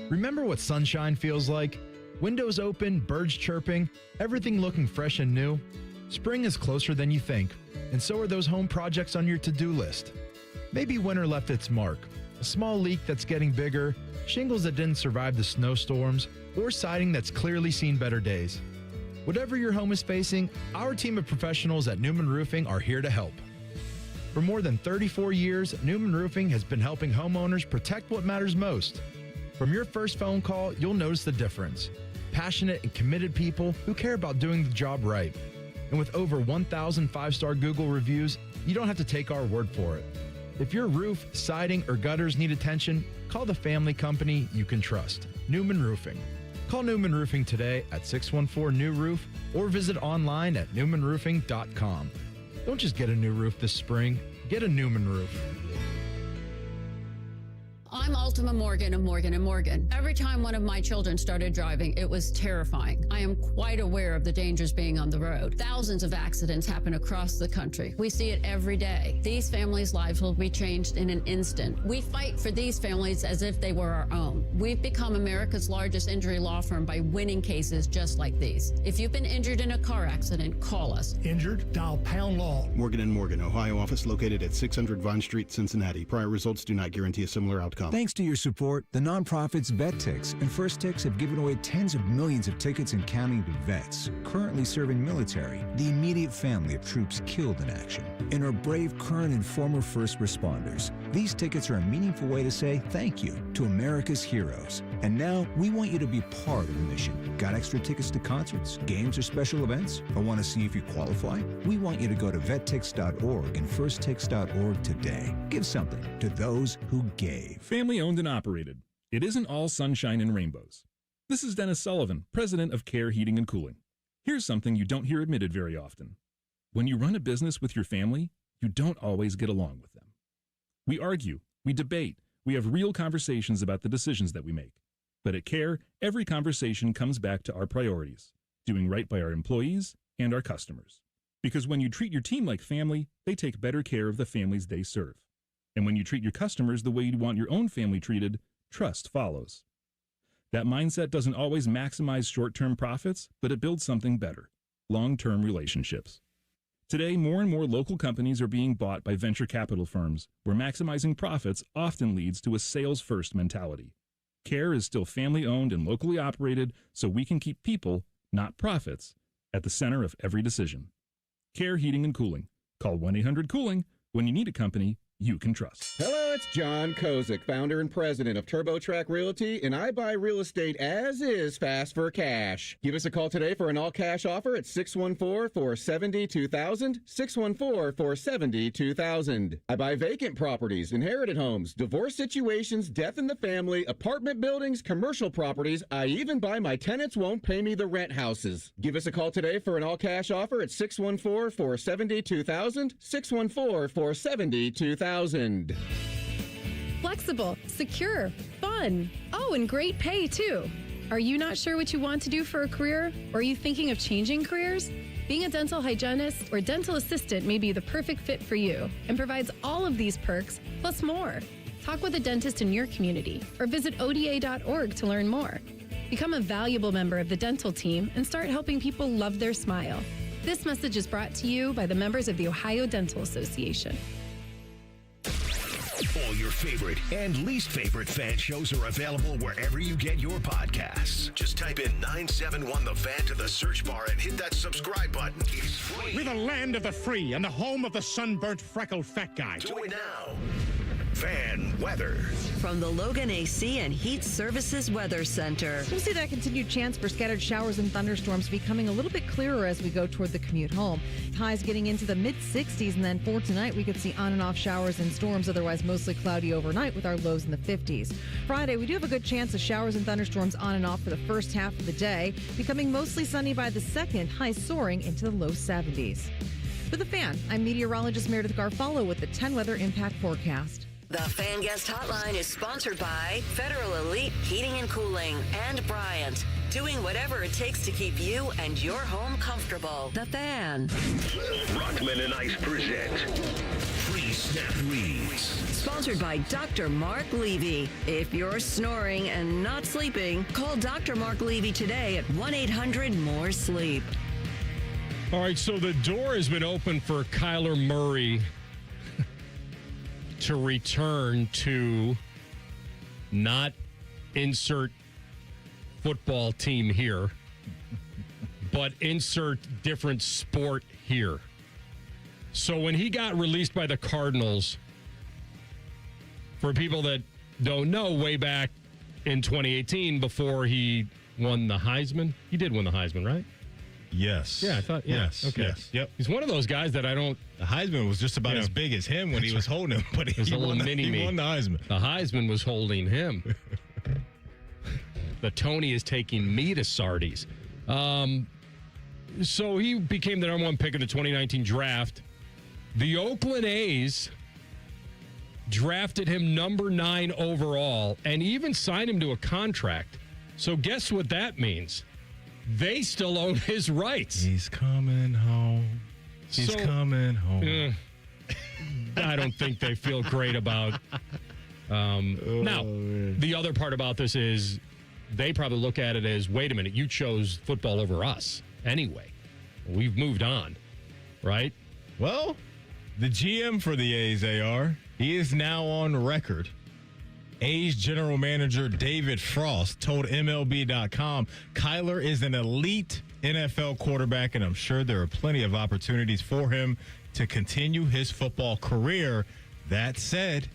Remember what sunshine feels like? Windows open, birds chirping, everything looking fresh and new? Spring is closer than you think, and so are those home projects on your to-do list. Maybe winter left its mark, a small leak that's getting bigger, shingles that didn't survive the snowstorms, or siding that's clearly seen better days. Whatever your home is facing, our team of professionals at Newman Roofing are here to help. For more than 34 years, Newman Roofing has been helping homeowners protect what matters most. From your first phone call, you'll notice the difference. Passionate and committed people who care about doing the job right. And with over 1,000 5-star Google reviews, you don't have to take our word for it. If your roof, siding, or gutters need attention, call the family company you can trust, Newman Roofing. Call Newman Roofing today at 614-NEW-ROOF or visit online at newmanroofing.com. Don't just get a new roof this spring, get a Newman roof. I'm Ultima Morgan of Morgan & Morgan. Every time one of my children started driving, it was terrifying. I am quite aware of the dangers being on the road. Thousands of accidents happen across the country. We see it every day. These families' lives will be changed in an instant. We fight for these families as if they were our own. We've become America's largest injury law firm by winning cases just like these. If you've been injured in a car accident, call us. Injured? Dial pound law. Morgan & Morgan, Ohio office located at 600 Vine Street, Cincinnati. Prior results do not guarantee a similar outcome. Thanks to your support, the nonprofits VetTix and First Tix have given away tens of millions of tickets and counting to vets currently serving military, the immediate family of troops killed in action, and our brave current and former first responders. These tickets are a meaningful way to say thank you to America's heroes. And now we want you to be part of the mission. Got extra tickets to concerts, games, or special events? Or want to see if you qualify? We want you to go to vettix.org and firsttix.org today. Give something to those who gave. Family owned and operated. It isn't all sunshine and rainbows. This is Dennis Sullivan, president of Care Heating and Cooling. Here's something you don't hear admitted very often. When you run a business with your family, you don't always get along with them. We argue, we debate, we have real conversations about the decisions that we make. But at Care, every conversation comes back to our priorities, doing right by our employees and our customers. Because when you treat your team like family, they take better care of the families they serve. And when you treat your customers the way you want your own family treated, trust follows. That mindset doesn't always maximize short-term profits, but it builds something better, long-term relationships. Today, more and more local companies are being bought by venture capital firms, where maximizing profits often leads to a sales-first mentality. Care is still family-owned and locally operated, so we can keep people, not profits, at the center of every decision. Care Heating and Cooling. Call 1-800-COOLING when you need a company you can trust. Hello, it's John Kozik, founder and president of TurboTrack Realty, and I buy real estate as is fast for cash. Give us a call today for an all-cash offer at 614-470-2000, 614-470-2000. I buy vacant properties, inherited homes, divorce situations, death in the family, apartment buildings, commercial properties. I even buy my tenants won't pay me the rent houses. Give us a call today for an all-cash offer at 614-470-2000, 614-470-2000. Flexible, secure, fun. Oh, and great pay, too. Are you not sure what you want to do for a career? Or are you thinking of changing careers? Being a dental hygienist or dental assistant may be the perfect fit for you and provides all of these perks, plus more. Talk with a dentist in your community or visit ODA.org to learn more. Become a valuable member of the dental team and start helping people love their smile. This message is brought to you by the members of the Ohio Dental Association. All your favorite and least favorite fan shows are available wherever you get your podcasts. Just type in 971 The Fan to the search bar and hit that subscribe button. It's free. We're the land of the free and the home of the sunburnt, freckled fat guy. Do it now. Fan weather. From the Logan AC and Heat Services Weather Center. We'll see that continued chance for scattered showers and thunderstorms becoming a little bit clearer as we go toward the commute home. Highs getting into the mid-60s, and then for tonight, we could see on and off showers and storms, otherwise mostly cloudy overnight with our lows in the 50s. Friday, we do have a good chance of showers and thunderstorms on and off for the first half of the day, becoming mostly sunny by the second, highs soaring into the low 70s. With the Fan, I'm meteorologist Meredith Garfalo with the 10 Weather Impact Forecast. The Fan Guest Hotline is sponsored by Federal Elite Heating and Cooling and Bryant, doing whatever it takes to keep you and your home comfortable. The Fan. Rothman Ice present Free Snap Reads. Sponsored by Dr. Mark Levy. If you're snoring and not sleeping, call Dr. Mark Levy today at 1-800-MORE-SLEEP. All right, so the door has been open for Kyler Murray to return to not insert football team here, but insert different sport here. So when he got released by the Cardinals, for people that don't know, way back in 2018, before he won the Heisman, he did win the Heisman, right? Yes. Yeah, I thought. Yeah. Yes. Okay. Yes. Yep. He's one of those guys that I don't. The Heisman was just about as big as him when he was holding him, but he won the Heisman. The Heisman was holding him. The Tony is taking me to Sardi's. So he became the number one pick in the 2019 draft. The Oakland A's drafted him number 9 overall and even signed him to a contract. So guess what that means? They still own his rights. He's coming home. He's coming home. I don't think they feel great about. Now, the other part about this is they probably look at it as, wait a minute, you chose football over us anyway. We've moved on, right? Well, the GM for the A's, AR, he is now on record A's general manager David Frost told MLB.com Kyler is an elite NFL quarterback, and I'm sure there are plenty of opportunities for him to continue his football career. That said,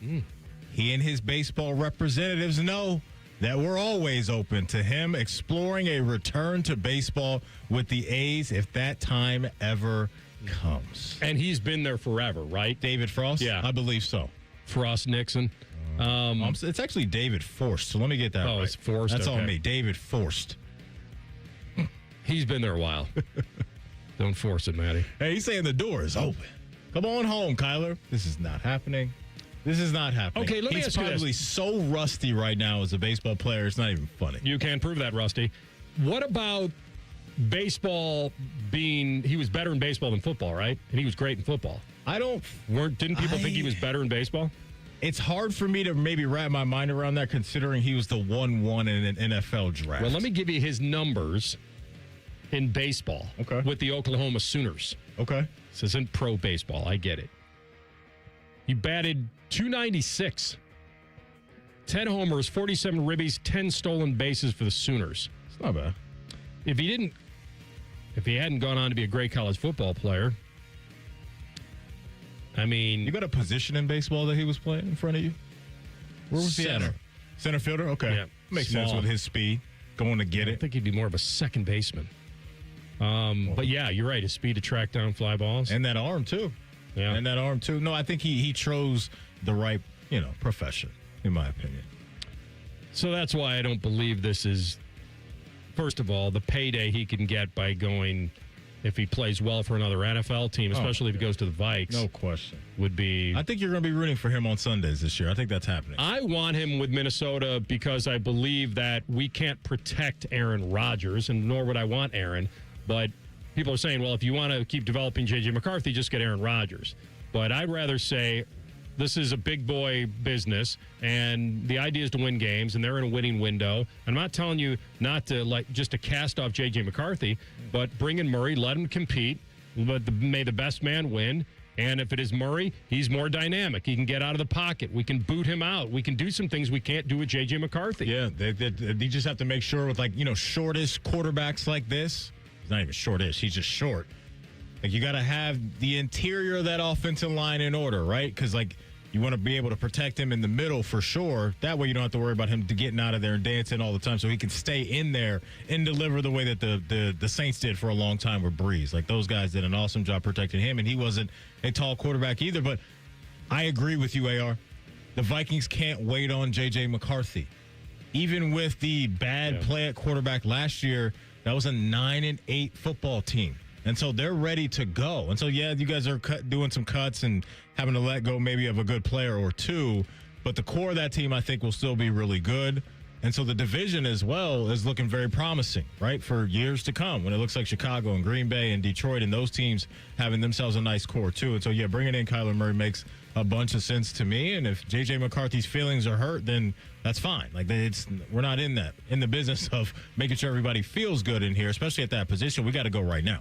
he and his baseball representatives know that we're always open to him exploring a return to baseball with the A's if that time ever comes. And he's been there forever, right? David Frost? Yeah. I believe so. Frost Nixon. It's actually David Forst, so let me get that right. Oh, it's Forst. That's okay. on me. David Forst. He's been there a while. Don't force it, Matty. Hey, he's saying the door is open. Come on home, Kyler. This is not happening. This is not happening. Okay, let me ask you this. He's probably so rusty right now as a baseball player, it's not even funny. You can't prove that, Rusty. What about baseball being... He was better in baseball than football, right? And he was great in football. Didn't people think he was better in baseball? It's hard for me to maybe wrap my mind around that, considering he was the 1-1 in an NFL draft. Well, let me give you his numbers in baseball with the Oklahoma Sooners. Okay. This isn't pro baseball. I get it. He batted .296, 10 homers, 47 ribbies, 10 stolen bases for the Sooners. It's not bad. If he hadn't gone on to be a great college football player, I mean... You got a position in baseball that he was playing in front of you? Where was he at? Center fielder? Okay. Yeah. Makes sense with his speed. Going to get it. I think he'd be more of a second baseman. But yeah, you're right. His speed to track down fly balls. And that arm, too. Yeah. And that arm, too. No, I think he chose the right, profession, in my opinion. So that's why I don't believe this is, first of all, the payday he can get by going, if he plays well for another NFL team, especially if he goes to the Vikes. No question. Would be. I think you're going to be rooting for him on Sundays this year. I think that's happening. I want him with Minnesota because I believe that we can't protect Aaron Rodgers, and nor would I want Aaron. But people are saying, well, if you want to keep developing J.J. McCarthy, just get Aaron Rodgers. But I'd rather say this is a big boy business, and the idea is to win games, and they're in a winning window. I'm not telling you not to, just to cast off J.J. McCarthy, but bring in Murray, let him compete, but may the best man win. And if it is Murray, he's more dynamic. He can get out of the pocket. We can boot him out. We can do some things we can't do with J.J. McCarthy. Yeah, they just have to make sure with, shortish quarterbacks like this. He's not even shortish. He's just short. You got to have the interior of that offensive line in order, right? Because, you want to be able to protect him in the middle for sure. That way you don't have to worry about him getting out of there and dancing all the time, so he can stay in there and deliver the way that the Saints did for a long time with Breeze. Those guys did an awesome job protecting him, and he wasn't a tall quarterback either. But I agree with you, AR. The Vikings can't wait on J.J. McCarthy. Even with the bad play at quarterback last year, that was a 9-8 football team. And so they're ready to go. And so, you guys are doing some cuts and having to let go maybe of a good player or two. But the core of that team, I think, will still be really good. And so the division as well is looking very promising, right, for years to come, when it looks like Chicago and Green Bay and Detroit and those teams having themselves a nice core, too. And so, bringing in Kyler Murray makes a bunch of sense to me. And if J.J. McCarthy's feelings are hurt, then that's fine. We're not in the business of making sure everybody feels good in here, especially at that position. We got to go right now.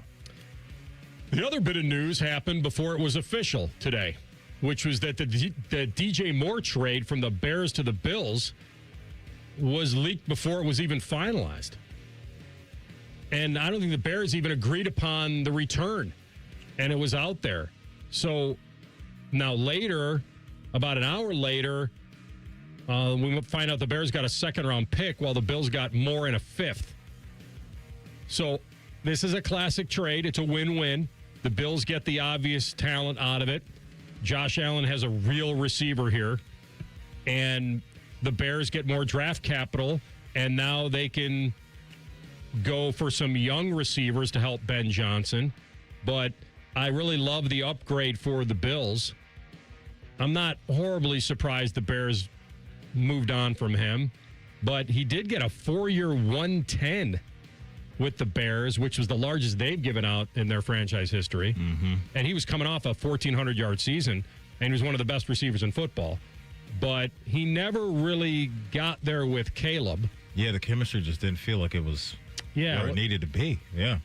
The other bit of news happened before it was official today, which was that the DJ Moore trade from the Bears to the Bills was leaked before it was even finalized. And I don't think the Bears even agreed upon the return, and it was out there. So now later, about an hour later, we find out the Bears got a second-round pick while the Bills got Moore in a fifth. So this is a classic trade. It's a win-win. The Bills get the obvious talent out of it. Josh Allen has a real receiver here. And the Bears get more draft capital, and now they can go for some young receivers to help Ben Johnson. But I really love the upgrade for the Bills. I'm not horribly surprised the Bears moved on from him, but he did get a 4-year $110 with the Bears, which was the largest they've given out in their franchise history. Mm-hmm. And he was coming off a 1,400-yard season, and he was one of the best receivers in football. But he never really got there with Caleb. Yeah, the chemistry just didn't feel like it was where it needed to be. Yeah.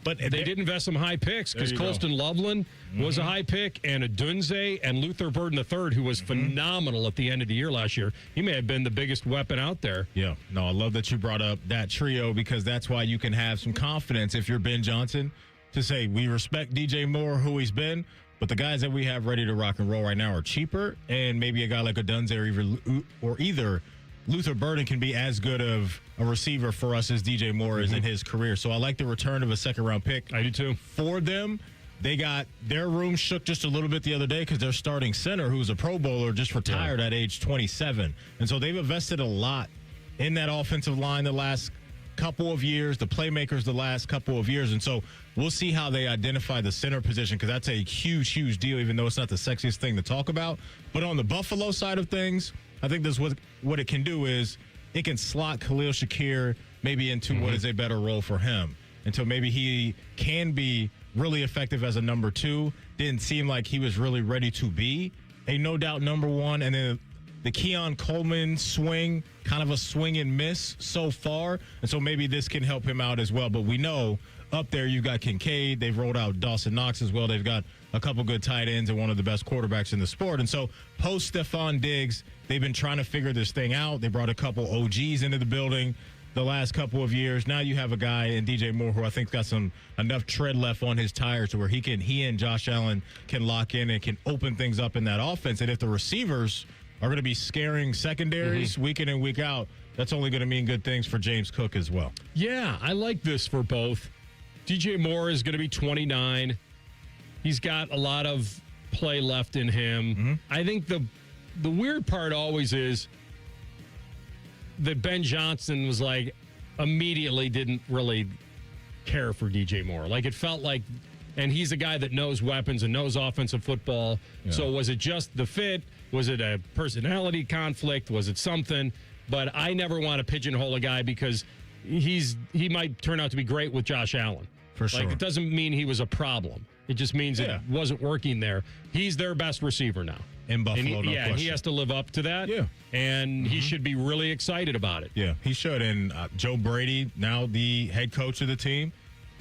But they did invest some high picks because Colston Loveland was a high pick, and Adunze and Luther Burden III, who was phenomenal at the end of the year last year. He may have been the biggest weapon out there. Yeah. No, I love that you brought up that trio because that's why you can have some confidence if you're Ben Johnson to say we respect DJ Moore, who he's been, but the guys that we have ready to rock and roll right now are cheaper, and maybe a guy like Adunze or either Luther Burden can be as good of a receiver for us as DJ Moore is in his career. So I like the return of a second-round pick. I do, too. For them, they got their room shook just a little bit the other day because their starting center, who's a Pro Bowler, just retired at age 27. And so they've invested a lot in that offensive line the last couple of years, the playmakers the last couple of years. And so we'll see how they identify the center position because that's a huge, huge deal, even though it's not the sexiest thing to talk about. But on the Buffalo side of things, I think this what it can do is it can slot Khalil Shakir maybe into what is a better role for him. Until maybe he can be really effective as a number 2. Didn't seem like he was really ready to be a no doubt number 1. And then the Keon Coleman swing, kind of a swing and miss so far. And so maybe this can help him out as well. But we know up there you've got Kincaid. They've rolled out Dawson Knox as well. They've got a couple good tight ends and one of the best quarterbacks in the sport. And so post Stephon Diggs, they've been trying to figure this thing out. They brought a couple OGs into the building the last couple of years. Now you have a guy in DJ Moore who I think got enough tread left on his tires to where he and Josh Allen can lock in and can open things up in that offense. And if the receivers are going to be scaring secondaries week in and week out, that's only going to mean good things for James Cook as well. Yeah, I like this for both. DJ Moore is going to be 29. He's got a lot of play left in him. I think the weird part always is that Ben Johnson was like immediately didn't really care for DJ Moore. Like it felt like, and he's a guy that knows weapons and knows offensive football. Yeah. So was it just the fit? Was it a personality conflict? Was it something? But I never want to pigeonhole a guy because he might turn out to be great with Josh Allen. For sure. Like it doesn't mean he was a problem. It just means it wasn't working there. He's their best receiver now. In Buffalo, no question. He has to live up to that. Yeah. And he should be really excited about it. Yeah, he should. And Joe Brady, now the head coach of the team,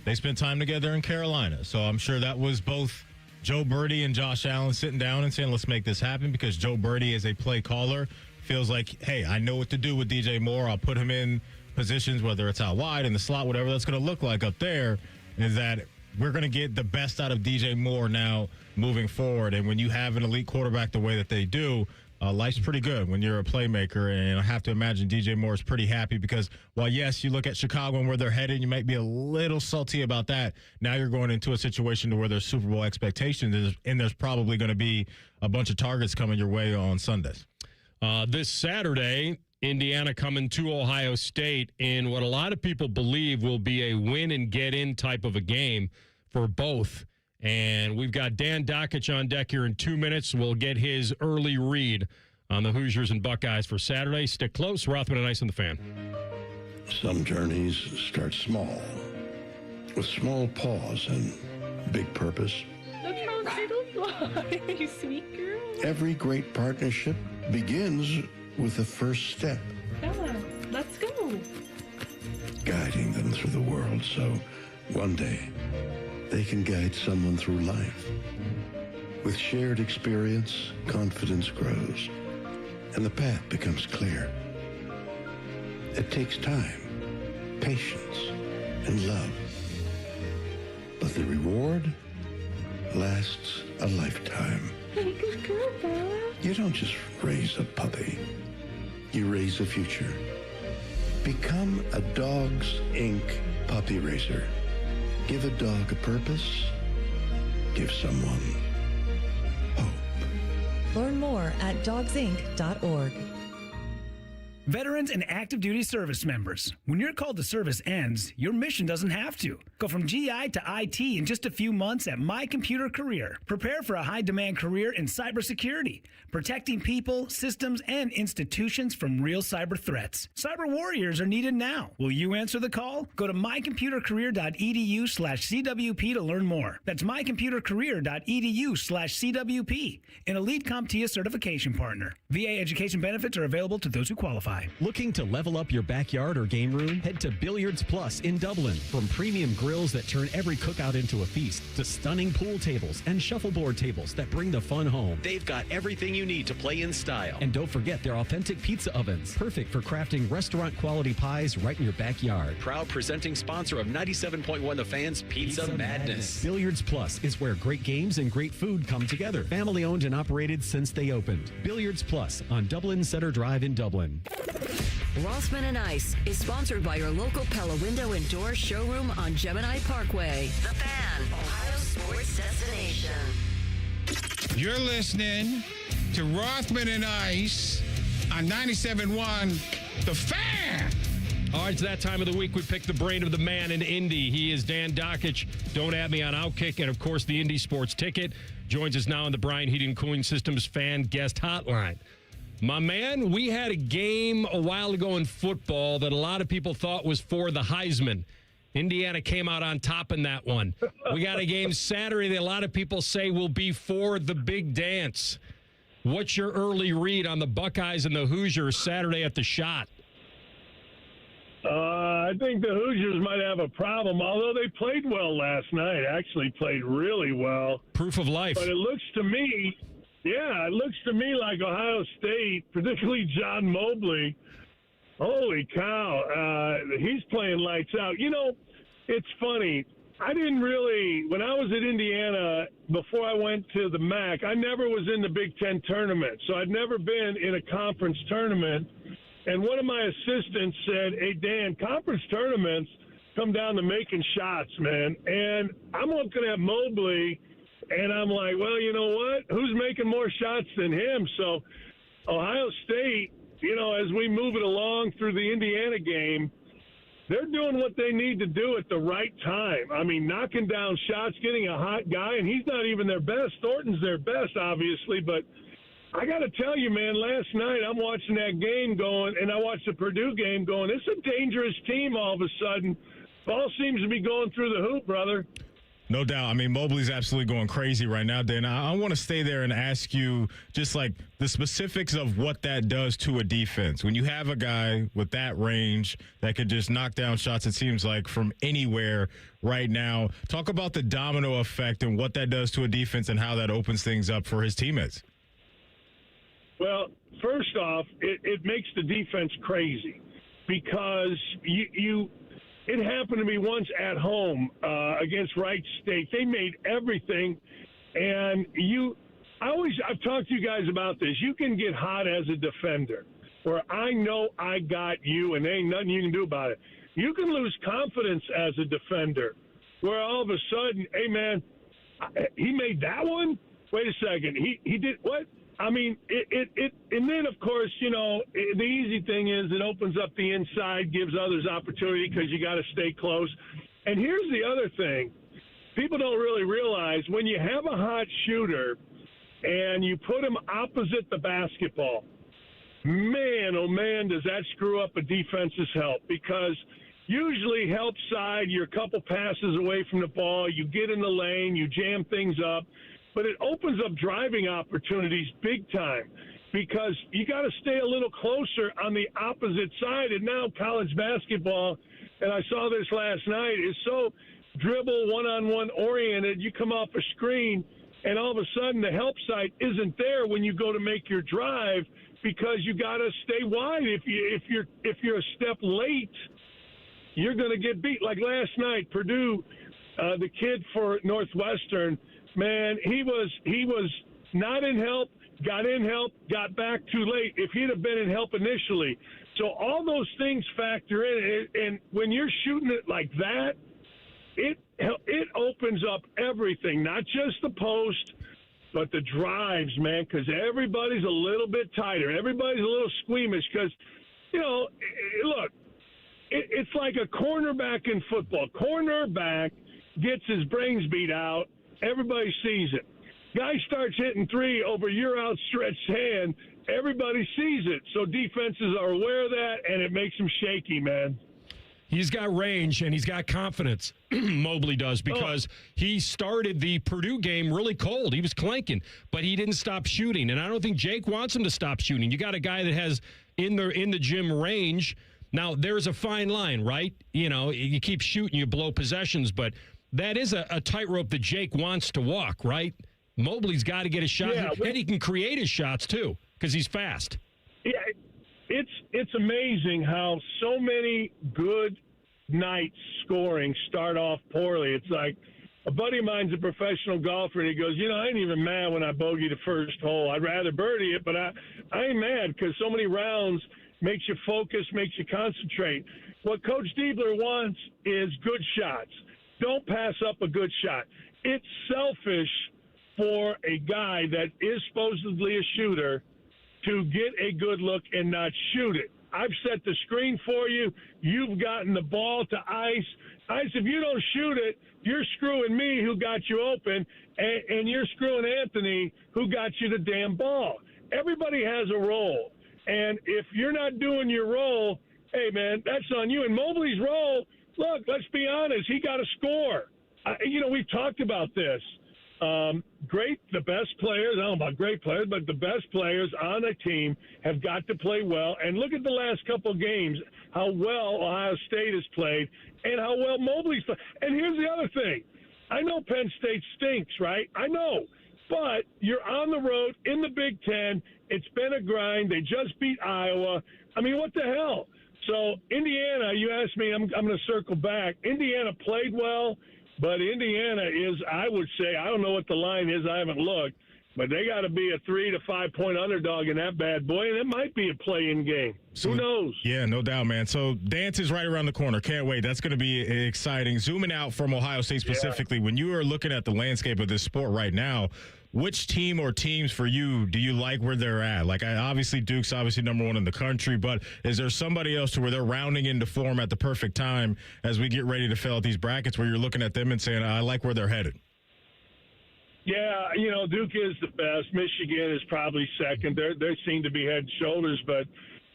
they spent time together in Carolina. So I'm sure that was both Joe Brady and Josh Allen sitting down and saying, let's make this happen, because Joe Brady is a play caller. Feels like, hey, I know what to do with DJ Moore. I'll put him in positions, whether it's out wide, in the slot, whatever that's going to look like up there, is that we're going to get the best out of DJ Moore now moving forward. And when you have an elite quarterback the way that they do, life's pretty good when you're a playmaker. And I have to imagine DJ Moore is pretty happy because while, yes, you look at Chicago and where they're headed, you might be a little salty about that. Now you're going into a situation to where there's Super Bowl expectations, and there's probably going to be a bunch of targets coming your way on Sundays. This Saturday, Indiana coming to Ohio State in what a lot of people believe will be a win and get in type of a game for both. And we've got Dan Dakich on deck here in 2 minutes. We'll get his early read on the Hoosiers and Buckeyes for Saturday. Stick close. Rothman Ice on the Fan. Some journeys start small, with small pause and big purpose. Look how little fly, you sweet girl. Every great partnership begins with the first step. Bella, let's go. Guiding them through the world so one day they can guide someone through life. With shared experience, confidence grows, and the path becomes clear. It takes time, patience, and love. But the reward lasts a lifetime. Good girl, Bella. You don't just raise a puppy. You raise a future. Become a Dogs Inc. puppy raiser. Give a dog a purpose. Give someone hope. Learn more at dogsinc.org. Veterans and active duty service members, when your call to service ends, your mission doesn't have to. Go from GI to IT in just a few months at My Computer Career. Prepare for a high-demand career in cybersecurity, protecting people, systems, and institutions from real cyber threats. Cyber warriors are needed now. Will you answer the call? Go to mycomputercareer.edu/CWP to learn more. That's mycomputercareer.edu/CWP, an Elite CompTIA certification partner. VA education benefits are available to those who qualify. Looking to level up your backyard or game room? Head to Billiards Plus in Dublin. From premium grills that turn every cookout into a feast, to stunning pool tables and shuffleboard tables that bring the fun home. They've got everything you need to play in style. And don't forget their authentic pizza ovens, perfect for crafting restaurant-quality pies right in your backyard. Proud presenting sponsor of 97.1 The Fan's Pizza Madness. Billiards Plus is where great games and great food come together. Family owned and operated since they opened. Billiards Plus on Dublin Center Drive in Dublin. Rothman Ice is sponsored by your local Pella Window and Door showroom on Gemini Parkway. The Fan, Ohio sports destination. You're listening to Rothman and Ice on 97.1 The Fan. All right, it's that time of the week. We pick the brain of the man in Indy. He is Dan Dockich. Don't add me on Outkick. And, of course, the Indy Sports Ticket joins us now on the Bryant Heating and Cooling Systems Fan Guest Hotline. My man, we had a game a while ago in football that a lot of people thought was for the Heisman. Indiana came out on top in that one. We got a game Saturday that a lot of people say will be for the big dance. What's your early read on the Buckeyes and the Hoosiers Saturday at the Shot? I think the Hoosiers might have a problem, although they played well last night, actually played really well. Proof of life. But it looks to me like Ohio State, particularly John Mobley, holy cow, he's playing lights out. You know, it's funny. I didn't really, when I was at Indiana, before I went to the MAC, I never was in the Big Ten tournament. So I'd never been in a conference tournament. And one of my assistants said, hey, Dan, conference tournaments come down to making shots, man. And I'm looking at Mobley, and I'm like, well, you know what? Who's making more shots than him? So Ohio State, you know, as we move it along through the Indiana game, they're doing what they need to do at the right time. I mean, knocking down shots, getting a hot guy, and he's not even their best. Thornton's their best, obviously, but I got to tell you, man, last night I'm watching that game going, and I watched the Purdue game going, it's a dangerous team all of a sudden. Ball seems to be going through the hoop, brother. No doubt. I mean, Mobley's absolutely going crazy right now, Dan. I want to stay there and ask you just like the specifics of what that does to a defense. When you have a guy with that range that could just knock down shots, it seems like, from anywhere right now. Talk about the domino effect and what that does to a defense and how that opens things up for his teammates. Well, first off, it makes the defense crazy because it happened to me once at home against Wright State. They made everything, and I've talked to you guys about this. You can get hot as a defender, where I know I got you, and there ain't nothing you can do about it. You can lose confidence as a defender, where all of a sudden, hey man, he made that one. Wait a second, he did what? I mean, and then, of course, you know, the easy thing is it opens up the inside, gives others opportunity because you got to stay close. And here's the other thing. People don't really realize when you have a hot shooter and you put him opposite the basketball, man, oh, man, does that screw up a defense's help, because usually help side, you're a couple passes away from the ball, you get in the lane, you jam things up. But it opens up driving opportunities big time because you got to stay a little closer on the opposite side. And now college basketball, and I saw this last night, is so dribble one-on-one oriented. You come off a screen, and all of a sudden the help side isn't there when you go to make your drive because you got to stay wide. If you're a step late, you're going to get beat. Like last night, Purdue, the kid for Northwestern. Man, he was not in help, got in help, got back too late. If he'd have been in help initially. So all those things factor in. And when you're shooting it like that, it opens up everything, not just the post, but the drives, man, because everybody's a little bit tighter. Everybody's a little squeamish because, you know, look, it's like a cornerback in football. Cornerback gets his brains beat out. Everybody sees it. Guy starts hitting three over your outstretched hand. Everybody sees it. So defenses are aware of that, and it makes them shaky, man. He's got range, and he's got confidence. Mobley does, because he started the Purdue game really cold. He was clanking, but he didn't stop shooting. And I don't think Jake wants him to stop shooting. You got a guy that has in the gym range. Now, there's a fine line, right? You know, you keep shooting, you blow possessions, but that is a tightrope that Jake wants to walk, right? Mobley's got to get a shot, and he can create his shots, too, because he's fast. Yeah, it's amazing how so many good nights scoring start off poorly. It's like a buddy of mine's a professional golfer, and he goes, I ain't even mad when I bogey the first hole. I'd rather birdie it, but I ain't mad because so many rounds makes you focus, makes you concentrate. What Coach Diebler wants is good shots. Don't pass up a good shot. It's selfish for a guy that is supposedly a shooter to get a good look and not shoot it. I've set the screen for you. You've gotten the ball to Ice. Ice, if you don't shoot it, you're screwing me who got you open, and you're screwing Anthony who got you the damn ball. Everybody has a role. And if you're not doing your role, hey, man, that's on you. And Mobley's role, look, let's be honest, he got to score. We've talked about this. The best players, I don't know about great players, but the best players on a team have got to play well. And look at the last couple of games, how well Ohio State has played and how well Mobley's played. And here's the other thing. I know Penn State stinks, right? I know. But you're on the road in the Big Ten. It's been a grind. They just beat Iowa. I mean, what the hell? So Indiana, you asked me, I'm going to circle back. Indiana played well. But Indiana is, I would say, I don't know what the line is. I haven't looked. But they got to be a 3 to 5 point underdog in that bad boy, and it might be a play-in game. Who knows? Yeah, no doubt, man. So dance is right around the corner. Can't wait. That's going to be exciting. Zooming out from Ohio State specifically, when you are looking at the landscape of this sport right now, which team or teams for you do you like where they're at? Like, obviously, Duke's obviously number one in the country, but is there somebody else to where they're rounding into form at the perfect time as we get ready to fill out these brackets where you're looking at them and saying, I like where they're headed? Yeah, Duke is the best. Michigan is probably second. They seem to be head and shoulders, but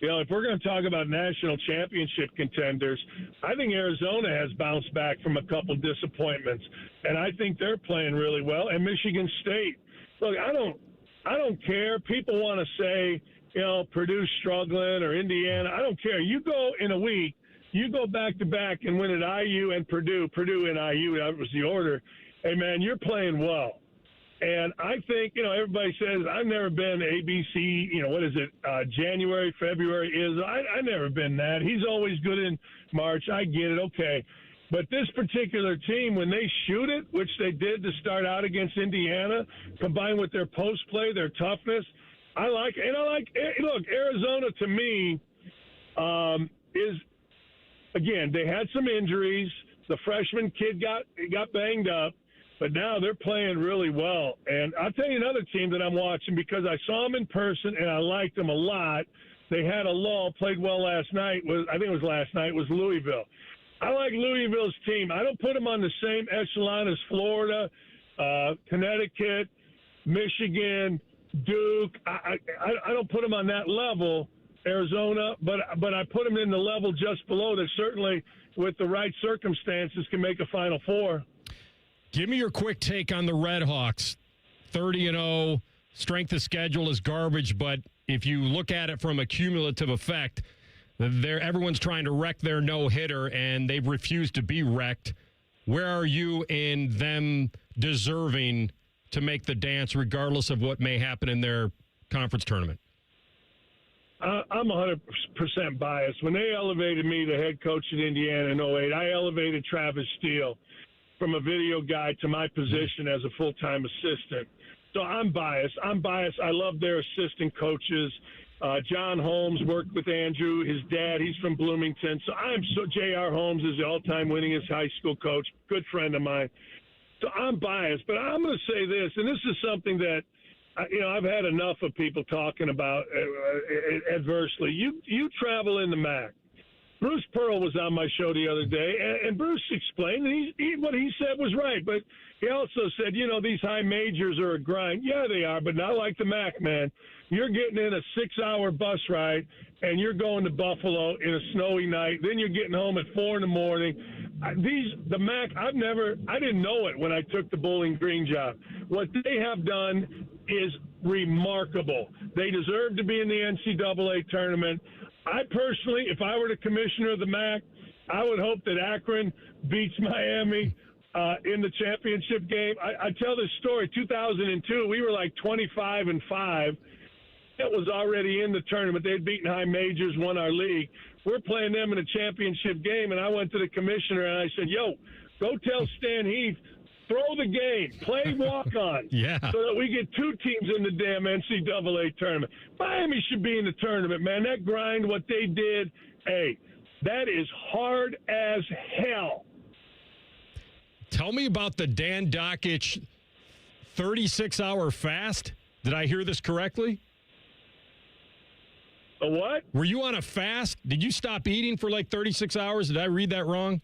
if we're going to talk about national championship contenders, I think Arizona has bounced back from a couple disappointments, and I think they're playing really well. And Michigan State, look, I don't care. People want to say, Purdue's struggling or Indiana. I don't care. You go in a week, you go back to back and win at IU and Purdue and IU. That was the order. Hey man, you're playing well. And I think, everybody says, I've never been ABC, what is it, January, February is. I've never been that. He's always good in March. I get it. Okay. But this particular team, when they shoot it, which they did to start out against Indiana, combined with their post play, their toughness, I like it. And look, Arizona to me is, again, they had some injuries. The freshman kid got banged up. But now they're playing really well. And I'll tell you another team that I'm watching because I saw them in person and I liked them a lot. They had a lull, played well last night. Was Louisville. I like Louisville's team. I don't put them on the same echelon as Florida, Connecticut, Michigan, Duke. I don't put them on that level, Arizona, but I put them in the level just below that certainly with the right circumstances can make a Final Four. Give me your quick take on the Red Hawks. 30-0, strength of schedule is garbage, but if you look at it from a cumulative effect, everyone's trying to wreck their no-hitter, and they've refused to be wrecked. Where are you in them deserving to make the dance, regardless of what may happen in their conference tournament? I'm 100% biased. When they elevated me, the head coach at Indiana in 2008, I elevated Travis Steele from a video guy to my position as a full-time assistant. So I'm biased. I love their assistant coaches. John Holmes worked with Andrew, his dad. He's from Bloomington. So J.R. Holmes is the all-time winningest high school coach, good friend of mine. So I'm biased. But I'm going to say this, and this is something that, I've had enough of people talking about adversely. You travel in the MAC. Bruce Pearl was on my show the other day, and Bruce explained, and what he said was right. But he also said, these high majors are a grind. Yeah, they are, but not like the MAC, man. You're getting in a 6-hour bus ride, and you're going to Buffalo in a snowy night. Then you're getting home at 4 in the morning. The MAC, I didn't know it when I took the Bowling Green job. What they have done is remarkable. They deserve to be in the NCAA tournament. I personally, if I were the commissioner of the MAC, I would hope that Akron beats Miami in the championship game. I tell this story. 2002, we were like 25-5. It was already in the tournament. They'd beaten high majors, won our league. We're playing them in a championship game, and I went to the commissioner and I said, "Yo, go tell Stan Heath, throw the game, play walk-ons, yeah, so that we get 2 teams in the damn NCAA tournament." Miami should be in the tournament, man. That grind, what they did, hey, that is hard as hell. Tell me about the Dan Dockich 36-hour fast. Did I hear this correctly? A what? Were you on a fast? Did you stop eating for like 36 hours? Did I read that wrong?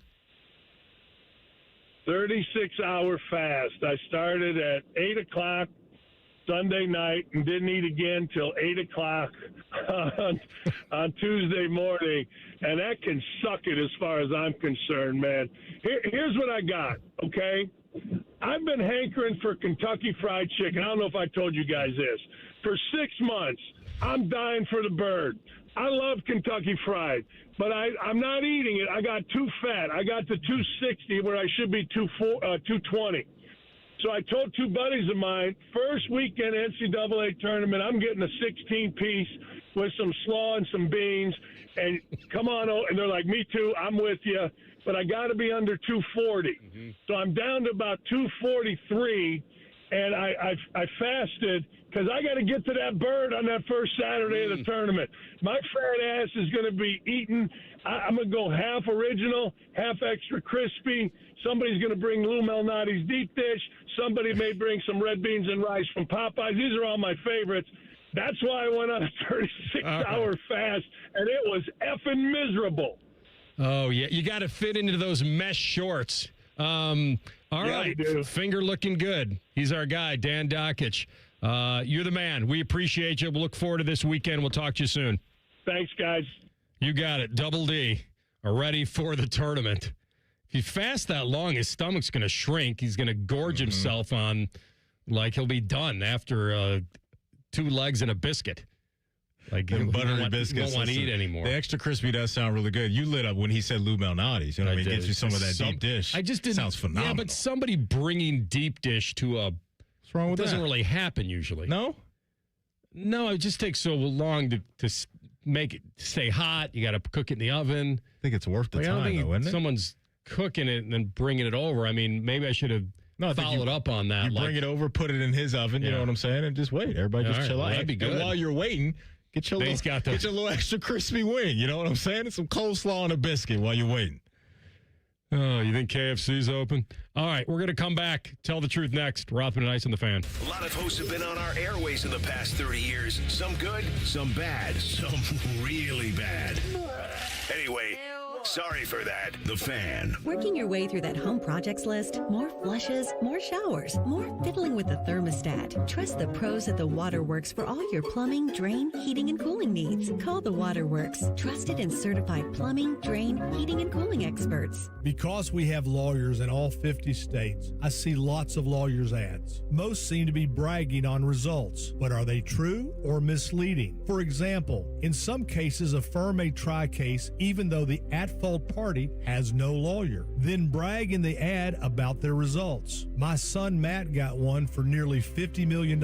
36-hour fast. I started at 8 o'clock Sunday night and didn't eat again till 8 o'clock on Tuesday morning. And that can suck it as far as I'm concerned, man. Here's what I got, okay? I've been hankering for Kentucky Fried Chicken. I don't know if I told you guys this. For 6 months, I'm dying for the bird. I love Kentucky Fried, but I'm not eating it. I got too fat. I got to 260 where I should be 220. So I told 2 buddies of mine, first weekend NCAA tournament, I'm getting a 16-piece with some slaw and some beans, and come on. And they're like, "Me too, I'm with you," but I got to be under 240. Mm-hmm. So I'm down to about 243, and I fasted because I got to get to that bird on that first Saturday of the tournament. My fat ass is going to be eating. I'm going to go half original, half extra crispy. Somebody's going to bring Lou Malnati's deep dish. Somebody may bring some red beans and rice from Popeyes. These are all my favorites. That's why I went on a 36-hour fast, and it was effing miserable. Oh, yeah. You got to fit into those mesh shorts. All right. Finger looking good. He's our guy, Dan Dockich. You're the man. We appreciate you. We'll look forward to this weekend. We'll talk to you soon. Thanks, guys. You got it. Double D are ready for the tournament. If you fast that long, his stomach's going to shrink. He's going to gorge himself on, like he'll be done after 2 legs and a biscuit. Like buttery biscuits. Don't want to eat anymore. The extra crispy does sound really good. You lit up when he said Lou Malnati's. You know what I mean? It gives you some of that deep dish. I just didn't. Sounds phenomenal. Yeah, but somebody bringing deep dish to a what's wrong with doesn't that? really happen usually. No, it just takes so long to make it stay hot. You got to cook it in the oven. I think it's worth the time, though, isn't it? Someone's cooking it and then bringing it over. I mean, maybe I should have followed up on that. You bring it over, put it in his oven. You know what I'm saying, and just wait. Everybody just chill out. That'd be good. And while you're waiting, get your little extra crispy wing. You know what I'm saying? And some coleslaw and a biscuit while you're waiting. Oh, you think KFC's open? All right, we're going to come back. Tell the truth next. Rothman Ice and the Fan. A lot of hosts have been on our airways in the past 30 years. Some good, some bad, some really bad. Anyway, sorry for that. The Fan. Working your way through that home projects list? More flushes, more showers, more fiddling with the thermostat. Trust the pros at the Waterworks for all your plumbing, drain, heating, and cooling needs. Call the Waterworks. Trusted and certified plumbing, drain, heating, and cooling experts. Because we have lawyers in all 50 states, I see lots of lawyers' ads. Most seem to be bragging on results, but are they true or misleading? For example, in some cases, a firm may try a case even though the at-fault party has no lawyer, then brag in the ad about their results. My son Matt got one for nearly $50 million,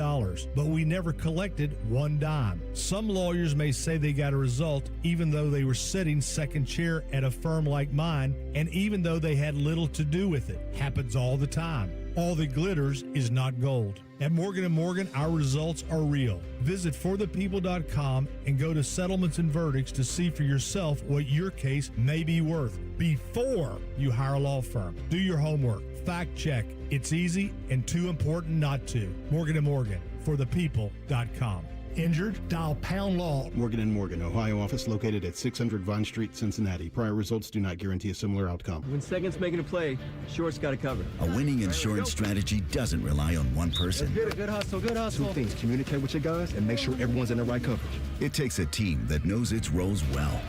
but we never collected one dime. Some lawyers may say they got a result even though they were sitting second chair at a firm like mine, and even though they had little to do with it. Happens all the time. All that glitters is not gold. At Morgan & Morgan, our results are real. Visit forthepeople.com and go to settlements and verdicts to see for yourself what your case may be worth before you hire a law firm. Do your homework. Fact check. It's easy and too important not to. Morgan & Morgan, forthepeople.com. Injured? Dial Pound Law. Morgan & Morgan, Ohio office located at 600 Vine Street, Cincinnati. Prior results do not guarantee a similar outcome. When second's making a play, short's got it covered. A winning insurance strategy doesn't rely on one person. Good hustle, good hustle. Two things: communicate with your guys and make sure everyone's in the right coverage. It takes a team that knows its roles well,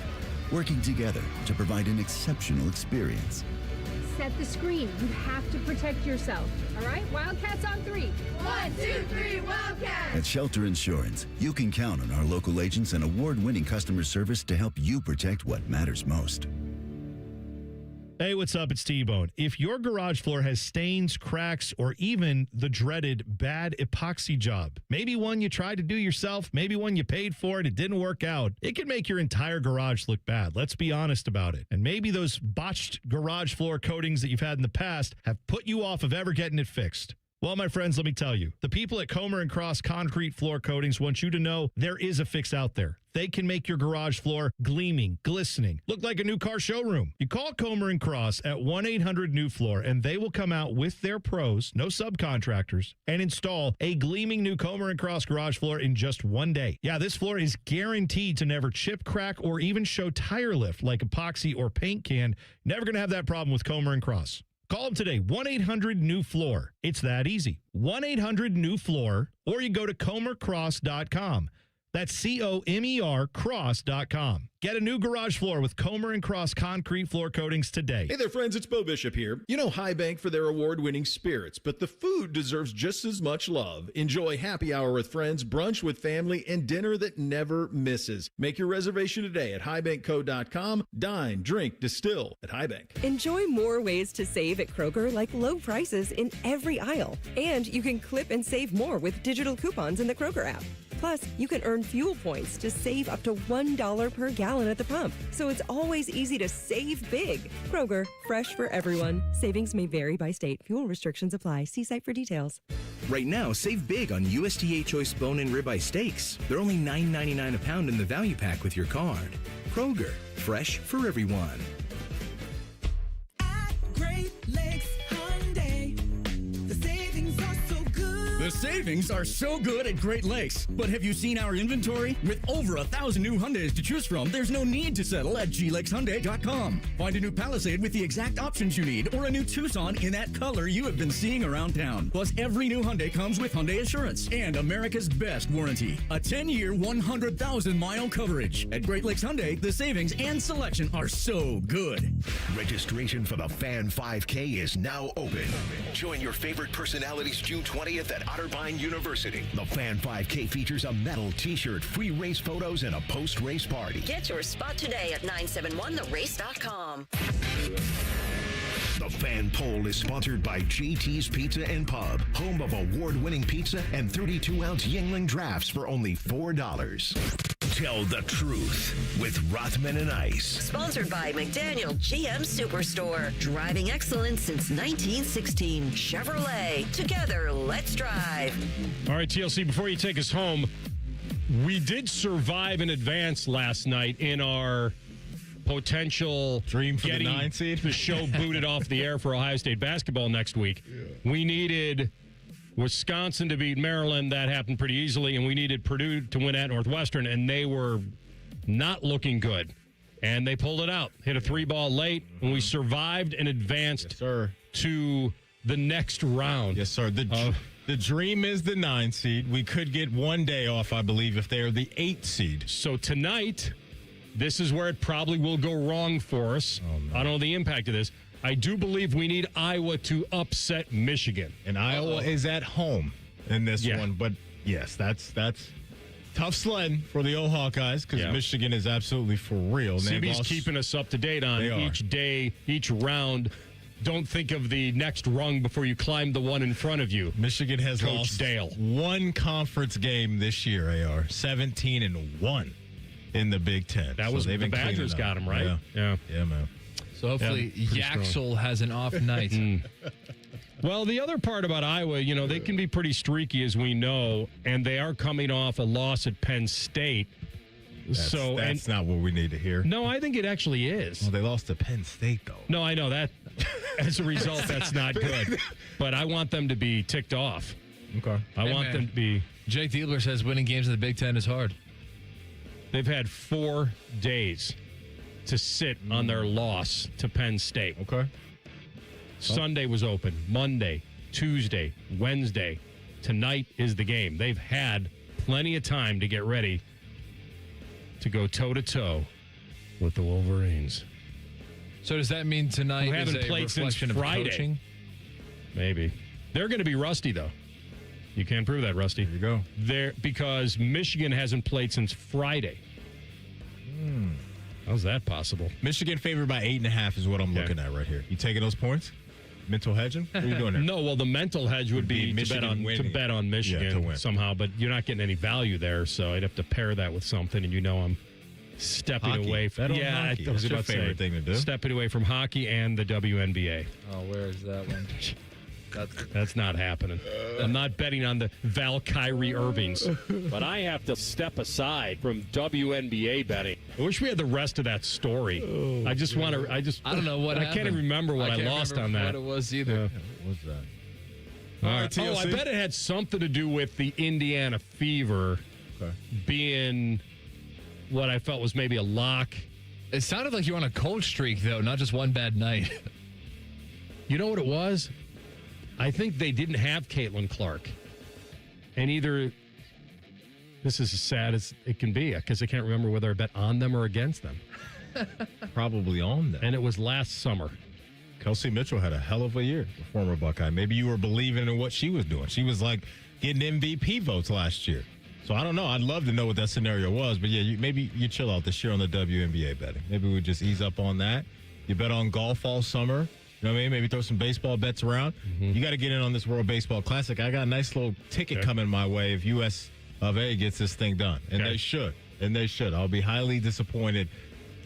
working together to provide an exceptional experience. set the screen. You have to protect yourself. All right? Wildcats on 3. 1, 2, 3, Wildcats! At Shelter Insurance, you can count on our local agents and award-winning customer service to help you protect what matters most. Hey, what's up? It's T-Bone. If your garage floor has stains, cracks, or even the dreaded bad epoxy job, maybe one you tried to do yourself, maybe one you paid for and it didn't work out, it can make your entire garage look bad. Let's be honest about it. And maybe those botched garage floor coatings that you've had in the past have put you off of ever getting it fixed. Well, my friends, let me tell you, the people at Comer and Cross Concrete Floor Coatings want you to know there is a fix out there. They can make your garage floor gleaming, glistening, look like a new car showroom. You call Comer and Cross at 1-800-NEW-FLOOR, and they will come out with their pros, no subcontractors, and install a gleaming new Comer and Cross garage floor in just 1 day. Yeah, this floor is guaranteed to never chip, crack, or even show tire lift like epoxy or paint can. Never going to have that problem with Comer and Cross. Call them today, 1-800-NEW-FLOOR. It's that easy. 1-800-NEW-FLOOR, or you go to comercross.com. That's C-O-M-E-R cross.com. Get a new garage floor with Comer and Cross Concrete Floor Coatings today. Hey there, friends. It's Bo Bishop here. You know High Bank for their award-winning spirits, but the food deserves just as much love. Enjoy happy hour with friends, brunch with family, and dinner that never misses. Make your reservation today at highbankco.com. Dine, drink, distill at High Bank. Enjoy more ways to save at Kroger, like low prices in every aisle. And you can clip and save more with digital coupons in the Kroger app. Plus, you can earn fuel points to save up to $1 per gallon at the pump. So it's always easy to save big. Kroger, fresh for everyone. Savings may vary by state. Fuel restrictions apply. See site for details. Right now, save big on USDA Choice Bone-In Ribeye Steaks. They're only $9.99 a pound in the value pack with your card. Kroger, fresh for everyone. Great Lakes Hyundai. The savings are so good. The savings are so good at Great Lakes. But have you seen our inventory? With over 1,000 new Hyundais to choose from, there's no need to settle at glakeshyundai.com. Find a new Palisade with the exact options you need, or a new Tucson in that color you have been seeing around town. Plus, every new Hyundai comes with Hyundai Assurance and America's best warranty. A 10-year, 100,000-mile coverage. At Great Lakes Hyundai, the savings and selection are so good. Registration for the Fan 5K is now open. Join your favorite personalities June 20th at Otterbein University. The Fan 5K features a medal, t-shirt, free race photos, and a post-race party. Get your spot today at 971therace.com. The Fan Poll is sponsored by JT's Pizza and Pub, home of award-winning pizza and 32-ounce Yingling drafts for only $4. Tell the truth with Rothman and Ice. Sponsored by McDaniel GM Superstore. Driving excellence since 1916. Chevrolet. Together, let's drive. All right, TLC, before you take us home, we did survive in advance last night in our potential dream for getting the 9 seed. The show booted off the air for Ohio State basketball next week. Yeah. We needed Wisconsin to beat Maryland. That happened pretty easily, and we needed Purdue to win at Northwestern, and they were not looking good. And they pulled it out. Hit a 3-ball late, and we survived and advanced to the next round. Yes, sir. The dream is the 9 seed. We could get 1 day off, I believe, if they are the 8 seed. So tonight, this is where it probably will go wrong for us. Oh, no. I don't know the impact of this. I do believe we need Iowa to upset Michigan. And Iowa is at home in this one. But, yes, that's tough sledding for the old Hawkeyes because Michigan is absolutely for real. CB's keeping us up to date on each day, each round. Don't think of the next rung before you climb the one in front of you. Michigan has lost one conference game this year, AR. 17-1 in the Big Ten. That was the Badgers got him, right? Yeah, man. So hopefully Yaxel has an off night. Well, the other part about Iowa, they can be pretty streaky, as we know, and they are coming off a loss at Penn State. That's not what we need to hear. No, I think it actually is. Well, they lost to Penn State, though. No, I know that. As a result, that's not good. But I want them to be ticked off. Okay. I want them to be. Jake Diebler says winning games in the Big Ten is hard. They've had 4 days to sit on their loss to Penn State. Okay. Sunday was open. Monday, Tuesday, Wednesday. Tonight is the game. They've had plenty of time to get ready to go toe-to-toe with the Wolverines. So does that mean tonight who is haven't a played since reflection of Friday. coaching? Maybe. They're going to be rusty, though. You can't prove that, Rusty. There you go. Because Michigan hasn't played since Friday. How's that possible? Michigan favored by 8.5 is what I'm looking at right here. You taking those points? Mental hedging? What are you doing there? No, well, the mental hedge would be to bet on Michigan to win. somehow, but you're not getting any value there, so I'd have to pair that with something, and I'm stepping Hockey. away from Bet on hockey. That's your favorite thing to do. Stepping away from hockey and the WNBA. Oh, where is that one? That's not happening. I'm not betting on the Valkyrie Irvings. But I have to step aside from WNBA betting. I wish we had the rest of that story. I don't know what I can't even remember what I lost on that. What it was either. Yeah. What was that? All right, I bet it had something to do with the Indiana Fever being what I felt was maybe a lock. It sounded like you were on a cold streak, though, not just one bad night. You know what it was? I think they didn't have Caitlin Clark. And this is as sad as it can be because I can't remember whether I bet on them or against them. Probably on them. And it was last summer. Kelsey Mitchell had a hell of a year, the former Buckeye. Maybe you were believing in what she was doing. She was like getting MVP votes last year. So I don't know. I'd love to know what that scenario was. But yeah, maybe you chill out this year on the WNBA betting. Maybe we just ease up on that. You bet on golf all summer. You know what I mean? Maybe throw some baseball bets around. You got to get in on this World Baseball Classic. I got a nice little ticket coming my way if U.S. of A gets this thing done. And they should. I'll be highly disappointed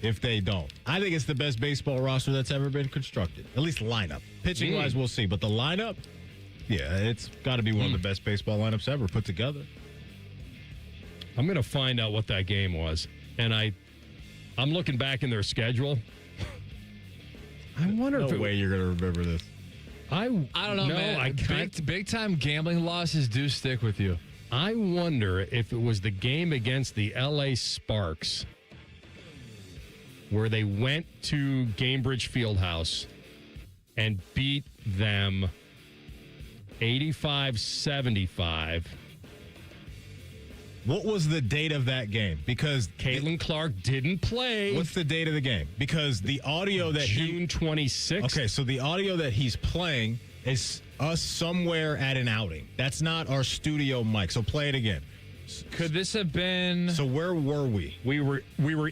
if they don't. I think it's the best baseball roster that's ever been constructed. At least lineup. Pitching-wise, we'll see. But the lineup, yeah, it's got to be one of the best baseball lineups ever put together. I'm going to find out what that game was. And I'm looking back in their schedule. I wonder if you're going to remember this. I don't know, man. Big time gambling losses do stick with you. I wonder if it was the game against the LA Sparks where they went to Gainbridge Fieldhouse and beat them 85-75. What was the date of that game? Because Caitlin Clark didn't play. What's the date of the game? Because the audio that June 26th. Okay, so the audio that he's playing is us somewhere at an outing. That's not our studio mic. So play it again. Could this have been? So where were we? We were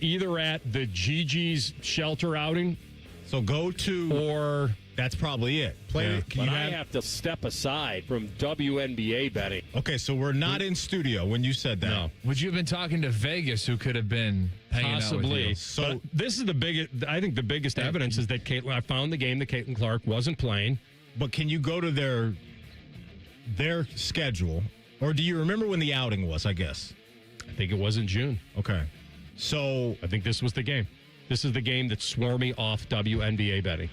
either at the Gigi's shelter outing. So go to or. That's probably it. Play it. But I have to step aside from WNBA betting. Okay, so we're not in studio when you said that. No. Would you have been talking to Vegas, who could have been hanging possibly out with you? So but this is the biggest. I think the biggest evidence is that I found the game that Caitlin Clark wasn't playing. But can you go to their schedule, or do you remember when the outing was? I guess. I think it was in June. Okay, so I think this was the game. This is the game that swore me off WNBA betting.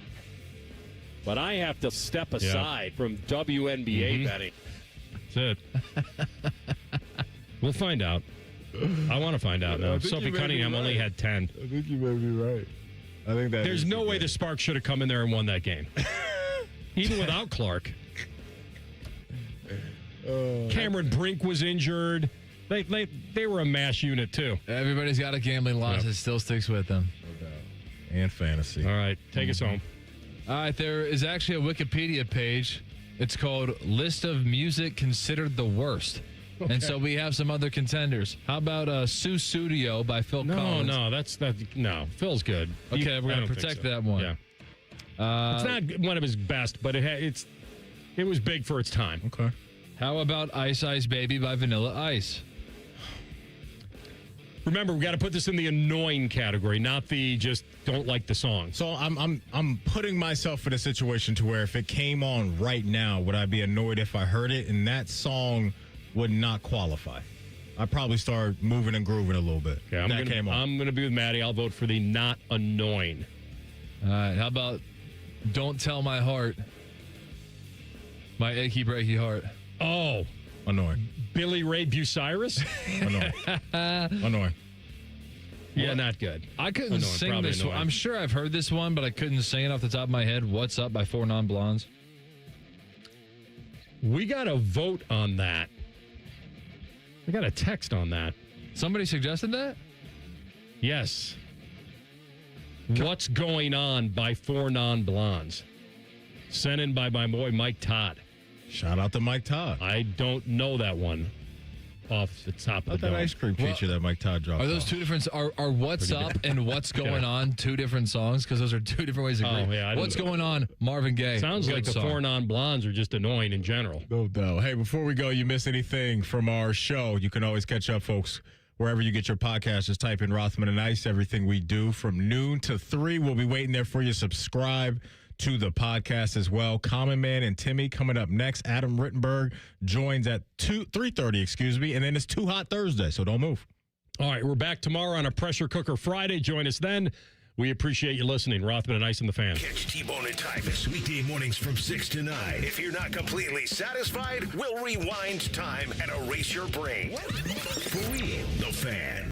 But I have to step aside from WNBA betting. That's it. We'll find out. I want to find out now. Sophie Cunningham only had 10. I think you may be right. I think that there's no way the Sparks should have come in there and won that game. Even without Clark. Cameron Brink was injured. They were a mash unit, too. Everybody's got a gambling loss. It still sticks with them. No doubt. And fantasy. All right, take us home. All right, there is actually a Wikipedia page. It's called List of Music Considered the Worst. Okay. And so we have some other contenders. How about Susudio by Phil Collins? No, Phil's good. Okay, we're going to protect that one. Yeah. It's not one of his best, but it was big for its time. Okay. How about Ice Ice Baby by Vanilla Ice? Remember, we got to put this in the annoying category, not the just don't like the song. So I'm putting myself in a situation to where if it came on right now, would I be annoyed if I heard it? And that song would not qualify. I'd probably start moving and grooving a little bit. Okay, I'm going to be with Maddie. I'll vote for the not annoying. All right. How about Don't Tell My Heart? My achy breaky heart. Oh, annoying. Billy Ray Bucyrus? Annoying. Yeah, not good. I couldn't sing this one. I'm sure I've heard this one, but I couldn't sing it off the top of my head. What's Up by 4 Non-Blondes? We got a vote on that. We got a text on that. Somebody suggested that? Yes. What's Going On by Four Non-Blondes. Sent in by my boy Mike Todd. Shout out to Mike Todd. I don't know that one off the top of the that ice cream feature that Mike Todd dropped. Are those two different? Are What's Up and What's Going On two different songs? Because those are two different ways of agreeing. Yeah, What's Going On? Marvin Gaye. Sounds like the Four Non-Blondes are just annoying in general. No doubt. Hey, before we go, you miss anything from our show, you can always catch up, folks. Wherever you get your podcast, just type in Rothman and Ice. Everything we do from noon to 3. We'll be waiting there for you. Subscribe to the podcast as well. Common Man and Timmy coming up next. Adam Rittenberg joins at 3:30, and then it's Too Hot Thursday, so don't move. All right, we're back tomorrow on a Pressure Cooker Friday. Join us then. We appreciate you listening. Rothman and Ice and the Fan. Catch T-Bone and Tyvis weekday mornings from 6 to 9. If you're not completely satisfied, we'll rewind time and erase your brain. For real, the Fan.